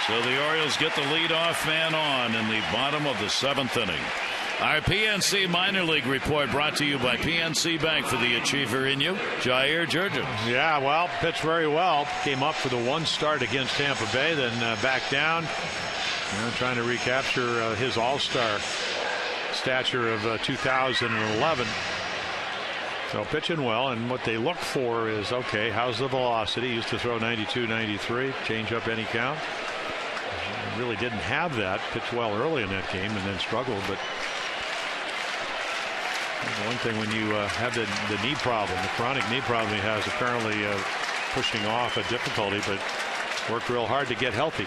So the Orioles get the leadoff man on in the bottom of the seventh inning. Our PNC minor league report brought to you by PNC Bank for the achiever in you, Jair Jurgens. Yeah, well, pitched very well. Came up for the one start against Tampa Bay, then back down. Trying to recapture his all-star stature of 2011. So pitching well, and what they look for is, okay, how's the velocity? Used to throw 92, 93, change up any count. Really didn't have that. Pitched well early in that game and then struggled, but one thing when you have the knee problem, the chronic knee problem he has, apparently pushing off a difficulty, but worked real hard to get healthy.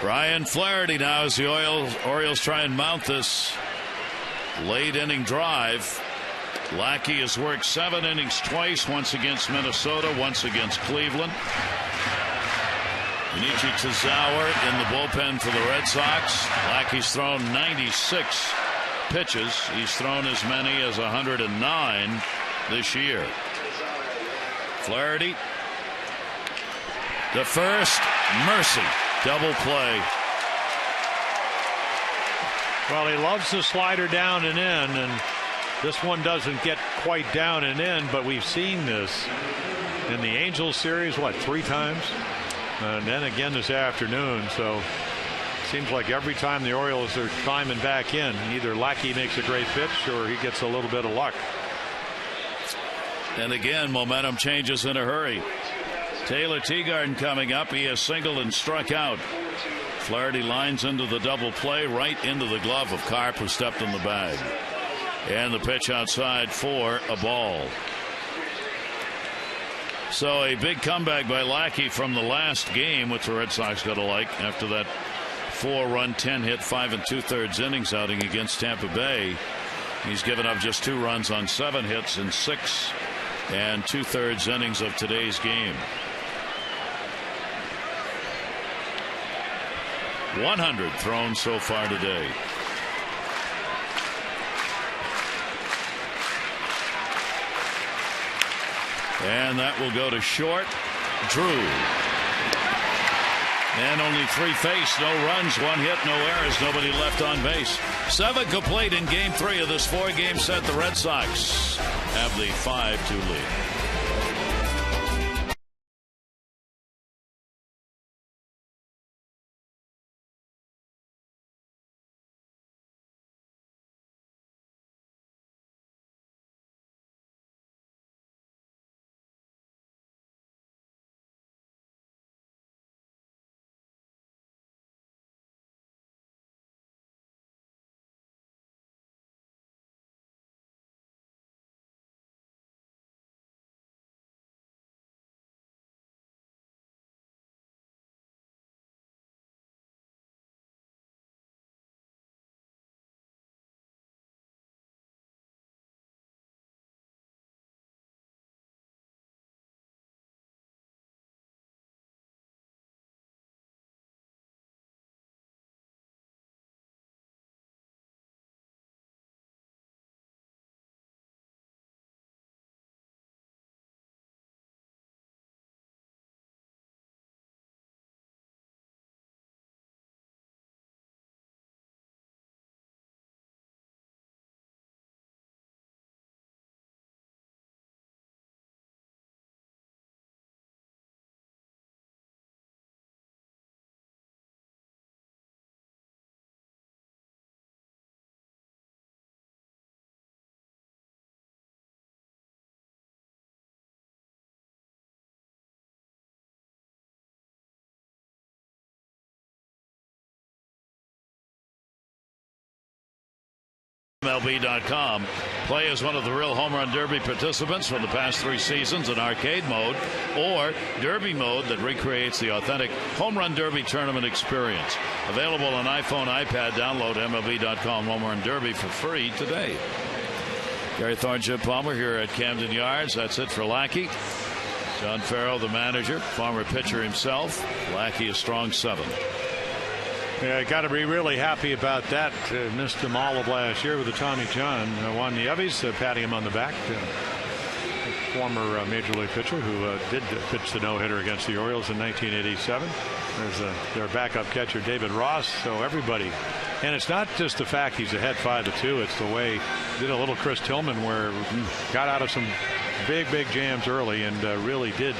Ryan Flaherty now as the Orioles try and mount this late inning drive. Lackey has worked 7 innings twice, once against Minnesota, once against Cleveland. Junichi Tazawa in the bullpen for the Red Sox. Lackey's thrown 96 pitches. He's thrown as many as 109 this year. Flaherty to first. Mercy. Double play. Well, he loves the slider down and in, and this one doesn't get quite down and in, but we've seen this in the Angels series, 3 times? And then again this afternoon. So it seems like every time the Orioles are climbing back in, either Lackey makes a great pitch or he gets a little bit of luck. And again, momentum changes in a hurry. Taylor Teagarden coming up. He has singled and struck out. Flaherty lines into the double play, right into the glove of Karp, who stepped in the bag. And the pitch outside for a ball. So a big comeback by Lackey from the last game, which the Red Sox got to like after that 4-run, 10-hit, 5 2/3 innings outing against Tampa Bay. He's given up just 2 runs on 7 hits in 6 2/3 innings of today's game. 100 thrown so far today. And that will go to short. Drew. And only 3 faced, no runs, 1 hit, no errors, nobody left on base. 7 complete in game 3 of this 4-game set. The Red Sox have the 5-2 lead. MLB.com. Play as one of the real Home Run Derby participants from the past 3 seasons in arcade mode or Derby mode that recreates the authentic Home Run Derby tournament experience. Available on iPhone, iPad. Download MLB.com Home Run Derby for free today. Gary Thorne, Jim Palmer here at Camden Yards. That's it for Lackey. John Farrell, the manager, former pitcher himself. Lackey, a strong 7. Yeah, got to be really happy about that. Missed him all of last year with the Tommy John. Juan Nieves patting him on the back. Former Major League pitcher who did pitch the no-hitter against the Orioles in 1987. There's their backup catcher, David Ross. So everybody. And it's not just the fact he's ahead 5-2. It's the way did a little Chris Tillman where got out of some big jams early and really did,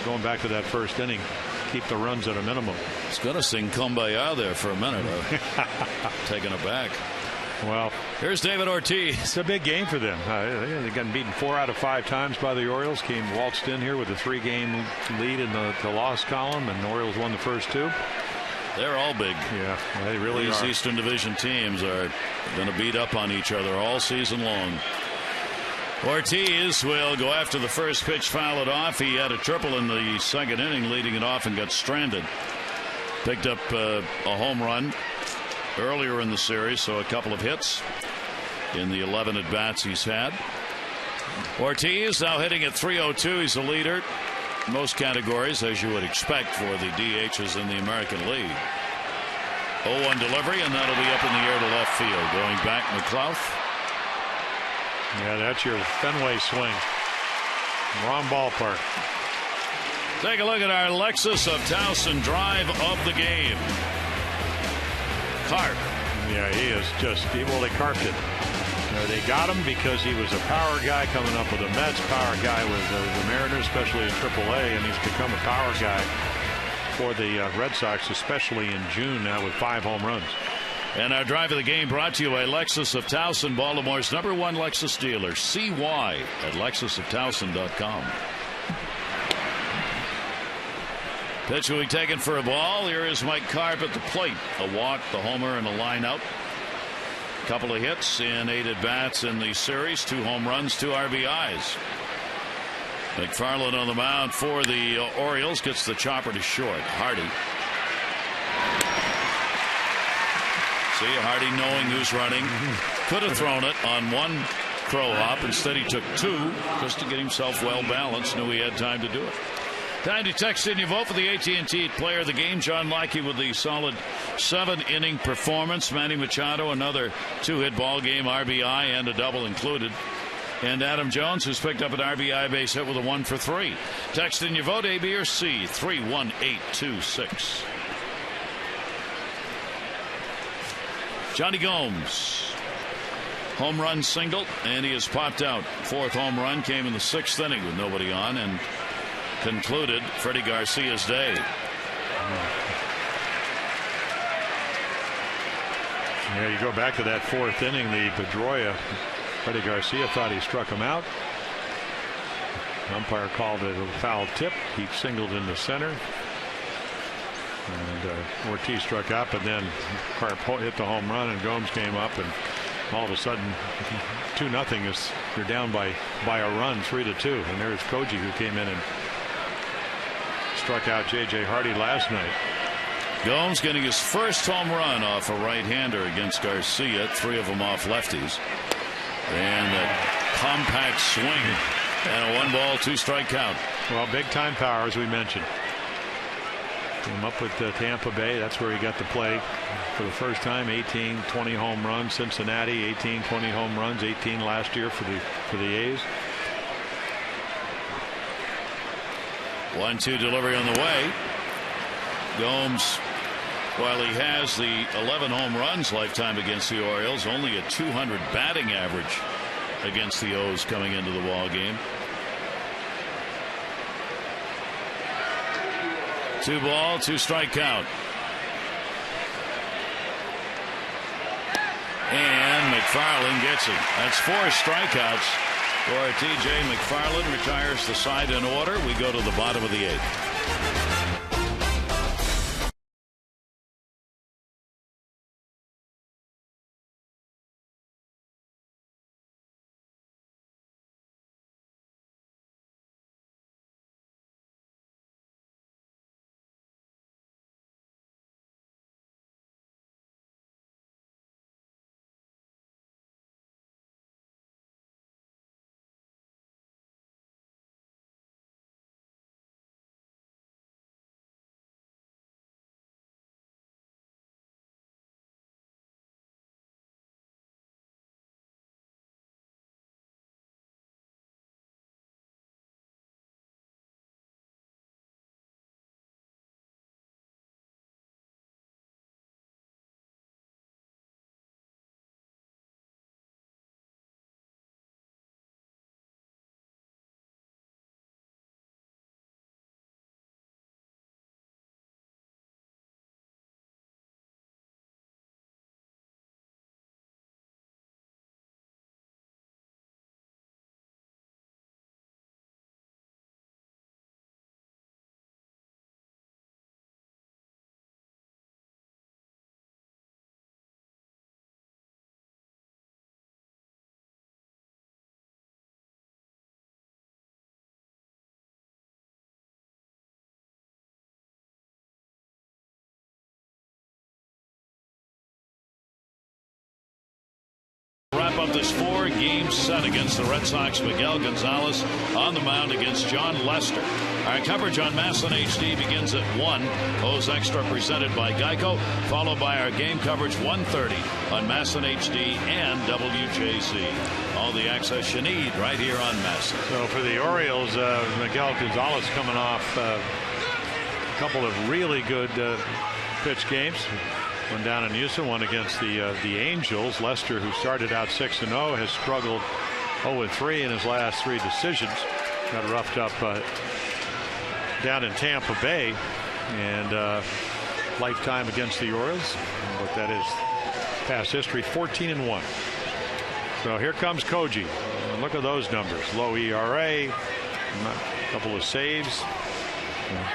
going back to that first inning, keep the runs at a minimum. It's going to sing Kumbaya there for a minute. Taking it back. Well, here's David Ortiz. It's a big game for them. They've gotten beaten 4 out of 5 times by the Orioles. Came waltzed in here with a 3-game lead in the loss column, and the Orioles won the first 2. They're all big. Yeah, they really These are. Eastern Division teams are going to beat up on each other all season long. Ortiz will go after the first pitch, foul it off. He had a triple in the second inning, leading it off, and got stranded. Picked up a home run earlier in the series, so a couple of hits in the 11 at-bats he's had. Ortiz now hitting at .302. He's the leader in most categories, as you would expect for the DHs in the American League. 0-1 delivery, and that'll be up in the air to left field. Going back, McLeod. Yeah, that's your Fenway swing. Wrong ballpark. Take a look at our Lexus of Towson drive of the game. Carp. Yeah, he is just, well, they carped it. They got him because he was a power guy coming up with the Mets, power guy with the Mariners, especially in AAA, and he's become a power guy for the Red Sox, especially in June now with 5 home runs. And our drive of the game brought to you by Lexus of Towson, Baltimore's #1 Lexus dealer. CY at LexusofTowson.com. Pitch will be taken for a ball. Here is Mike Carp at the plate. A walk, the homer, and a line out. Couple of hits in 8 at-bats in the series. 2 home runs, 2 RBIs. McFarland on the mound for the Orioles. Gets the chopper to short. Hardy. See, Hardy knowing who's running. Could have thrown it on 1 crow hop. Instead, he took 2 just to get himself well balanced. Knew he had time to do it. Time to text in your vote for the AT&T player of the game. John Lackey with the solid 7-inning performance. Manny Machado, another 2-hit ball game, RBI, and a double included. And Adam Jones, who's picked up an RBI base hit with a 1 for 3. Text in your vote, A, B, or C, 31826. Johnny Gomes. Home run single, and he has popped out. 4th home run came in the 6th inning with nobody on, and concluded Freddie Garcia's day. Yeah, you go back to that 4th inning, the Pedroia. Freddie Garcia thought he struck him out. Umpire called it a foul tip. He singled in the center. And Ortiz struck out, but then Carp hit the home run, and Gomes came up, and all of a sudden 2-0 is you're down by a run, 3-2, and there's Koji, who came in and struck out J.J. Hardy last night. Gomes getting his first home run off a right-hander against Garcia, 3 of them off lefties, and a compact swing and a 1-ball 2-strike count. Well, big time power, as we mentioned. Came up with Tampa Bay. That's where he got to play for the first time. 18, 20 home runs. Cincinnati, 18, 20 home runs. 18 last year for the A's. 1-2 delivery on the way. Gomes, while he has the 11 home runs lifetime against the Orioles, only a .200 batting average against the O's coming into the ball game. 2-ball 2-strike count. And McFarland gets it. That's 4 strikeouts for T.J. McFarland. Retires the side in order. We go to the bottom of the 8th. up this 4-game set against the Red Sox. Miguel Gonzalez on the mound against John Lester. Our coverage on MASN HD begins at 1. O's Extra presented by Geico, followed by our game coverage 1:30 on MASN HD and WJZ. All the access you need right here on MASN. So for the Orioles, Miguel Gonzalez coming off a couple of really good pitch games. One down in Houston, one against the Angels. Lester, who started out 6-0, has struggled 0-3 in his last 3 decisions. Got roughed up down in Tampa Bay, and lifetime against the Orioles. But that is past history, 14-1. So here comes Koji. Look at those numbers. Low ERA, a couple of saves.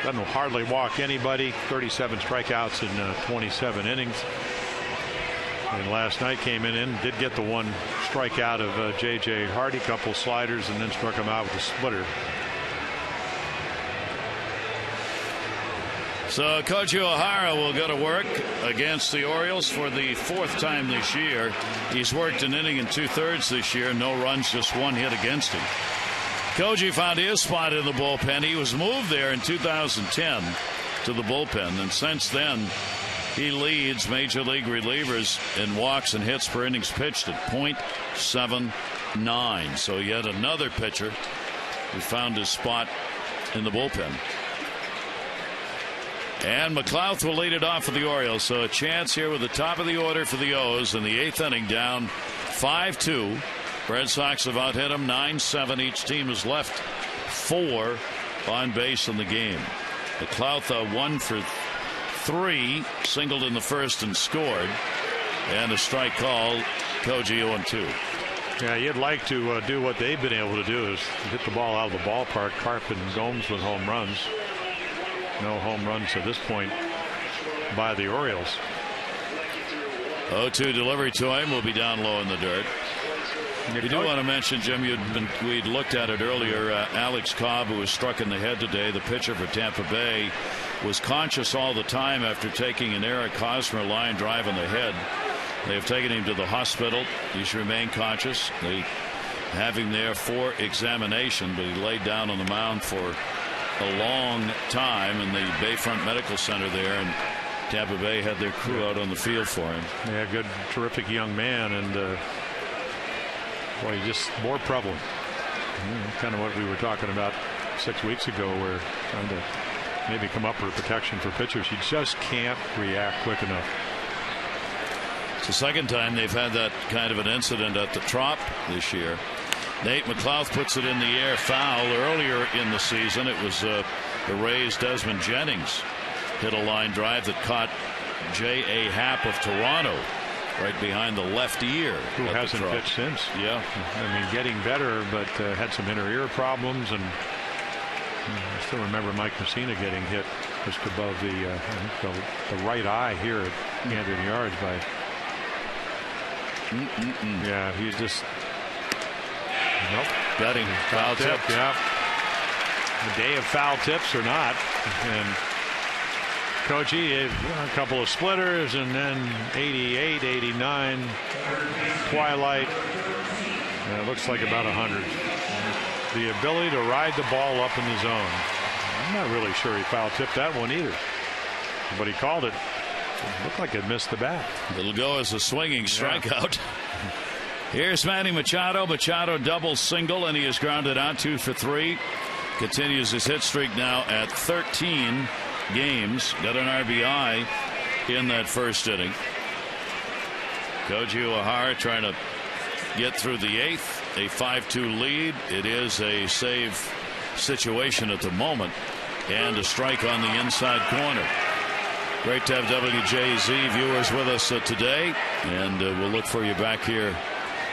Doesn't hardly walk anybody. 37 strikeouts in 27 innings. And last night came in did get the 1 strikeout of J.J. Hardy, couple sliders, and then struck him out with a splitter. So Koji O'Hara will go to work against the Orioles for the 4th time this year. He's worked an inning and 2/3 this year. No runs, just 1 hit against him. Koji found his spot in the bullpen. He was moved there in 2010 to the bullpen, and since then he leads major league relievers in walks and hits per innings pitched at .79. So yet another pitcher who found his spot in the bullpen. And McLeod will lead it off for the Orioles. So a chance here with the top of the order for the O's in the 8th inning, down 5-2. Red Sox have out hit them 9-7. Each team has left 4 on base in the game. McLeod 1 for 3, singled in the first and scored. And a strike call. Koji 0-2. Yeah, you'd like to do what they've been able to do, is hit the ball out of the ballpark. Carpet and Gomes with home runs. No home runs at this point by the Orioles. 0-2 delivery to him, will be down low in the dirt. You do want to mention, Jim, we'd looked at it earlier. Alex Cobb, who was struck in the head today, the pitcher for Tampa Bay, was conscious all the time after taking an Eric Hosmer line drive on the head. They've taken him to the hospital. He's remained conscious. They have him there for examination, but he laid down on the mound for a long time in the Bayfront Medical Center there, and Tampa Bay had their crew out on the field for him. Yeah, good, terrific young man, and boy, just more prevalent. Kind of what we were talking about 6 weeks ago, where trying to maybe come up with protection for pitchers. You just can't react quick enough. It's the second time they've had that kind of an incident at the Trop this year. Nate McLeod puts it in the air, foul. Earlier in the season, it was the Rays' Desmond Jennings hit a line drive that caught J.A. Happ of Toronto right behind the left ear. Who hasn't pitched since. Yeah. I mean, getting better, but had some inner ear problems. And I still remember Mike Messina getting hit just above the right eye here at Camden Yards by. Yeah, he's just. Nope. Got him. Foul tip. Yeah. The day of foul tips or not. And Koji, a couple of splitters, and then 88, 89, twilight. And it looks like about 100. The ability to ride the ball up in the zone. I'm not really sure he foul tipped that one either. But he called it. It looked like it missed the bat. It'll go as a swinging strikeout. Here's Manny Machado. Machado double single, and he is grounded out 2 for 3. Continues his hit streak now at 13 games. Got an RBI in that first inning. Koji O'Hara trying to get through the 8th. A 5-2 lead. It is a save situation at the moment, and a strike on the inside corner. Great to have WJZ viewers with us today, and we'll look for you back here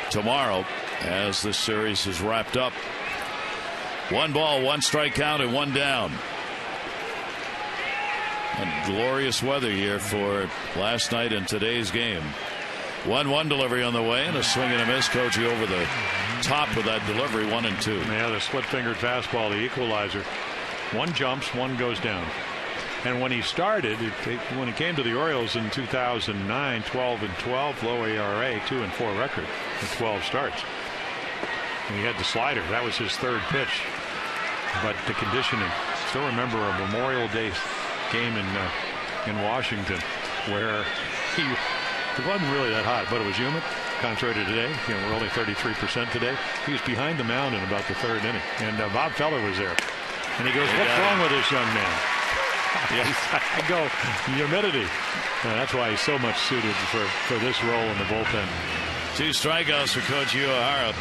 tomorrow as this series is wrapped up. 1 ball, 1 strikeout, and 1 down. And glorious weather here for last night and today's game. 1-1 delivery on the way, and a swing and a miss. Koji over the top with that delivery. 1-2. Yeah, the split-fingered fastball, the equalizer. 1 jumps, 1 goes down. And when he started, when he came to the Orioles in 2009, 12-12, low ERA, 2-4 record with 12 starts. And he had the slider. That was his third pitch. But the conditioning. Still remember a Memorial Day game in Washington where it wasn't really that hot, but it was humid. Contrary to today, we're only 33% today. He was behind the mound in about the third inning, and Bob Feller was there. And he goes, "What's wrong with this young man?" I go, humidity. That's why he's so much suited for this role in the bullpen. 2 strikeouts for Coach Uehara.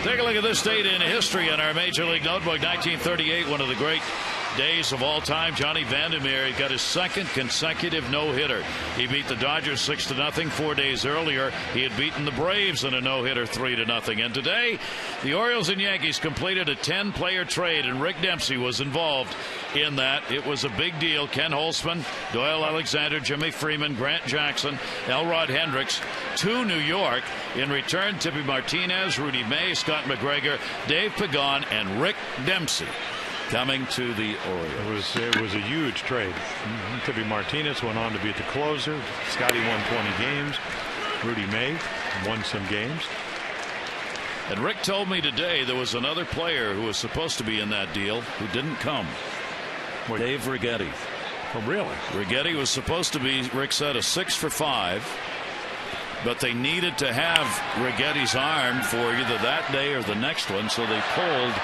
Take a look at this date in history in our Major League Notebook. 1938, one of the great days of all time. Johnny Vandermeer got his second consecutive no-hitter. He beat the Dodgers 6-0. 4 days earlier, he had beaten the Braves in a no-hitter 3-0. And today, the Orioles and Yankees completed a 10-player trade, and Rick Dempsey was involved in that. It was a big deal. Ken Holtzman, Doyle Alexander, Jimmy Freeman, Grant Jackson, Elrod Hendricks to New York. In return, Tippy Martinez, Rudy May, Scott McGregor, Dave Pagan, and Rick Dempsey coming to the Orioles. It was a huge trade. Tippy Martinez went on to be the closer. Scotty won 20 games. Rudy May won some games. And Rick told me today there was another player who was supposed to be in that deal who didn't come. Dave Righetti. Oh, really? Righetti was supposed to be, Rick said, a 6 for 5. But they needed to have Righetti's arm for either that day or the next one, so they pulled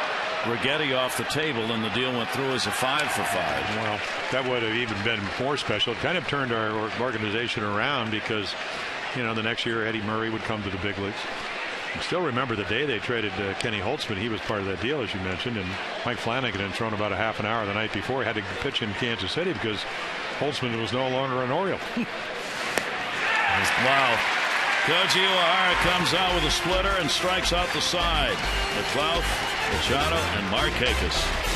Righetti off the table, and the deal went through as a 5 for 5. Well, that would have even been more special. It kind of turned our organization around because, the next year Eddie Murray would come to the big leagues. I still remember the day they traded Kenny Holtzman. He was part of that deal, as you mentioned, and Mike Flanagan had thrown about a half an hour the night before. He had to pitch in Kansas City because Holtzman was no longer an Oriole. Wow. Coach Uehara comes out with a splitter and strikes out the side. McLeod, Machado, and Markakis.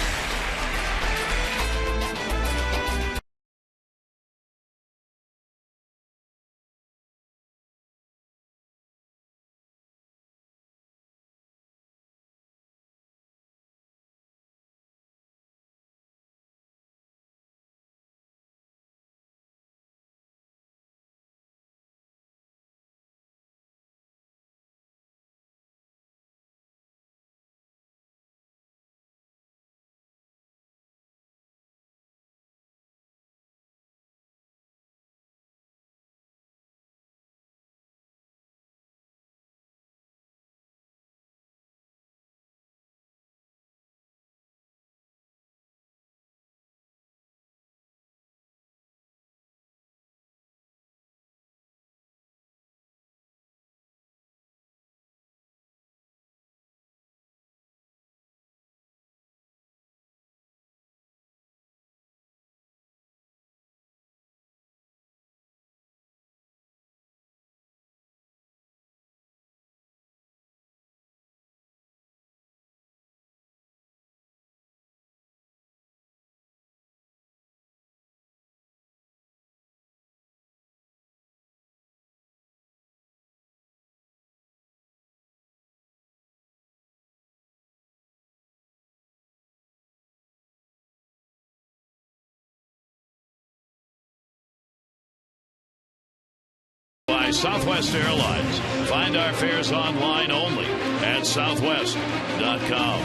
By Southwest Airlines. Find our fares online only at southwest.com.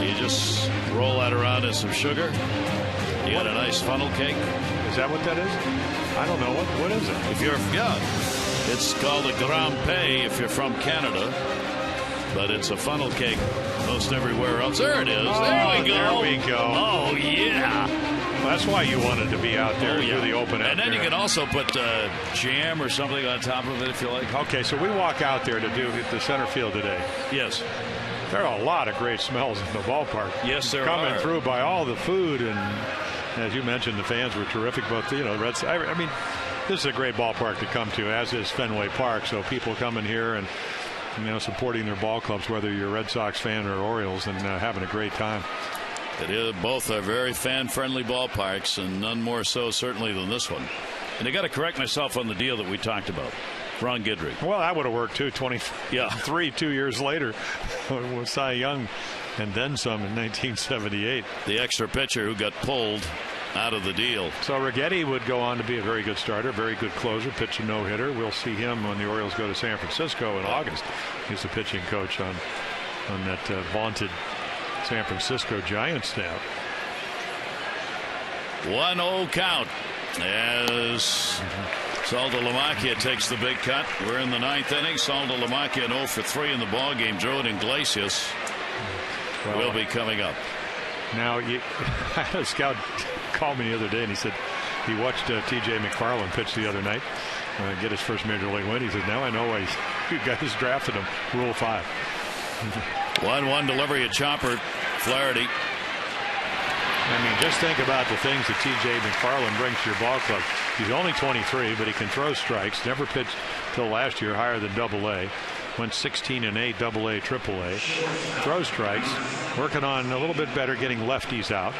You just roll that around in some sugar. You got a nice funnel cake. Is that what that is? I don't know. What is it? It's called a Grand Pay if you're from Canada. But it's a funnel cake most everywhere else. There it is. Oh, there we go. There we go. Oh, yeah. Well, that's why you wanted to be out there through the open. And then you can also put jam or something on top of it if you like. Okay, so we walk out there to do the center field today. Yes. There are a lot of great smells in the ballpark. Yes, there Coming are. through by all the food, and as you mentioned, the fans were terrific. Both the Red Sox. I mean, this is a great ballpark to come to, as is Fenway Park. So people coming here and supporting their ball clubs, whether you're a Red Sox fan or Orioles, and having a great time. It is. Both are very fan-friendly ballparks, and none more so certainly than this one. And I got to correct myself on the deal that we talked about. Ron Guidry. Well, that would have worked too. 23 2 years later with Cy Young and then some in 1978. The extra pitcher who got pulled out of the deal. So Righetti would go on to be a very good starter, very good closer, pitch a no-hitter. We'll see him when the Orioles go to San Francisco in August. He's the pitching coach on that vaunted San Francisco Giants staff. 1-0 count as Saltalamacchia takes the big cut. We're in the 9th inning. Saltalamacchia 0 for 3 in the ball game. Drew and Iglesias will be coming up. Now, I had a scout call me the other day, and he said he watched T.J. McFarland pitch the other night, get his first major league win. He said, now I know why you guys drafted him. Rule 5. 1-1 delivery, a chopper. Flaherty. I mean, just think about the things that T.J. McFarland brings to your ball club. He's only 23, but he can throw strikes. Never pitched till last year higher than Double-A. Went 16-8, Double-A, Triple-A. Throw strikes. Working on a little bit better getting lefties out.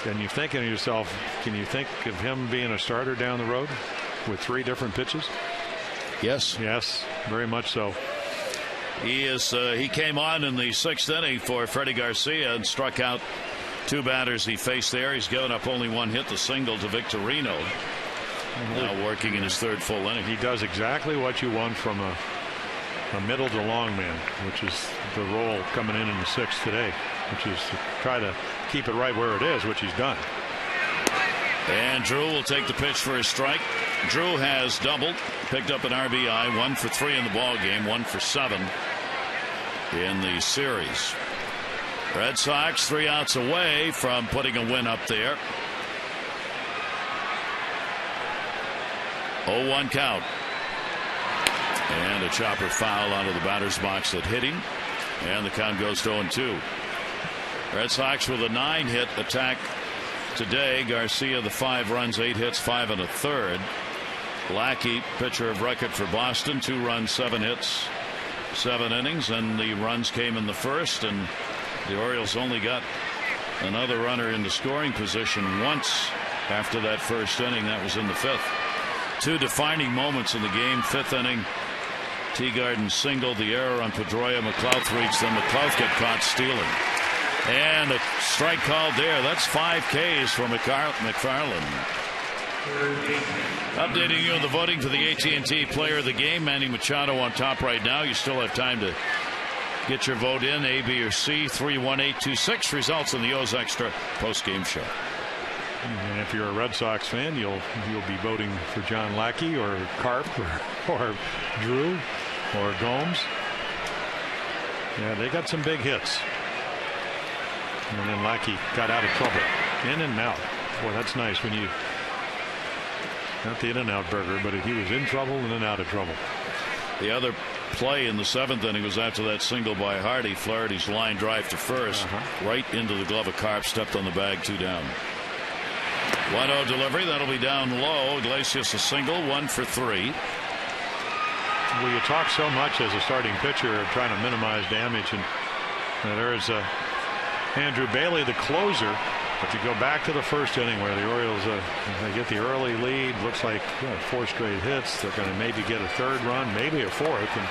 And you're thinking to yourself, can you think of him being a starter down the road with 3 different pitches? Yes. Yes, very much so. He came on in the 6th inning for Freddie Garcia and struck out 2 batters he faced there. He's given up only 1 hit, the single to Victorino. Now working in his 3rd full inning. He does exactly what you want from a middle to long man, which is the role coming in the 6th today, which is to try to keep it right where it is, which he's done. And Drew will take the pitch for his strike. Drew has doubled, picked up an RBI, 1 for 3 in the ball game, 1 for 7 in the series. Red Sox 3 outs away from putting a win up there. 0-1 count. And a chopper foul out of the batter's box that hit him. And the count goes to 0-2. Red Sox with a 9-hit attack today. Garcia, the 5 runs, 8 hits, 5 1/3. Lackey, pitcher of record for Boston, 2 runs, 7 hits, 7 innings. And the runs came in the 1st. And the Orioles only got another runner into scoring position once after that 1st inning. That was in the 5th. 2 defining moments in the game. 5th inning. Teagarden singled, the error on Pedroia. McLouth reached them. McLouth got caught stealing. And a strike called there. That's 5 Ks for McFarland. Updating you on the voting for the AT&T Player of the Game. Manny Machado on top right now. You still have time to get your vote in. A, B, or C. 31826. Results in the O's Extra postgame show. And if you're a Red Sox fan, you'll be voting for John Lackey or Karp or Drew or Gomes. Yeah, they got some big hits. And then Lackey got out of trouble. In and out. Boy, that's nice when you, not the in-and-out burger, but he was in trouble and then out of trouble. The other play in the 7th inning was after that single by Hardy. Flaherty's line drive to first, right into the glove of Karp, stepped on the bag, 2 down. 1-0 delivery, that'll be down low. Iglesias a single, 1 for 3. Well, you talk so much as a starting pitcher of trying to minimize damage, and there's Andrew Bailey, the closer. But you go back to the 1st inning where the Orioles they get the early lead. Looks like 4 straight hits. They're going to maybe get a 3rd run, maybe a 4th. And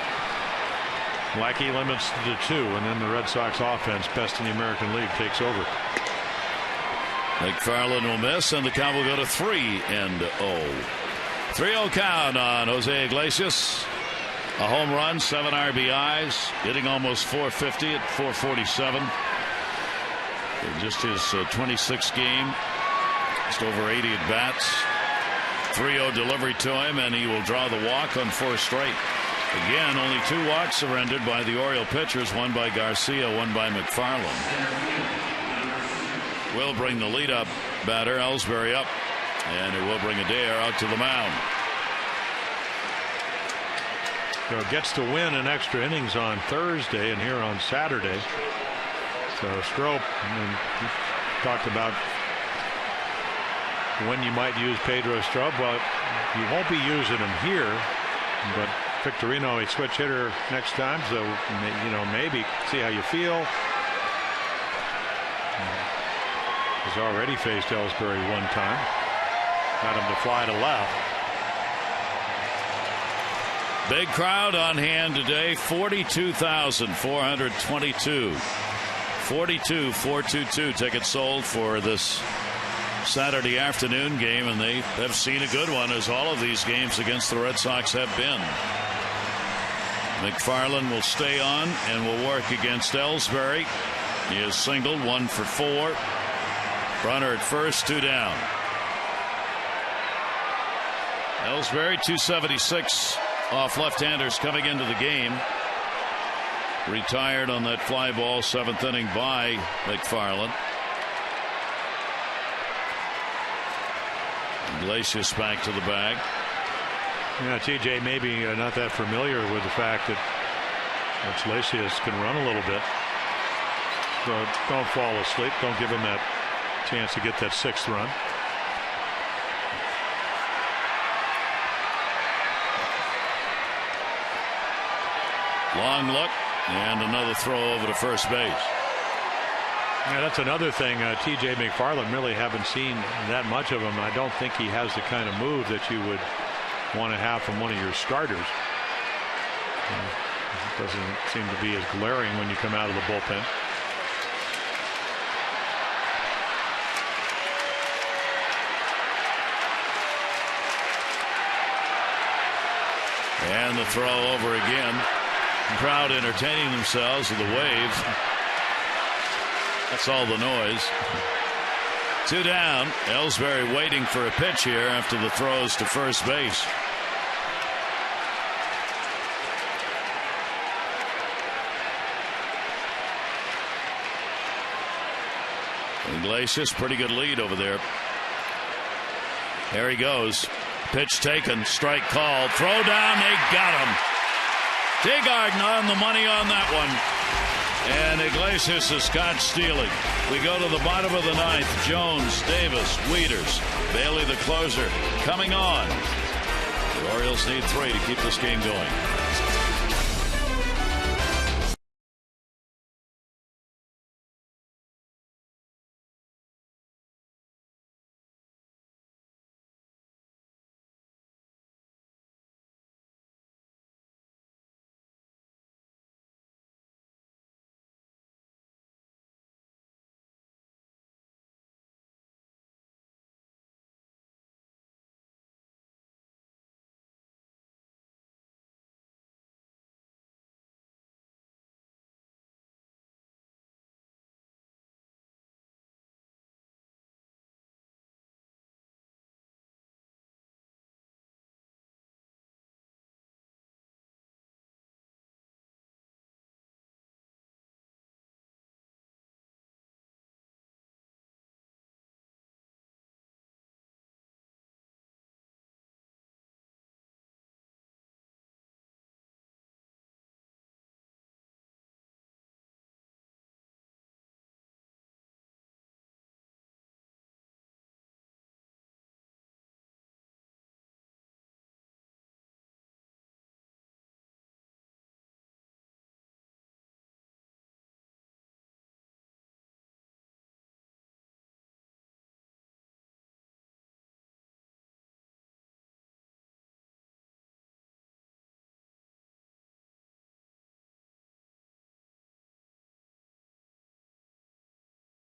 Lackey limits to 2, and then the Red Sox offense, best in the American League, takes over. McFarland will miss, and the count will go to 3-0. 3-0 count on Jose Iglesias. A home run, 7 RBIs, hitting almost 450 at 447. Just his 26th game, just over 80 at bats. 3-0 delivery to him, and he will draw the walk on 4 straight. Again, only 2 walks surrendered by the Oriole pitchers, 1 by Garcia, 1 by McFarland. Will bring the lead-up batter Ellsbury up, and it will bring Adair out to the mound. So gets to win in extra innings on Thursday and here on Saturday. So Strop talked about when you might use Pedro Strop. Well, you won't be using him here, but Victorino, a switch hitter next time, so maybe see how you feel. He's already faced Ellsbury 1 time. Got him to fly to left. Big crowd on hand today, 42,422. 42-422 tickets sold for this Saturday afternoon game, and they have seen a good one, as all of these games against the Red Sox have been. McFarland will stay on and will work against Ellsbury. He is singled, 1 for 4. Runner at first, 2 down. Ellsbury, 276 off left-handers coming into the game. Retired on that fly ball, 7th inning by McFarland. Iglesias back to the bag. Yeah, TJ maybe not that familiar with the fact that Iglesias can run a little bit. So don't fall asleep. Don't give him that chance to get that 6th run. Long look, and another throw over to first base. Yeah, that's another thing. TJ McFarland, really haven't seen that much of him. I don't think he has the kind of move that you would want to have from one of your starters. It doesn't seem to be as glaring when you come out of the bullpen. And the throw over again. Crowd entertaining themselves with the wave. That's all the noise. 2 down. Ellsbury waiting for a pitch here after the throws to first base. Iglesias, pretty good lead over there. There he goes. Pitch taken. Strike called. Throw down. They got him. Teagarden on the money on that one. And Iglesias is caught stealing. We go to the bottom of the 9th. Jones, Davis, Wieters, Bailey the closer coming on. The Orioles need 3 to keep this game going.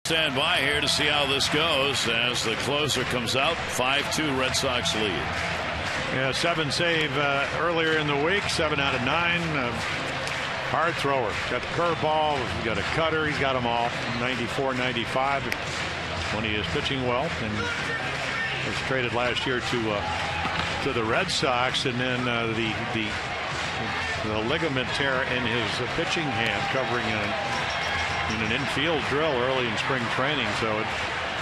Stand by here to see how this goes as the closer comes out. 5-2 Red Sox lead. Yeah, 7 save earlier in the week. 7 out of 9. Hard thrower. Got the curveball. He's got a cutter. He's got them all. 94, 95 when he is pitching well. And was traded last year to the Red Sox, and then the ligament tear in his pitching hand, covering in an infield drill early in spring training, so it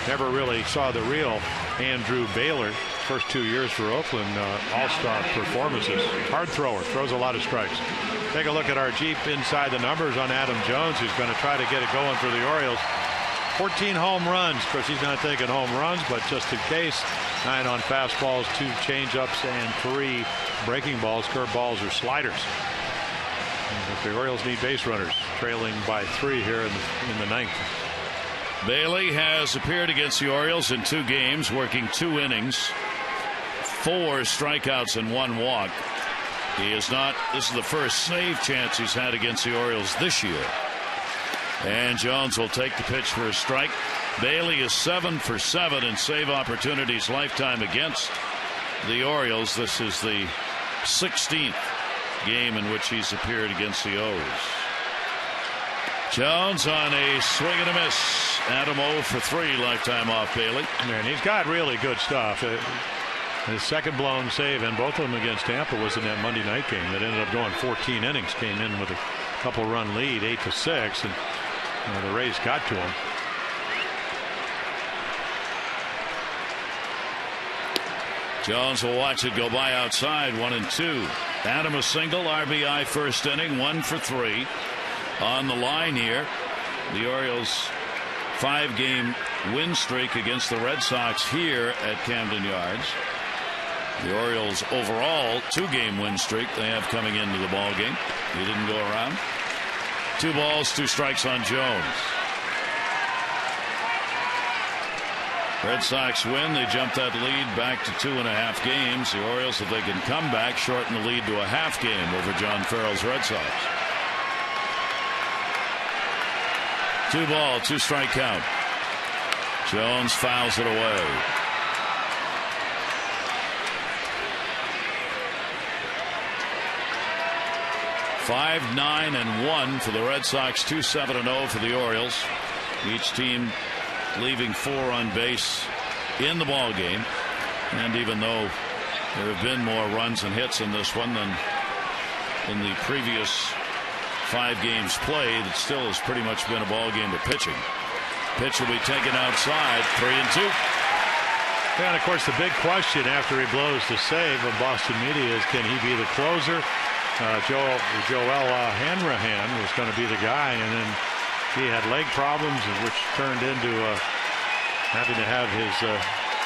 never really saw the real Andrew Baylor. First 2 years for Oakland, all-star performances. Hard thrower, throws a lot of strikes. Take a look at our Jeep inside the numbers on Adam Jones, who's going to try to get it going for the Orioles. 14 home runs. Of course, he's not taking home runs, but just in case, 9 on fastballs, 2 changeups, and 3 breaking balls, curveballs, or sliders. But the Orioles need base runners, trailing by 3 here in the 9th. Bailey has appeared against the Orioles in 2 games, working 2 innings, 4 strikeouts and 1 walk. He is not. This is the first save chance he's had against the Orioles this year. And Jones will take the pitch for a strike. Bailey is 7 for 7 in save opportunities lifetime against the Orioles. This is the 16th game in which he's appeared against the O's. Jones on a swing and a miss. Adam 0 for 3 lifetime off Bailey. And he's got really good stuff. His second blown save, and both of them against Tampa, was in that Monday night game that ended up going 14 innings. Came in with a couple run lead, 8-6, and the Rays got to him. Jones will watch it go by outside. 1-2. Adam a single, RBI first inning, 1 for 3. On the line here, the Orioles' 5-game win streak against the Red Sox here at Camden Yards. The Orioles' overall 2-game win streak they have coming into the ball game. He didn't go around. 2 balls, 2 strikes on Jones. Red Sox win. They jump that lead back to 2.5 games. The Orioles, if they can come back, shorten the lead to a half game over John Farrell's Red Sox. 2 ball, 2 strike count. Jones fouls it away. Five, 9, and 1 for the Red Sox. 2-7-0 for the Orioles. Each team leaving 4 on base in the ball game. And even though there have been more runs and hits in this one than in the previous 5 games played, it still has pretty much been a ball game of pitching. Pitch will be taken outside. 3-2. And of course, the big question after he blows the save of Boston media is, can he be the closer? Joel Hanrahan was going to be the guy, and then he had leg problems, which turned into having to have his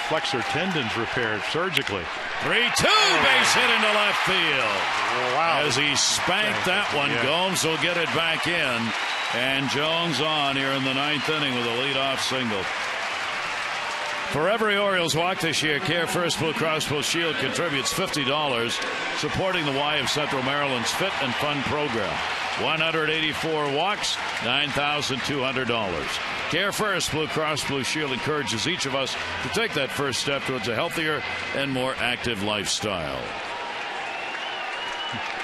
flexor tendons repaired surgically. 3-2, base hit into left field. Wow. As he spanked that one, yeah. Gomes will get it back in, and Jones on here in the 9th inning with a leadoff single. For every Orioles walk this year, Care First Blue Cross Blue Shield contributes $50, supporting the Y of Central Maryland's Fit and Fun program. 184 walks, $9,200. Care First Blue Cross Blue Shield encourages each of us to take that first step towards a healthier and more active lifestyle.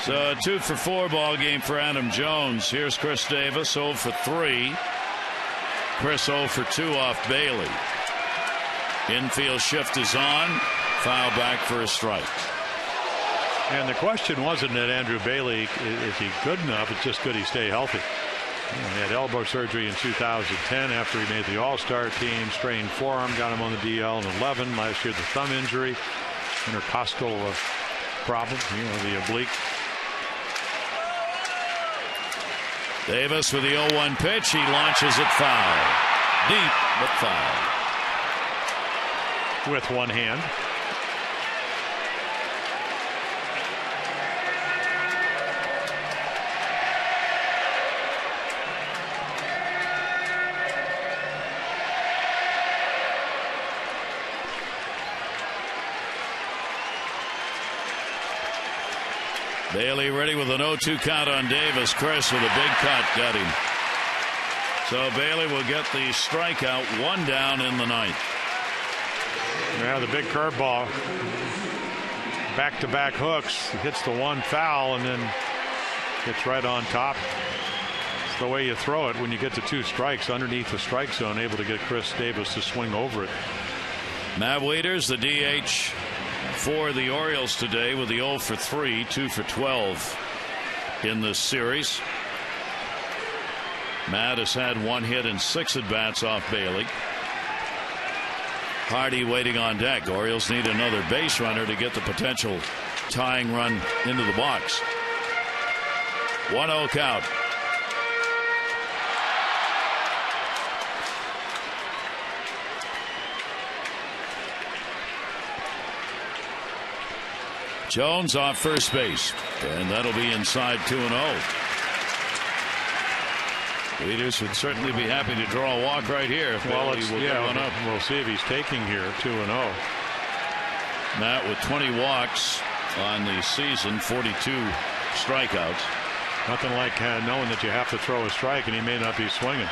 So a 2 for 4 ball game for Adam Jones. Here's Chris Davis, 0 for 3. Chris 0 for 2 off Bailey. Infield shift is on. Foul back for a strike. And the question wasn't that Andrew Bailey, is he good enough? It's just could he stay healthy? He had elbow surgery in 2010 after he made the All-Star team. Strained forearm, got him on the DL in 11. Last year, the thumb injury, intercostal problem, the oblique. Davis with the 0-1 pitch. He launches it foul. Deep, but foul. With one hand. Bailey ready with an 0-2 count on Davis. Chris with a big cut got him. So Bailey will get the strikeout. 1 down in the 9th. Yeah, the big curveball. Back-to-back hooks. He hits the one foul and then gets right on top. It's the way you throw it when you get to 2 strikes underneath the strike zone, able to get Chris Davis to swing over it. Matt Wieters, the DH for the Orioles today with the 0 for 3, 2 for 12 in this series. Matt has had 1 hit and 6 at-bats off Bailey. Hardy waiting on deck. Orioles need another base runner to get the potential tying run into the box. 1-0 count. Jones off first base, and that'll be inside 2-0. Wieters would certainly be happy to draw a walk right here. If well, we'll see if he's taking here. 2-0. Matt with 20 walks on the season, 42 strikeouts. Nothing like knowing that you have to throw a strike and he may not be swinging.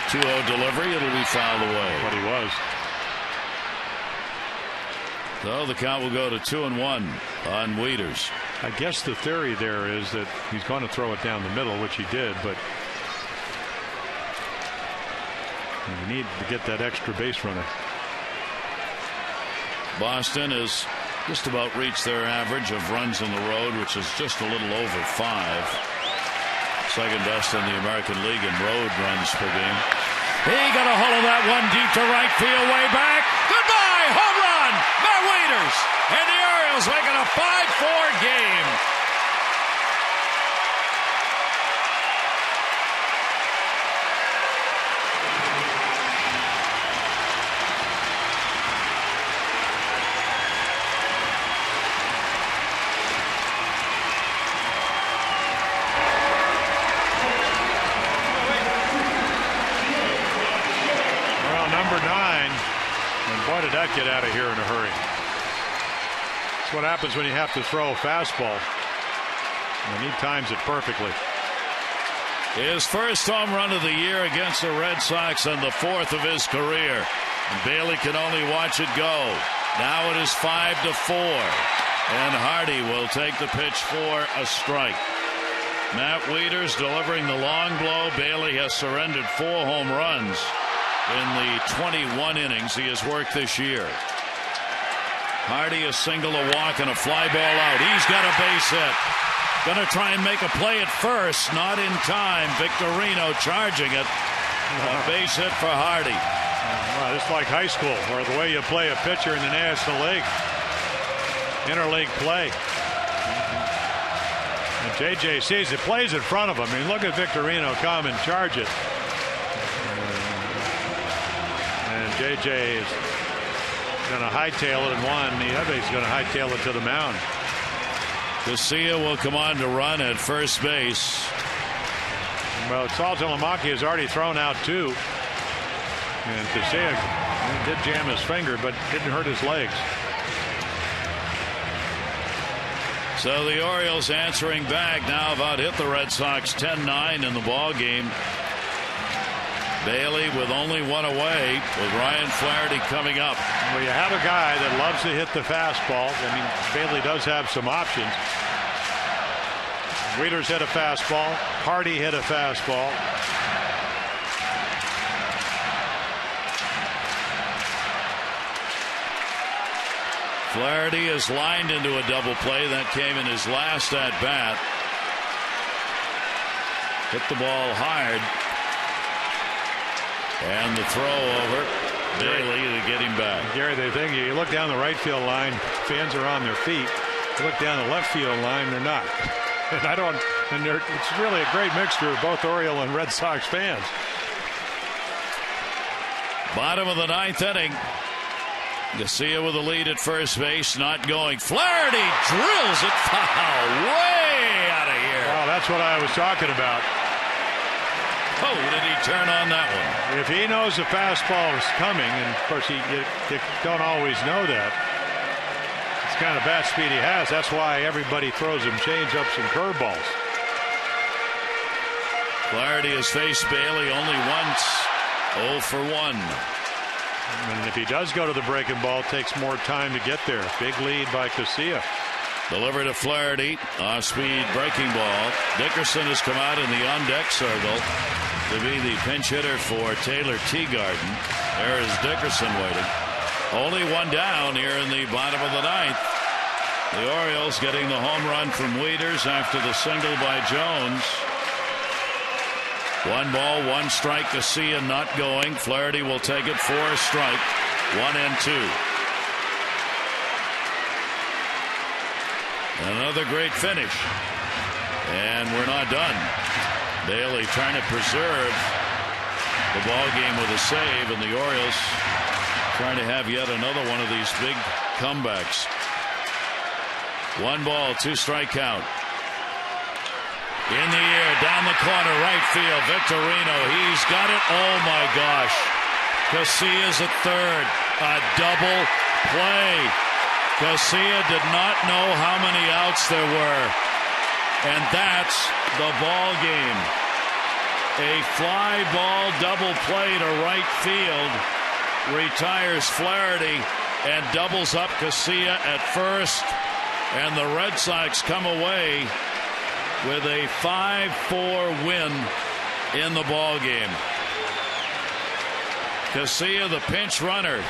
2-0 delivery. It'll be fouled away. But he was. So the count will go to 2-1 on Wieters. I guess the theory there is that he's going to throw it down the middle, which he did, but you need to get that extra base runner. Boston has just about reached their average of runs in the road, which is just a little over 5. Second best in the American League in road runs per game. He got a hold of that one deep to right field, way back. Goodbye, home run, Matt Wieters, and the Orioles making a 5-4 game. Boy, did that get out of here in a hurry. That's what happens when you have to throw a fastball. And he times it perfectly. His first home run of the year against the Red Sox and the 4th of his career. And Bailey can only watch it go. Now it is 5-4. And Hardy will take the pitch for a strike. Matt Wieters delivering the long blow. Bailey has surrendered 4 home runs in the 21 innings he has worked this year. Hardy a single, a walk, and a fly ball out. He's got a base hit. Going to try and make a play at first. Not in time. Victorino charging it. A base hit for Hardy. Well, it's like high school, or the way you play a pitcher in the National League. Interleague play. And JJ sees it, plays in front of him. I mean, look at Victorino come and charge it. And JJ is going to hightail it in one. The other is going to hightail it to the mound. Garcia will come on to run at first base. Well, Saltalamacchia has already thrown out 2. And Garcia did jam his finger, but didn't hurt his legs. So the Orioles answering back now, about hit the Red Sox 10-9 in the ball game. Bailey with only one away, with Ryan Flaherty coming up. Well, you have a guy that loves to hit the fastball. I mean, Bailey does have some options. Wieters hit a fastball. Hardy hit a fastball. Flaherty is lined into a double play. That came in his last at bat. Hit the ball hard. And the throw over. Bailey to get him back. Gary, they think you look down the right field line, fans are on their feet. You look down the left field line, they're not. And it's really a great mixture of both Oriole and Red Sox fans. Bottom of the 9th inning. Garcia with the lead at first base, not going. Flaherty drills it foul, way out of here. Well, that's what I was talking about. Oh, did he turn on that one? If he knows the fastball is coming, and of course you don't always know that. It's the kind of bat speed he has. That's why everybody throws him change-ups and curveballs. Flaherty has faced Bailey only once. 0 for 1. And if he does go to the breaking ball, it takes more time to get there. Big lead by Garcia. Delivered to Flaherty. Off-speed breaking ball. Dickerson has come out in the on-deck circle to be the pinch hitter for Taylor Teagarden. There is Dickerson waiting. Only one down here in the bottom of the 9th. The Orioles getting the home run from Wieters after the single by Jones. 1 ball, 1 strike. Garcia not going. Flaherty will take it for a strike. 1-2. Another great finish. And we're not done. Bailey trying to preserve the ball game with a save, and the Orioles trying to have yet another one of these big comebacks. 1 ball, 2 strike count. In the air, down the corner, right field. Victorino, he's got it. Oh my gosh. Garcia's at third. A double play. Garcia did not know how many outs there were. And that's the ball game. A fly ball double play to right field retires Flaherty and doubles up Casilla at first. And the Red Sox come away with a 5-4 win in the ball game. Casilla, the pinch runner,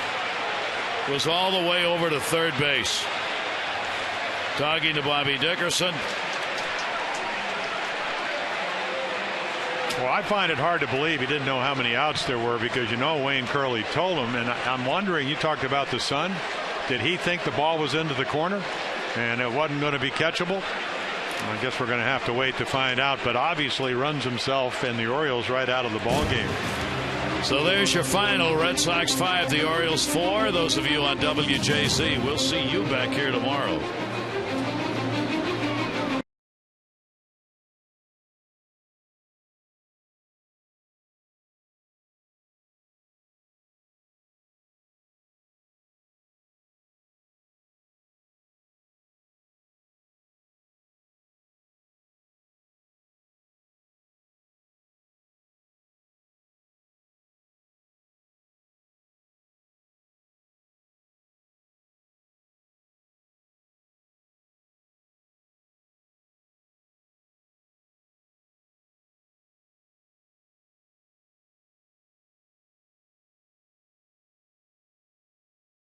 was all the way over to third base. Talking to Bobby Dickerson. Well, I find it hard to believe he didn't know how many outs there were, because Wayne Curley told him, and I'm wondering, you talked about the sun. Did he think the ball was into the corner and it wasn't going to be catchable? I guess we're going to have to wait to find out, but obviously runs himself and the Orioles right out of the ball game. So there's your final. Red Sox 5, the Orioles 4. Those of you on WJZ, we'll see you back here tomorrow.